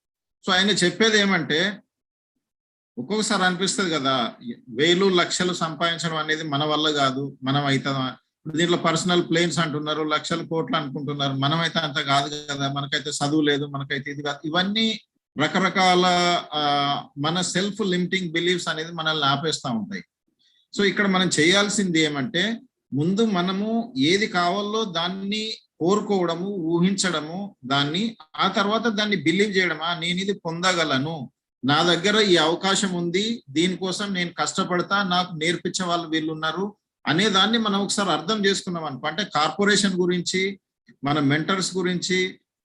సో ఆయన చెప్పేది ఏమంటే ఒక్కొక్కసారి అనిపిస్తుంది కదా, 1000 లక్షలు సంపాదించడం అనేది మన వల్ల కాదు, మనం అవుతుందా. దీంట్లో పర్సనల్ ప్లేన్స్ అంటున్నారు, లక్షల కోట్లు అనుకుంటున్నారు, మనమైతే అంత కాదు కదా, మనకైతే చదువు లేదు, మనకైతే ఇది కాదు. ఇవన్నీ రకరకాల మన సెల్ఫ్ లిమిటింగ్ బిలీఫ్స్ అనేది మనల్ని ఆపేస్తూ ఉంటాయి. సో ఇక్కడ మనం చేయాల్సింది ఏమంటే ముందు మనము ఏది కావాలో దాన్ని కోరుకోవడము, ఊహించడము, దాన్ని ఆ తర్వాత దాన్ని బిలీవ్ చేయడమా, నేను ఇది పొందగలను, నా దగ్గర ఈ అవకాశం ఉంది, దీనికోసం నేను కష్టపడతా, నాకు నేర్పించే వాళ్ళు వీళ్ళు ఉన్నారు, అనే దాన్ని మనం ఒకసారి అర్థం చేసుకున్నాం అనుకో, అంటే కార్పొరేషన్ గురించి, మన మెంటర్స్ గురించి,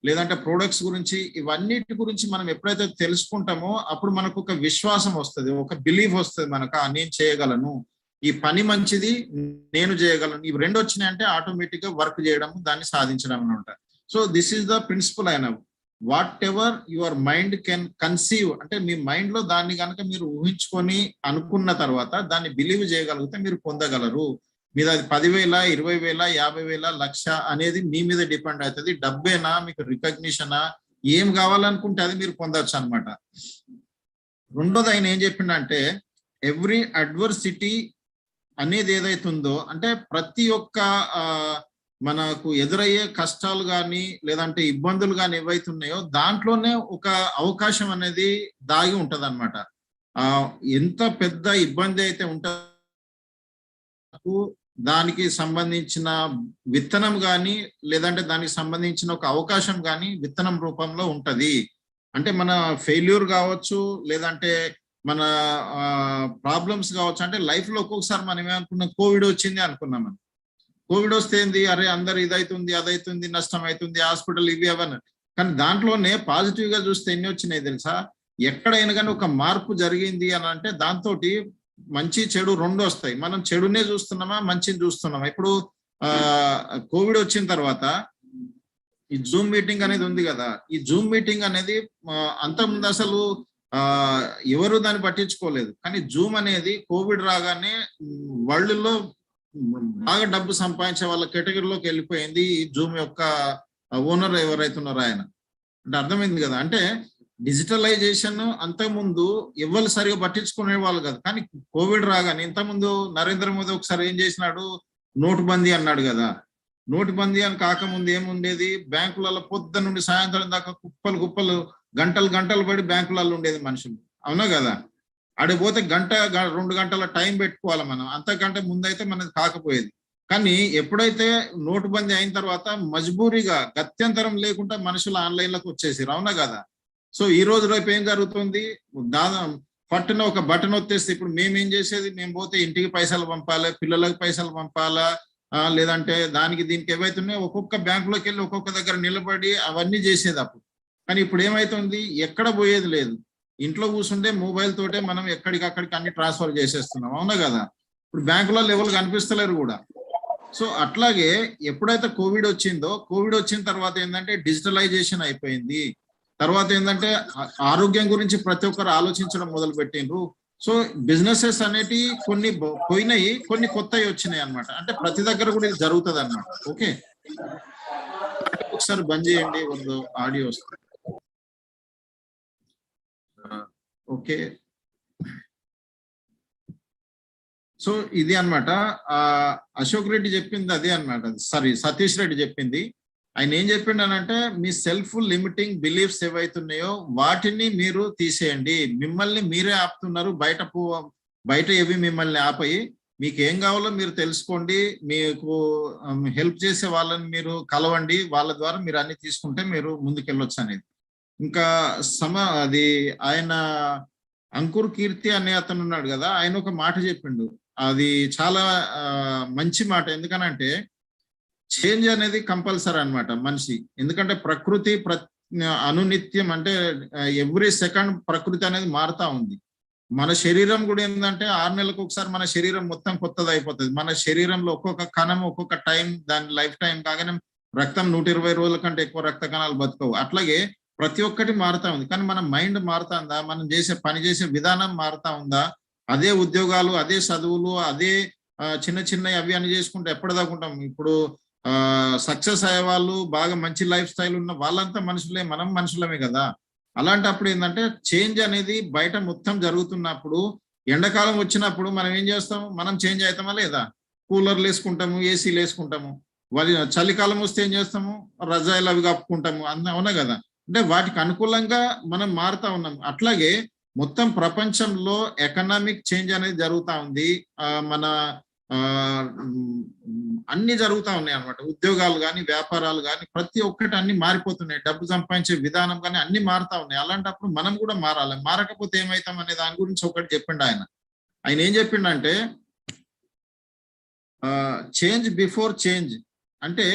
లేదంటే ప్రొడక్ట్స్ గురించి, ఇవన్నిటి గురించి మనం ఎప్పుడైతే తెలుసుకుంటామో అప్పుడు మనకు ఒక విశ్వాసం వస్తుంది, ఒక బిలీఫ్ వస్తుంది మనకు, నేను చేయగలను, ఈ పని మంచిది, నేను చేయగలను. ఇవి రెండు వచ్చినాయంటే ఆటోమేటిక్ గా వర్క్ చేయడం, దాన్ని సాధించడం అనమాట. So this is the principle అయిన what your mind can conceive, అంటే మీ మైండ్ లో దాన్ని కనుక మీరు ఊహించుకొని అనుకున్న తర్వాత దాన్ని బిలీవ్ చేయగలిగితే మీరు పొందగలరు. మీద అది 10,000, 20,000, 50,000, 1,00,000 అనేది మీ మీద డిపెండ్ అవుతుంది. డబ్బేనా, మీకు రికగ్నిషనా, ఏం కావాలనుకుంటే అది మీరు పొందొచ్చు అనమాట. రెండోది ఆయన ఏం చెప్పిండంటే ఎవ్రీ అడ్వర్సిటీ అనేది ఏదైతుందో, అంటే ప్రతి ఒక్క మనకు ఎదురయ్యే కష్టాలు కానీ లేదంటే ఇబ్బందులు కానీ ఏవైతున్నాయో దాంట్లోనే ఒక అవకాశం అనేది దాగి ఉంటది అనమాట. ఎంత పెద్ద ఇబ్బంది అయితే ఉంటుందో దానికి సంబంధించిన విత్తనం కానీ లేదంటే దానికి సంబంధించిన ఒక అవకాశం కానీ విత్తనం రూపంలో ఉంటది. అంటే మన ఫెయిల్యూర్ కావచ్చు, లేదంటే మన ప్రాబ్లమ్స్ కావచ్చు. అంటే లైఫ్ లో ఒక్కొక్కసారి మనం ఏమనుకున్నాం, కోవిడ్ వచ్చింది అనుకున్నాం. మనం కోవిడ్ వస్తే ఏంది, అరే అందరు ఇదైతుంది, అదైతుంది, నష్టం అవుతుంది, హాస్పిటల్ ఇవి అవన్నీ. కానీ దాంట్లోనే పాజిటివ్ గా చూస్తే ఎన్ని వచ్చినాయి తెలుసా? ఎక్కడైనా కానీ ఒక మార్పు జరిగింది అని అంటే దాంతో మంచి చెడు రెండు వస్తాయి. మనం చెడునే చూస్తున్నామా, మంచిని చూస్తున్నామా? ఇప్పుడు కోవిడ్ వచ్చిన తర్వాత ఈ జూమ్ మీటింగ్ అనేది ఉంది కదా, ఈ జూమ్ మీటింగ్ అనేది అంతకుముందు అసలు ఎవరు దాన్ని పట్టించుకోలేదు. కానీ జూమ్ అనేది కోవిడ్ రాగానే వరల్డ్ లో బాగా డబ్బు సంపాదించే వాళ్ళ కేటగిరీలోకి వెళ్ళిపోయింది ఈ జూమ్ యొక్క ఓనర్ ఎవరైతే ఉన్నారో ఆయన. అంటే అర్థమైంది కదా, అంటే డిజిటలైజేషన్ అంతకుముందు ఎవరు సరిగా పట్టించుకునే వాళ్ళు కాదు. కానీ కోవిడ్ రాగానే, ఇంతకుముందు నరేంద్ర మోదీ ఒకసారి ఏం చేసినాడు, నోటుబందీ అన్నాడు కదా. నోటుబందీ అని కాకముందు ఏముండేది, బ్యాంకులలో పొద్దున్న నుండి సాయంత్రం దాకా కుప్పలు కుప్పలు గంటలు గంటలు పడి బ్యాంకులలో ఉండేది మనుషులు, అవునా కదా? ఆడిపోతే 1-2 గంటల టైం పెట్టుకోవాలి మనం, అంతకంటే ముందైతే మనది కాకపోయేది. కానీ ఎప్పుడైతే నోటుబందీ అయిన తర్వాత మజ్బూరీగా గత్యంతరం లేకుండా మనుషులు ఆన్లైన్లోకి వచ్చేసారు, అవునా కదా? సో ఈ రోజు రేపు ఏం జరుగుతుంది, దాదాపు పట్టున ఒక బటన్ వచ్చేస్తే ఇప్పుడు మేమేం చేసేది, మేము పోతే ఇంటికి పైసలు పంపాలి, పిల్లలకు పైసలు పంపాలా, లేదంటే దానికి దీనికి ఏవైతున్నాయో ఒక్కొక్క బ్యాంకులోకి వెళ్ళి ఒక్కొక్క దగ్గర నిలబడి అవన్నీ చేసేది అప్పుడు. కానీ ఇప్పుడు ఏమైతుంది, ఎక్కడ పోయేది లేదు, ఇంట్లో కూర్చుంటే మొబైల్ తోటే మనం ఎక్కడికక్కడికి అన్ని ట్రాన్స్ఫర్ చేసేస్తున్నాం, అవునా కదా? ఇప్పుడు బ్యాంకులో లెవెల్ కనిపిస్తలేరు కూడా. సో అట్లాగే ఎప్పుడైతే కోవిడ్ వచ్చిందో, కోవిడ్ వచ్చిన తర్వాత ఏంటంటే డిజిటలైజేషన్ అయిపోయింది. తర్వాత ఏంటంటే ఆరోగ్యం గురించి ప్రతి ఒక్కరు ఆలోచించడం మొదలు పెట్టిండ్రు. సో బిజినెసెస్ అనేటి కొన్ని పోయినాయి, కొన్ని కొత్తవి వచ్చినాయి అన్నమాట. అంటే ప్రతి దగ్గర కూడా ఇది జరుగుతుంది అన్నమాట. ఓకే, ఒకసారి బంద్ చేయండి, ಒಂದು ఆడియో వస్తుంది. ఓకే, సో ఇది అన్నమాట. అశోక్ రెడ్డి చెప్పింది అదే అన్నమాట, సారీ సతీష్ రెడ్డి చెప్పింది. ఆయన ఏం చెప్పిండనంటే మీ సెల్ఫ్ లిమిటింగ్ బిలీఫ్స్ ఏవైతున్నాయో వాటిని మీరు తీసేయండి. మిమ్మల్ని మీరే ఆపుతున్నారు, బయట ఏవి మిమ్మల్ని ఆపయి. మీకు ఏం కావాలో మీరు తెలుసుకోండి, మీకు హెల్ప్ చేసే వాళ్ళని మీరు కలవండి, వాళ్ళ ద్వారా మీరు అన్ని తీసుకుంటే మీరు ముందుకెళ్ళొచ్చు అనేది. ఇంకా అది ఆయన అంకుర్ కీర్తి అనే అతను ఉన్నాడు కదా, ఆయన ఒక మాట చెప్పిండు, అది చాలా మంచి మాట. ఎందుకనంటే చేంజ్ అనేది కంపల్సరీ అన్నమాట మనిషి. ఎందుకంటే ప్రకృతి అనునిత్యం, అంటే ఎవ్రీ సెకండ్ ప్రకృతి అనేది మారుతా ఉంది. మన శరీరం కూడా ఏంటంటే 6 నెలలకు ఒకసారి మన శరీరం మొత్తం కొత్తది అయిపోతుంది. మన శరీరంలో ఒక్కొక్క కణం ఒక్కొక్క టైం, దాని లైఫ్ టైం కాగానే రక్తం 120 రోజుల కంటే ఎక్కువ రక్త కణాలు బతకవు. అట్లాగే ప్రతి ఒక్కటి మారుతా ఉంది. కానీ మన మైండ్ మారుతా ఉందా, మనం పని చేసే విధానం మారుతా ఉందా? అదే ఉద్యోగాలు, అదే చదువులు, అదే చిన్న చిన్న అవి అని చేసుకుంటే ఎప్పటిదాకుంటాం? ఇప్పుడు సక్సెస్ అయ్యే వాళ్ళు, బాగా మంచి లైఫ్ స్టైల్ ఉన్న వాళ్ళంతా మనుషులే, మనం మనుషులమే కదా. అలాంటప్పుడు ఏంటంటే చేంజ్ అనేది బయట మొత్తం జరుగుతున్నప్పుడు, ఎండాకాలం వచ్చినప్పుడు మనం ఏం చేస్తాం, మనం చేంజ్ అవుతామా లేదా? కూలర్లు వేసుకుంటాము, ఏసీలు వేసుకుంటాము. చలికాలం వస్తే ఏం చేస్తాము, రజాయిలు అవి కప్పుకుంటాము, అవునా కదా? అంటే వాటికి అనుకూలంగా మనం మారుతా ఉన్నాం. అట్లాగే మొత్తం ప్రపంచంలో ఎకనామిక్ చేంజ్ అనేది జరుగుతూ ఉంది. మన అన్ని జరుగుతూ ఉన్నాయి అన్నమాట. ఉద్యోగాలు కానీ, వ్యాపారాలు కానీ, ప్రతి ఒక్కటి అన్ని మారిపోతున్నాయి. డబ్బు సంపాదించే విధానం కానీ అన్ని మారుతా ఉన్నాయి. అలాంటప్పుడు మనం కూడా మారాలి. మారకపోతే ఏమవుతాం అనే దాని గురించి ఒకటి చెప్పిండు ఆయన. ఏం చెప్పిండంటే చేంజ్ బిఫోర్ చేంజ్ అంటే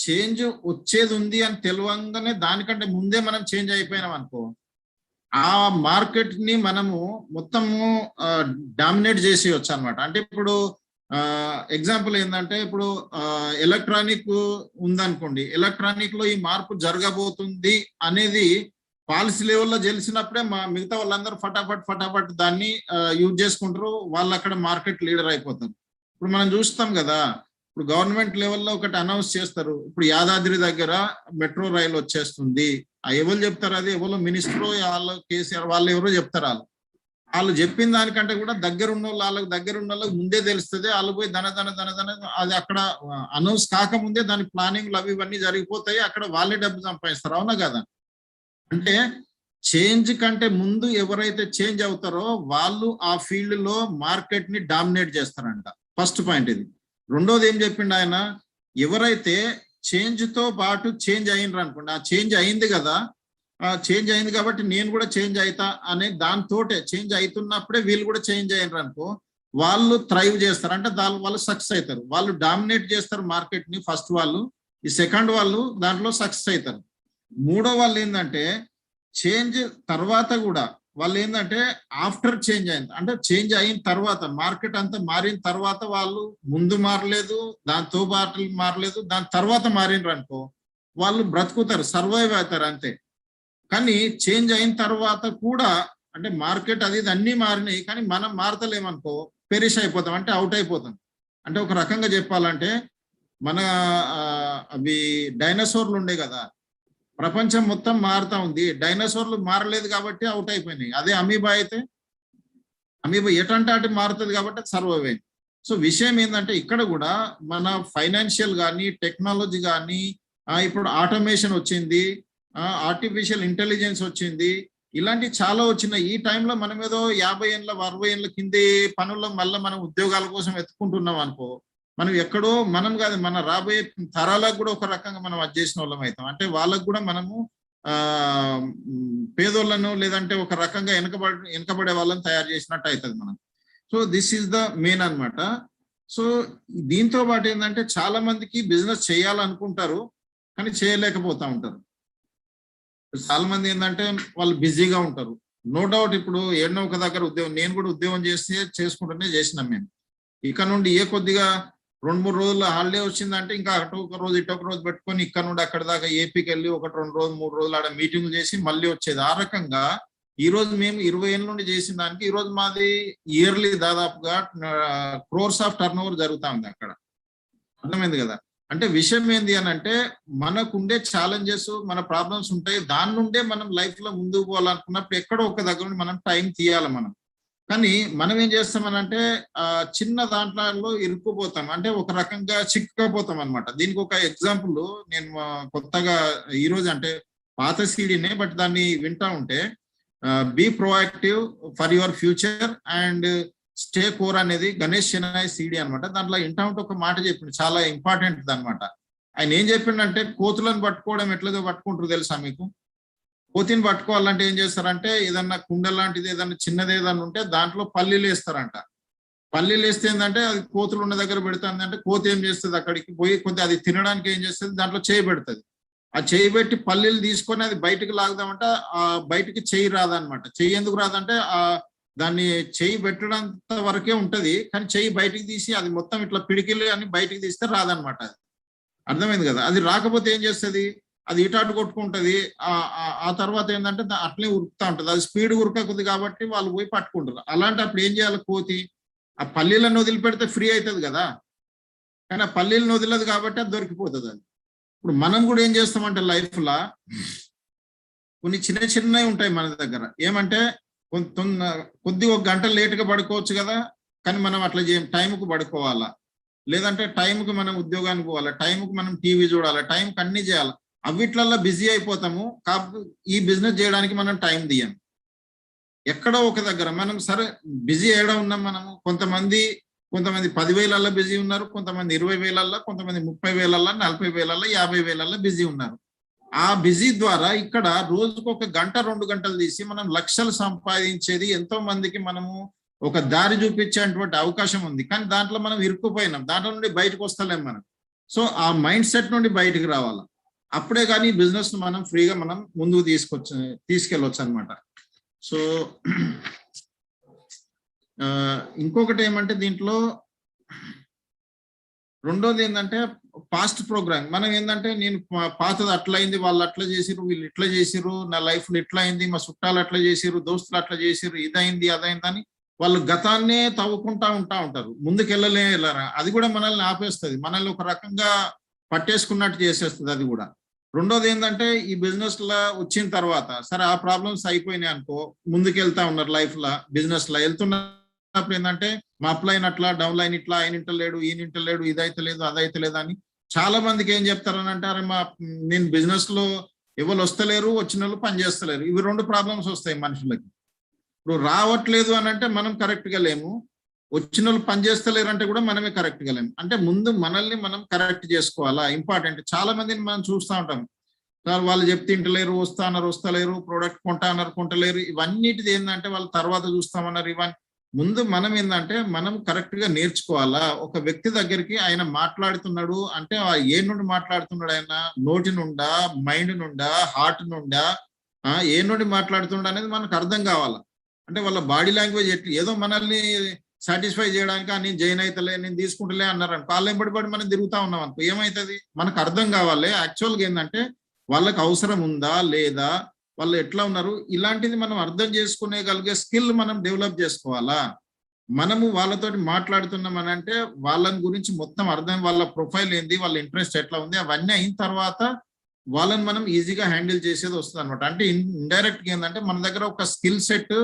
చేంజ్ వచ్చేది ఉంది అని తెలియంగానే దానికంటే ముందే మనం చేంజ్ అయిపోయినాం అనుకో, ఆ మార్కెట్ ని మనము మొత్తము డామినేట్ చేసేయచ్చు అనమాట. అంటే ఇప్పుడు ఎగ్జాంపుల్ ఏంటంటే ఇప్పుడు ఎలక్ట్రానిక్ ఉందనుకోండి, ఎలక్ట్రానిక్ లో ఈ మార్పు జరగబోతుంది అనేది పాలసీ లెవెల్లో తెలిసినప్పుడే మిగతా వాళ్ళందరూ ఫటాఫట్ దాన్ని యూజ్ చేసుకుంటారు, వాళ్ళు అక్కడ మార్కెట్ లీడర్ అయిపోతారు. ఇప్పుడు మనం చూస్తాం కదా, ఇప్పుడు గవర్నమెంట్ లెవెల్లో ఒకటి అనౌన్స్ చేస్తారు, ఇప్పుడు యాదాద్రి దగ్గర మెట్రో రైలు వచ్చేస్తుంది. ఎవరు చెప్తారు? అది ఎవరో మినిస్టర్ వాళ్ళు కేసీఆర్ వాళ్ళు ఎవరో చెప్తారు. వాళ్ళు చెప్పిన దానికంటే కూడా దగ్గర ఉన్న వాళ్ళకి ముందే తెలుస్తుంది. వాళ్ళు పోయి ధన అది అక్కడ అనౌన్స్ కాకముందే దాని ప్లానింగ్లు అవి ఇవన్నీ జరిగిపోతాయి, అక్కడ వాళ్ళే డబ్బు సంపాదిస్తారు. అవునా కదా? అంటే చేంజ్ కంటే ముందు ఎవరైతే చేంజ్ అవుతారో వాళ్ళు ఆ ఫీల్డ్ లో మార్కెట్ ని డామినేట్ చేస్తారంట. ఫస్ట్ పాయింట్ ఇది. రెండోది ఏం చెప్పిండు ఆయన, ఎవరైతే చేంజ్ తో పాటు చేంజ్ అయినరు అనుకోండి, ఆ చేంజ్ అయింది కదా, ఆ చేంజ్ అయింది కాబట్టి నేను కూడా చేంజ్ అవుతా అనే దాంతోటే చేంజ్ అవుతున్నప్పుడే వీళ్ళు కూడా చేంజ్ అయినరు అనుకో, వాళ్ళు థ్రైవ్ చేస్తారు. అంటే వాళ్ళు సక్సెస్ అవుతారు, వాళ్ళు డామినేట్ చేస్తారు మార్కెట్ ని ఫస్ట్ వాళ్ళు. ఈ సెకండ్ వాళ్ళు దాంట్లో సక్సెస్ అవుతారు. మూడో వాళ్ళు ఏంటంటే చేంజ్ తర్వాత కూడా వాళ్ళు ఏంటంటే ఆఫ్టర్ చేంజ్ అయింది, అంటే చేంజ్ అయిన తర్వాత మార్కెట్ అంతా మారిన తర్వాత వాళ్ళు ముందు మారలేదు, దాంతో పాటు మారలేదు, దాని తర్వాత మారినరు అనుకో వాళ్ళు బ్రతుకుతారు, సర్వైవ్ అవుతారు అంతే. కానీ చేంజ్ అయిన తర్వాత కూడా అంటే మార్కెట్ అది అన్ని మారినాయి కానీ మనం మారతలేమనుకో పెరిష్ అయిపోతాం, అంటే అవుట్ అయిపోతాం. అంటే ఒక రకంగా చెప్పాలంటే మన అవి డైనోసార్లు ఉండే కదా, ప్రపంచం మొత్తం మారుతా ఉంది, డైనోసార్లు మారలేదు కాబట్టి అవుట్ అయిపోయినాయి. అదే అమీబా అయితే అమీబా ఎటంటే అటు మారుతుంది కాబట్టి సర్వైవ్ అయింది. సో విషయం ఏంటంటే ఇక్కడ కూడా మన ఫైనాన్షియల్ కానీ టెక్నాలజీ కానీ ఇప్పుడు ఆటోమేషన్ వచ్చింది, ఆర్టిఫిషియల్ ఇంటెలిజెన్స్ వచ్చింది, ఇలాంటి చాలా వచ్చినాయి. ఈ టైంలో మనం ఏదో 50 ఏళ్ళ 60 ఏళ్ళ కింది పనుల్లో మళ్ళీ మనం ఉద్యోగాల కోసం ఎత్తుకుంటున్నాం అనుకో, మనం ఎక్కడో మనం కాదు మన రాబోయే తరాలకు కూడా ఒక రకంగా మనం అది చేసిన వాళ్ళం అవుతాం. అంటే వాళ్ళకు కూడా మనము పేదోళ్ళను లేదంటే ఒక రకంగా వెనకబడే వాళ్ళని తయారు చేసినట్టు అవుతుంది మనం. So this is the main అన్నమాట. సో దీంతో పాటు ఏంటంటే చాలా మందికి బిజినెస్ చేయాలనుకుంటారు కానీ చేయలేకపోతా ఉంటారు. చాలా మంది ఏంటంటే వాళ్ళు బిజీగా ఉంటారు. నో డౌట్ ఇప్పుడు ఎన్నో ఒక దగ్గర ఉద్యోగం, నేను కూడా ఉద్యోగం చేసుకుంటూనే చేసినాం మేము. ఇక్కడ నుండి కొద్దిగా 2-3 రోజులు హాలిడే వచ్చిందంటే ఇంకా అటు ఒక రోజు ఇటు ఒక రోజు పెట్టుకొని ఇక్కడ నుండి అక్కడ దాకా ఏపీకి వెళ్ళి 1-2 రోజులు 3 రోజులు ఆడ మీటింగ్లు చేసి మళ్ళీ వచ్చేది. ఆ రకంగా ఈ రోజు మేము 20 ఏళ్ళ నుండి చేసిన దానికి ఈ రోజు మాది ఇయర్లీ దాదాపుగా crores ఆఫ్ టర్న్ ఓవర్ జరుగుతా ఉంది అక్కడ. అర్థమైంది కదా? అంటే విషయం ఏంది అని అంటే మనకుండే ఛాలెంజెస్ మన ప్రాబ్లమ్స్ ఉంటాయి, దాని నుండే మనం లైఫ్ లో ముందుకు పోవాలనుకున్నప్పుడు ఎక్కడో ఒక దగ్గర నుండి మనం టైం తీయాలి మనం. కానీ మనం ఏం చేస్తామనంటే చిన్న దాంట్లో ఇరుక్కుపోతాం, అంటే ఒక రకంగా చిక్కుకపోతాం అనమాట. దీనికి ఒక ఎగ్జాంపుల్ నేను కొత్తగా ఈ రోజు అంటే పాత సీడీనే బట్ దాన్ని వింటా ఉంటే be proactive for your future and stay core అనేది గణేష్ చెన్నై సీడీ అనమాట. దాంట్లో వింటా ఉంటే ఒక మాట చెప్పిండు, చాలా ఇంపార్టెంట్ అనమాట. ఆయన ఏం చెప్పిండంటే కోతులను పట్టుకోవడం ఎట్లదో పట్టుకుంటారు తెలుసా మీకు? కోతిని పట్టుకోవాలంటే ఏం చేస్తారంటే ఏదన్నా కుండ లాంటిది ఏదన్నా చిన్నది ఏదన్నా ఉంటే దాంట్లో పల్లీలు వేస్తారంట. పల్లీలు వేస్తే ఏంటంటే అది కోతులు ఉన్న దగ్గర పెడుతుంది అంటే కోతి ఏం చేస్తుంది అక్కడికి పోయి కొద్దిగా అది తినడానికి ఏం చేస్తుంది దాంట్లో చేయి పెడుతుంది. ఆ చేయి పెట్టి పల్లీలు తీసుకొని అది బయటకు లాగుదామంటే ఆ బయటికి చెయ్యి రాదనమాట. చెయ్యి ఎందుకు రాదంటే దాన్ని చెయ్యి పెట్టడంత వరకే ఉంటది కానీ చెయ్యి బయటికి తీసి అది మొత్తం ఇట్లా పిడికిలు అని బయటికి తీస్తే రాదనమాట. అది అర్థమైంది కదా? అది రాకపోతే ఏం చేస్తుంది, అది ఇటాటు కొట్టుకుంటది. ఆ తర్వాత ఏంటంటే అట్లే ఉరుకుతా ఉంటది, అది స్పీడ్ ఉరకకుది కాబట్టి వాళ్ళు పోయి పట్టుకుంటారు. అలాంటి అప్పుడు ఏం చేయాలి, కోతి ఆ పల్లీలను వదిలిపెడితే ఫ్రీ అవుతుంది కదా, కానీ ఆ పల్లీలను వదిలేదు కాబట్టి అది దొరికిపోతుంది. అది ఇప్పుడు మనం కూడా ఏం చేస్తామంటే లైఫ్ లా కొన్ని చిన్నవి ఉంటాయి మన దగ్గర. ఏమంటే కొద్ది 1 గంట లేటుగా పడుకోవచ్చు కదా, కానీ మనం అట్లా చేయం, టైంకు పడుకోవాలా, లేదంటే టైంకి మనం ఉద్యోగానికి పోవాలా, టైంకి మనం టీవీ చూడాలి, టైంకి అన్ని చేయాలి. అవిట్లల్లో బిజీ అయిపోతాము. కాకపోతే ఈ బిజినెస్ చేయడానికి మనం టైం తీయం. ఎక్కడో ఒక దగ్గర మనం సరే బిజీ ఏడా ఉన్నాం మనము. కొంతమంది 10,000 బిజీ ఉన్నారు, కొంతమంది 20,000, కొంతమంది 30,000, 40,000, 50,000 బిజీ ఉన్నారు. ఆ బిజీ ద్వారా ఇక్కడ రోజుకు 1 గంట 2 గంటలు తీసి మనం లక్షలు సంపాదించేది ఎంతో మందికి మనము ఒక దారి చూపించేటువంటి అవకాశం ఉంది, కానీ దాంట్లో మనం ఇరుక్కుపోయినాం, దాంట్లో నుండి బయటకు వస్తలేం మనం. సో ఆ మైండ్ సెట్ నుండి బయటకు రావాలి, అప్పుడే కానీ బిజినెస్ మనం ఫ్రీగా మనం ముందుకు తీసుకెళ్ళొచ్చు అనమాట. సో ఇంకొకటి ఏమంటే దీంట్లో రెండోది ఏంటంటే పాస్ట్ ప్రోగ్రామ్. మనం ఏంటంటే నేను పాతది అట్లా అయింది, వాళ్ళు అట్లా చేసిరు, వీళ్ళు ఇట్లా చేసిరు, నా లైఫ్ లో ఇట్లా అయింది, మా చుట్టాలు అట్లా చేసిరు, దోస్తులు అట్లా చేసిరు, ఇదైంది అదైందని వాళ్ళు గతాన్నే తవ్వుకుంటా ఉంటారు, ముందుకెళ్ళలేరా. అది కూడా మనల్ని ఆపేస్తుంది, మనల్ని ఒక రకంగా పట్టేసుకున్నట్టు చేసేస్తుంది అది కూడా. రెండోది ఏంటంటే ఈ బిజినెస్ లో వచ్చిన తర్వాత సరే ఆ ప్రాబ్లమ్స్ అయిపోయినాయి అనుకో, ముందుకెళ్తా ఉన్నారు లైఫ్ లో, బిజినెస్ లో వెళ్తున్నప్పుడు ఏంటంటే మా అప్లైన్ అట్లా, డౌన్ లైన్ ఇట్లా, ఆయన ఇంటలేడు, ఈయన ఇంటలేడు, ఇదైతే లేదు అదైతే లేదు అని చాలా మందికి ఏం చెప్తారని అంటే, అరే నేను బిజినెస్ లో ఎవరు వస్తలేరు, వచ్చిన వాళ్ళు పని చేస్తలేరు. ఇవి రెండు ప్రాబ్లమ్స్ వస్తాయి మనుషులకి. ఇప్పుడు రావట్లేదు అని అంటే మనం కరెక్ట్ గా లేము, వచ్చిన వాళ్ళు పని చేస్తలేరు అంటే కూడా మనమే కరెక్ట్ గా లేము. అంటే ముందు మనల్ని మనం కరెక్ట్ చేసుకోవాలా, ఇంపార్టెంట్. చాలా మందిని మనం చూస్తూ ఉంటాం, వాళ్ళు చెప్తే ఇంటలేరు, వస్తలేరు, ప్రోడక్ట్ కొంటలేరు. ఇవన్నిటిది ఏంటంటే వాళ్ళు తర్వాత చూస్తామన్నారు. ఇవన్నీ ముందు మనం ఏంటంటే మనం కరెక్ట్ గా నేర్చుకోవాలా. ఒక వ్యక్తి దగ్గరికి ఆయన మాట్లాడుతున్నాడు అంటే ఏ నుండి మాట్లాడుతున్నాడు, ఆయన నోటి నుండా, మైండ్ నుండా, హార్ట్ నుండా, ఏ నుండి మాట్లాడుతున్నాడు అనేది మనకు అర్థం కావాలా. అంటే వాళ్ళ బాడీ లాంగ్వేజ్ ఏదో మనల్ని సాటిస్ఫై చేయడానికి నేను జైన్ అవుతలే, నేను తీసుకుంటలే అన్నారు అనుకో, వాళ్ళని పడిపడి మనం తిరుగుతా ఉన్నాం అనుకో, ఏమవుతుంది మనకు అర్థం కావాలి. యాక్చువల్గా ఏంటంటే వాళ్ళకి అవసరం ఉందా లేదా, వాళ్ళు ఎట్లా ఉన్నారు, ఇలాంటిది మనం అర్థం చేసుకునేగలిగే స్కిల్ మనం డెవలప్ చేసుకోవాలా. మనము వాళ్ళతోటి మాట్లాడుతున్నాం అని అంటే వాళ్ళని గురించి మొత్తం అర్థం, వాళ్ళ ప్రొఫైల్ ఏంది, వాళ్ళ ఇంట్రెస్ట్ ఎట్లా ఉంది, అవన్నీ అయిన తర్వాత వాళ్ళని మనం ఈజీగా హ్యాండిల్ చేసేది వస్తుంది అనమాట. అంటే ఇండైరెక్ట్గా ఏంటంటే మన దగ్గర ఒక స్కిల్ సెట్,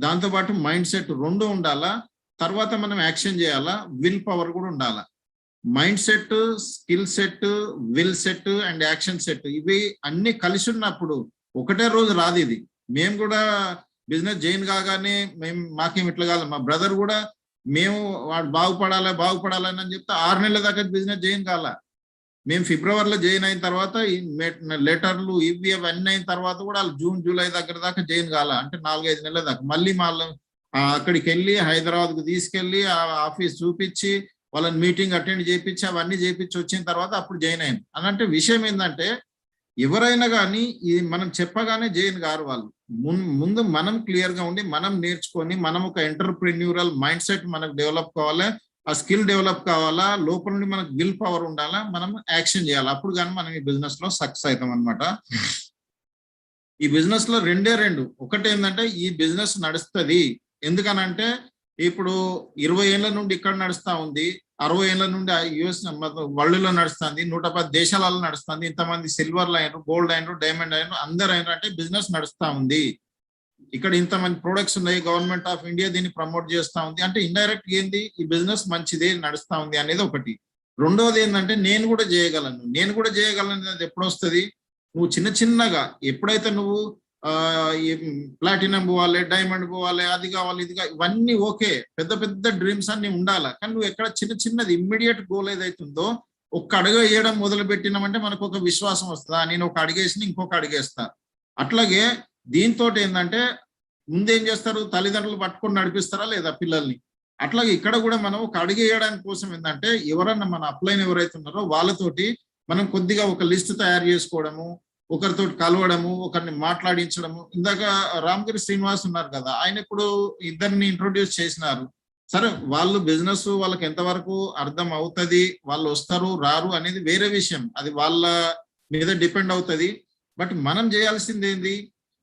దాంతోపాటు మైండ్ సెట్ రెండు ఉండాలా. తర్వాత మనం యాక్షన్ చేయాలా, విల్ పవర్ కూడా ఉండాలా. Mind set, skill set, will set and action set, ఇవి అన్ని కలిసి ఉన్నప్పుడు ఒకటే రోజు రాదు ఇది. మేము కూడా బిజినెస్ జాయిన్ కాగానే మాకేం ఇట్లా కాదు, మా బ్రదర్ కూడా మేము వాడు బాగుపడాలని అని చెప్తే 6 నెలల దాకా బిజినెస్ జాయిన్ కాల. మేము ఫిబ్రవరిలో జాయిన్ అయిన తర్వాత లెటర్లు ఇవి అవన్నీ అయిన తర్వాత కూడా వాళ్ళు జూన్ జూలై దగ్గర దాకా జాయిన్ కాల. అంటే 4-5 నెలల దాకా మళ్ళీ అక్కడికి వెళ్ళి హైదరాబాద్కు తీసుకెళ్ళి ఆ ఆఫీస్ చూపించి వాళ్ళని మీటింగ్ అటెండ్ చేయించి అవన్నీ చేయించి వచ్చిన తర్వాత అప్పుడు జాయిన్ అయింది. అనంటే విషయం ఏంటంటే ఎవరైనా కానీ ఇది మనం చెప్పగానే జాయిన్ కారు వాళ్ళు. ముందు మనం క్లియర్ గా ఉండి మనం నేర్చుకొని మనం ఒక ఎంటర్ప్రెన్యూరల్ మైండ్ సెట్ మనకు డెవలప్ కావాలా, ఆ స్కిల్ డెవలప్ కావాలా, లోపల నుండి మనకు విల్ పవర్ ఉండాలా, మనం యాక్షన్ చేయాలి. అప్పుడు కానీ మనం ఈ బిజినెస్ లో సక్సెస్ అవుతాం అనమాట. ఈ బిజినెస్ లో రెండు, ఒకటి ఏంటంటే ఈ బిజినెస్ నడుస్తుంది. ఎందుకనంటే ఇప్పుడు 20 ఏళ్ల నుండి ఇక్కడ నడుస్తా ఉంది, 60 ఏళ్ల నుండి యుఎస్ వరల్డ్ లో నడుస్తుంది, 110 దేశాలలో నడుస్తుంది, ఇంతమంది సిల్వర్ అయినరు, గోల్డ్ అయినరు, డైమండ్ అయినరు, అందరు అయినరు. అంటే బిజినెస్ నడుస్తా ఉంది. ఇక్కడ ఇంతమంది ప్రొడక్ట్స్ ఉన్నాయి, గవర్నమెంట్ ఆఫ్ ఇండియా దీన్ని ప్రమోట్ చేస్తా ఉంది. అంటే ఇండైరెక్ట్ ఏంది, ఈ బిజినెస్ మంచిదే నడుస్తా ఉంది అనేది ఒకటి. రెండోది ఏంటంటే నేను కూడా చేయగలను అనేది ఎప్పుడు వస్తుంది, నువ్వు చిన్నగా ఎప్పుడైతే నువ్వు ప్లాటినం పోవాలి, డైమండ్ పోవాలి, అది కావాలి, ఇది ఇవన్నీ ఓకే, పెద్ద డ్రీమ్స్ అన్ని ఉండాలి. కానీ నువ్వు ఎక్కడ చిన్నది ఇమ్మీడియట్ గోల్ ఏదైతుందో ఒక్క అడుగు వేయడం మొదలు పెట్టినామంటే మనకు ఒక విశ్వాసం వస్తుందా, నేను ఒక అడుగేసి ఇంకొక అడుగేస్తా. అట్లాగే దీంతో ఏంటంటే ముందేం చేస్తారు, తల్లిదండ్రులు పట్టుకొని నడిపిస్తారా లేదా పిల్లల్ని. అట్లాగే ఇక్కడ కూడా మనం ఒక అడుగు వేయడానికి కోసం ఏంటంటే ఎవరన్నా మన అప్లైన్ ఎవరైతే ఉన్నారో వాళ్ళతోటి మనం కొద్దిగా ఒక లిస్ట్ తయారు చేసుకోవడము, ఒకరితో కలవడము, ఒకరిని మాట్లాడించడము. ఇందాక రామగిరి శ్రీనివాస్ ఉన్నారు కదా, ఆయన ఇప్పుడు ఇద్దరిని ఇంట్రొడ్యూస్ చేసినారు. సరే వాళ్ళు బిజినెస్ వాళ్ళకి ఎంతవరకు అర్థం అవుతుంది, వాళ్ళు వస్తారు రారు అనేది వేరే విషయం, అది వాళ్ళ మీద డిపెండ్ అవుతుంది. బట్ మనం చేయాల్సింది ఏంది,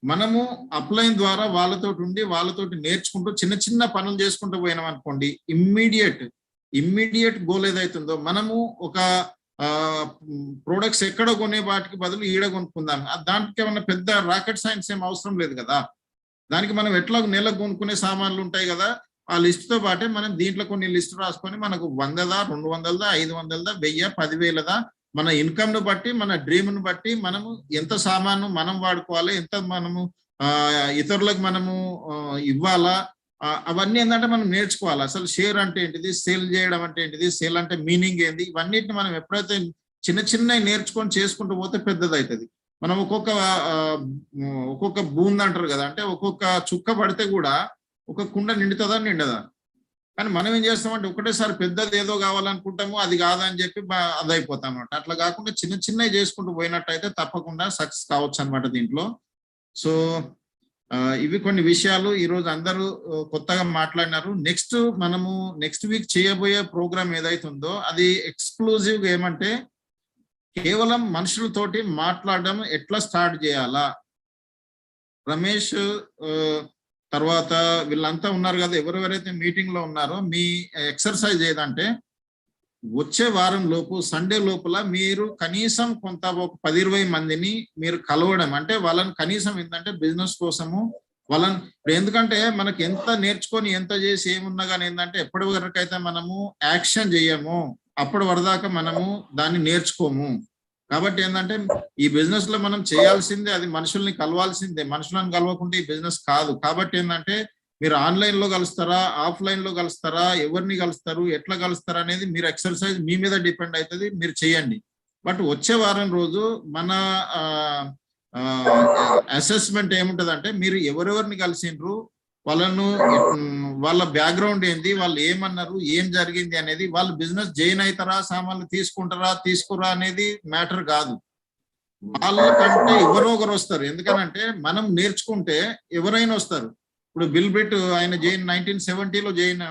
మనము అప్లైన్ ద్వారా వాళ్ళతోటి నేర్చుకుంటూ చిన్న పనులు చేసుకుంటూ పోయినాం అనుకోండి, ఇమ్మీడియట్ గోల్ ఏదైతుందో మనము ఒక ప్రొడక్ట్స్ ఎక్కడ కొనే వాటికి బదులు ఈడ కొనుక్కుందాం. దానికి ఏమన్నా పెద్ద రాకెట్ సైన్స్ ఏం అవసరం లేదు కదా. దానికి మనం ఎట్లా నెలకు కొనుక్కునే సామాన్లు ఉంటాయి కదా, ఆ లిస్ట్ తో పాటే మనం దీంట్లో కొన్ని లిస్ట్ రాసుకొని మనకు 100దా, 200దా, 500దా, 1000, 10,000దా, మన ఇన్కమ్ ను బట్టి, మన డ్రీమ్ ను బట్టి మనము ఎంత సామాను మనం వాడుకోవాలి, ఎంత మనము ఇతరులకు మనము ఇవ్వాలా, అవన్నీ ఏంటంటే మనం నేర్చుకోవాలి. అసలు షేర్ అంటే ఏంటిది, సేల్ చేయడం అంటే ఏంటిది, సేల్ అంటే మీనింగ్ ఏంది, ఇవన్నిటిని మనం ఎప్పుడైతే చిన్న నేర్చుకొని చేసుకుంటూ పోతే పెద్దది అవుతుంది. మనం ఒక్కొక్క బూంద్ అంటారు కదా, అంటే ఒక్కొక్క చుక్క పడితే కూడా ఒక కుండ నిండుతుందా నిండదా? కానీ మనం ఏం చేస్తామంటే ఒకటేసారి పెద్దది ఏదో కావాలనుకుంటాము, అది కాదని చెప్పి అది అయిపోతాం అనమాట. అట్లా కాకుండా చిన్న చిన్నవి చేసుకుంటూ పోయినట్టయితే తప్పకుండా సక్సెస్ కావచ్చు అనమాట దీంట్లో. సో ఇవి కొన్ని విషయాలు ఈరోజు అందరూ కొత్తగా మాట్లాడినారు. మనము నెక్స్ట్ వీక్ చేయబోయే ప్రోగ్రామ్ ఏదైతే ఉందో అది ఎక్స్క్లూజివ్గా ఏమంటే కేవలం మనుషులతోటి మాట్లాడడం ఎట్లా స్టార్ట్ చేయాలా, రమేష్ తర్వాత వీళ్ళంతా ఉన్నారు కదా, ఎవరెవరైతే మీటింగ్ లో ఉన్నారో మీ ఎక్సర్సైజ్ ఏదంటే వచ్చే వారం లోపు సండే లోపల మీరు కనీసం కొంత ఒక 10-20 మందిని మీరు కలవడం, అంటే వాళ్ళని కనీసం ఏంటంటే బిజినెస్ కోసము వాళ్ళని, ఎందుకంటే మనకి ఎంత నేర్చుకొని ఎంత చేసి ఏమున్నా కానీ ఏంటంటే ఎప్పటి వరకైతే మనము యాక్షన్ చేయము అప్పటి వరదాకా మనము దాన్ని నేర్చుకోము. కాబట్టి ఏంటంటే ఈ బిజినెస్ లో మనం చేయాల్సిందే అది మనుషుల్ని కలవాల్సిందే, మనుషులను కలవకుండా ఈ బిజినెస్ కాదు. కాబట్టి ఏంటంటే మీరు ఆన్లైన్ లో కలుస్తారా, ఆఫ్లైన్ లో కలుస్తారా, ఎవరిని కలుస్తారు, ఎట్లా కలుస్తారా అనేది మీరు ఎక్సర్సైజ్ మీ మీద డిపెండ్ అవుతుంది, మీరు చేయండి. బట్ వచ్చే వారం రోజు మన అసెస్మెంట్ ఏముంటది అంటే మీరు ఎవరెవరిని కలిసిండ్రు, వాళ్ళ బ్యాక్గ్రౌండ్ ఏంది, వాళ్ళు ఏమన్నారు, ఏం జరిగింది అనేది, వాళ్ళు బిజినెస్ జాయిన్ అవుతారా, సామాన్లు తీసుకుంటారా తీసుకురా అనేది మ్యాటర్ కాదు. వాళ్ళకంటే ఎవరో ఒకరు వస్తారు. ఎందుకనంటే మనం నేర్చుకుంటే ఎవరైనా వస్తారు. ఇప్పుడు బిల్ బ్రిట్ ఆయన 1970లో జాయిన్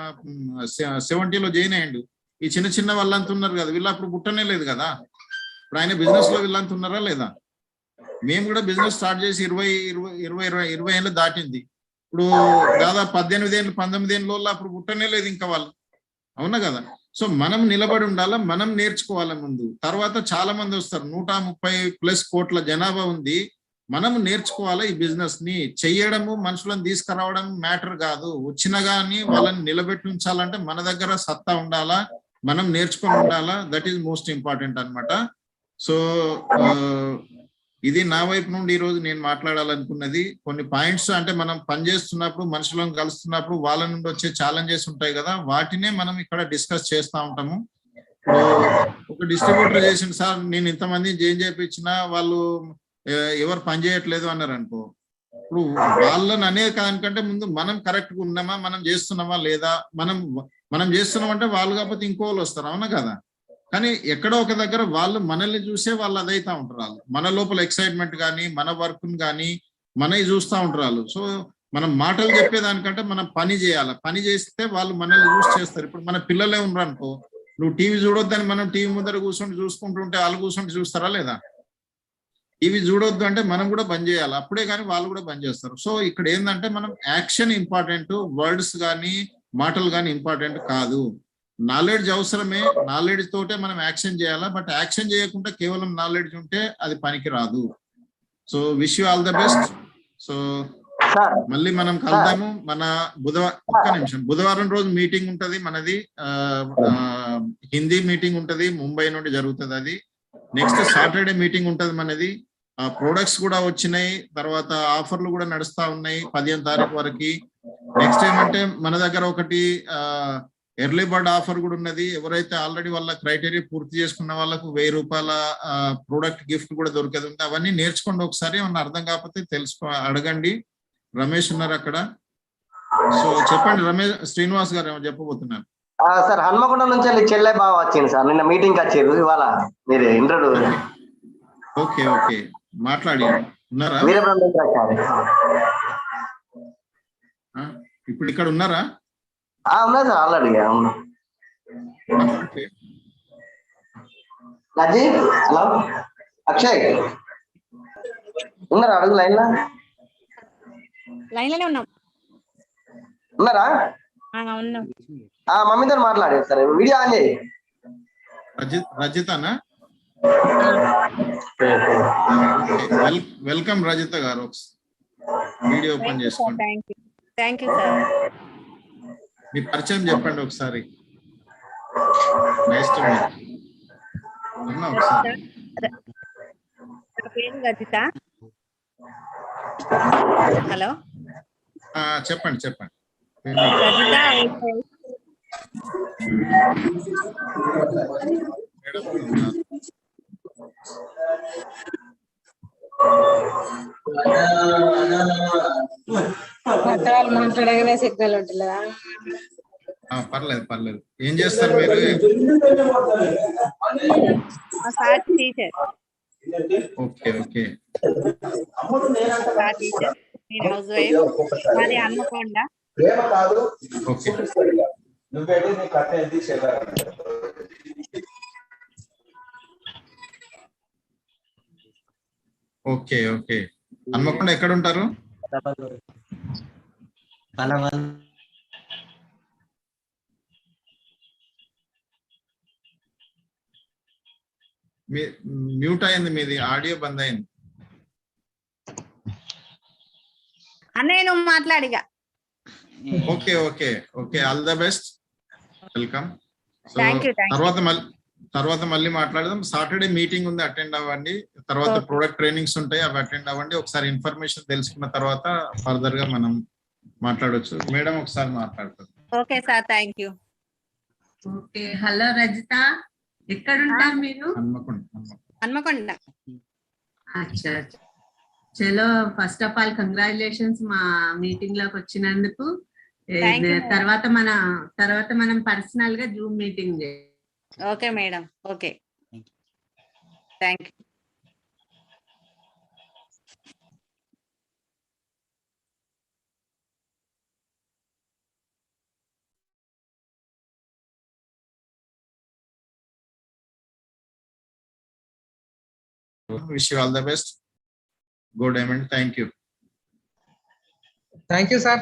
అయ్యిండు. ఈ చిన్న చిన్న వాళ్ళంతా ఉన్నారు కదా, వీళ్ళు అప్పుడు పుట్టనే లేదు కదా. ఇప్పుడు ఆయన బిజినెస్ లో వీళ్ళంతా ఉన్నారా లేదా? మేము కూడా బిజినెస్ స్టార్ట్ చేసి 20 ఏళ్ళు దాటింది. ఇప్పుడు దాదాపు 18 ఏళ్ళు 19 ఏళ్ళ అప్పుడు పుట్టనే లేదు ఇంకా వాళ్ళు, అవునా కదా. సో మనం నిలబడి ఉండాలా, మనం నేర్చుకోవాలి ముందు. తర్వాత చాలా మంది వస్తారు, 130+ కోట్ల జనాభా ఉంది. మనం నేర్చుకోవాలి ఈ బిజినెస్ ని చెయ్యడము, మనుషులను తీసుకురావడం మ్యాటర్ కాదు. వచ్చినా కానీ వాళ్ళని నిలబెట్టి ఉంచాలంటే మన దగ్గర సత్తా ఉండాలా, మనం నేర్చుకొని ఉండాలా. దట్ ఈస్ మోస్ట్ ఇంపార్టెంట్ అన్నమాట. సో ఇది నా వైపు నుండి ఈరోజు నేను మాట్లాడాలనుకున్నది. కొన్ని పాయింట్స్ అంటే మనం పనిచేస్తున్నప్పుడు మనుషులను కలుస్తున్నప్పుడు వాళ్ళ నుండి వచ్చే ఛాలెంజెస్ ఉంటాయి కదా, వాటినే మనం ఇక్కడ డిస్కస్ చేస్తూ ఉంటాము. ఒక డిస్ట్రిబ్యూటర్ చేసిన సార్ నేను ఇంతమంది జాయిన్ చేయించినా వాళ్ళు ఎవరు పని చేయట్లేదు అన్నారు అనుకో, ఇప్పుడు వాళ్ళని అనే దానికంటే ముందు మనం కరెక్ట్గా ఉన్నామా, మనం చేస్తున్నామా లేదా, మనం చేస్తున్నామంటే వాళ్ళు కాకపోతే ఇంకోళ్ళు వస్తారు, అవునా కదా. కానీ ఎక్కడో ఒక దగ్గర వాళ్ళు మనల్ని చూసే వాళ్ళు అదైతా ఉంటారు. వాళ్ళు మన లోపల ఎక్సైట్మెంట్ కానీ మన వర్క్ని కానీ మనవి చూస్తూ ఉంటారు వాళ్ళు. సో మనం మాటలు చెప్పేదానికంటే మనం పని చేయాలి. పని చేస్తే వాళ్ళు మనల్ని చూసి చేస్తారు. ఇప్పుడు మన పిల్లలే ఉన్నారు అనుకో, నువ్వు టీవీ చూడొద్దని మనం టీవీ ముందర కూర్చొని చూసుకుంటుంటే వాళ్ళు కూర్చొని చూస్తారా లేదా? టీవీ చూడొద్దు అంటే మనం కూడా బంద్ చేయాలి, అప్పుడే కానీ వాళ్ళు కూడా బంద్ చేస్తారు. సో ఇక్కడ ఏంటంటే మనం యాక్షన్ ఇంపార్టెంట్, వర్డ్స్ కానీ మాటలు కానీ ఇంపార్టెంట్ కాదు. నాలెడ్జ్ అవసరమే, నాలెడ్జ్ తోటే మనం యాక్షన్ చేయాలా. బట్ యాక్షన్ చేయకుండా కేవలం నాలెడ్జ్ ఉంటే అది పనికి రాదు. So wish you all the best. So మళ్ళీ మనం కలుద్దాము. మన బుధవారం రోజు మీటింగ్ ఉంటది మనది, హిందీ మీటింగ్ ఉంటది, ముంబై నుండి జరుగుతుంది అది. నెక్స్ట్ సాటర్డే మీటింగ్ ఉంటది మనది. ప్రొడక్ట్స్ కూడా వచ్చినాయి, తర్వాత ఆఫర్లు కూడా నడుస్తా ఉన్నాయి 15వ తారీఖు వరకు. నెక్స్ట్ ఏమంటే మన దగ్గర ఒకటి ఎర్లీ బర్డ్ ఆఫర్ కూడా ఉన్నది. ఎవరైతే ఆల్రెడీ వాళ్ళ క్రైటీరియా పూర్తి చేసుకున్న వాళ్ళకు 1000 రూపాయల ప్రోడక్ట్ గిఫ్ట్ కూడా దొరికేది ఉంది. అవన్నీ నేర్చుకోండి ఒకసారి, ఏమన్నా అర్థం కాకపోతే అడగండి. రమేష్ ఉన్నారు అక్కడ. సో చెప్పండి రమేష్, శ్రీనివాస్ గారు ఏమో చెప్పబోతున్నారు. సార్ హన్మకొండ నుంచి వెళ్ళి చెల్లె బాగా వచ్చింది సార్, నిన్న మీటింగ్ వచ్చారు, ఇవాళ మీరు ఇంట్రొడ్యూస్. ఓకే ఓకే, మాట్లాడి ఉన్నారా? ఇప్పుడు ఇక్కడ ఉన్నారా? ఉన్నాయి సార్ ఆల్రెడీ. రాజీ, హలో అక్షయ్ ఉన్నారా? అడుగు లైన్ లోనే ఉన్నాం. ఉన్నారా? మమ్మీతో మాట్లాడేది సార్, వీడియో ఆన్ చేయి. రజితనా? Welcome Rajitha garu, video open చేసుకోండి. Thank you sir. మీ పరిచయం చెప్పండి ఒకసారి. Nice to meet. అన్నా ఒకసారి. రజిత. హలో చెప్పండి చెప్పండి. మాట్లాడగానే సిగ్నల్ ఉంటుందా? పర్లేదు పర్లేదు. ఏం చేస్తారు మీరు? మా sir teacher. Okay okay. Sir teacher, నేను హౌస్ వైఫ్. మాది Hanamkonda. Okay okay okay. Hanamkonda ఎక్కడ ఉంటారు? మ్యూట్ అయింది, మీది ఆడియో బంద్ అయింది. అన్నయ్య నువ్వు మాట్లాడిగా. Okay okay okay. All the best, welcome. So thank you. తర్వాత మళ్ళీ మాట్లాడదాం. సాటర్డే మీటింగ్ ఉంది, అటెండ్ అవ్వండి. తర్వాత ప్రొడక్ట్ ట్రైనింగ్స్ ఉంటాయి, అవి అటెండ్ అవ్వండి. ఒకసారి ఇన్ఫర్మేషన్ తెలుసుకున్న తర్వాత ఫర్దర్ గా మనం మాట్లాడవచ్చు. మేడం ఒకసారి మాట్లాడతారు. Okay sir, thank you. Okay. Hello Rajitha, ఎక్కడ ఉంటారు మీరు? హన్మకొండ. అచ్చా. చలో, ఫస్ట్ ఆఫ్ ఆల్ కంగ్రాచులేషన్స్ మా మీటింగ్ లోకి వచ్చినందుకు. తర్వాత మనం పర్సనల్ గా జూమ్ మీటింగ్ చేయాలి. Okay madam. Okay, thank you. Wish you all the best. Go Diamond. Thank you. Thank you, sir.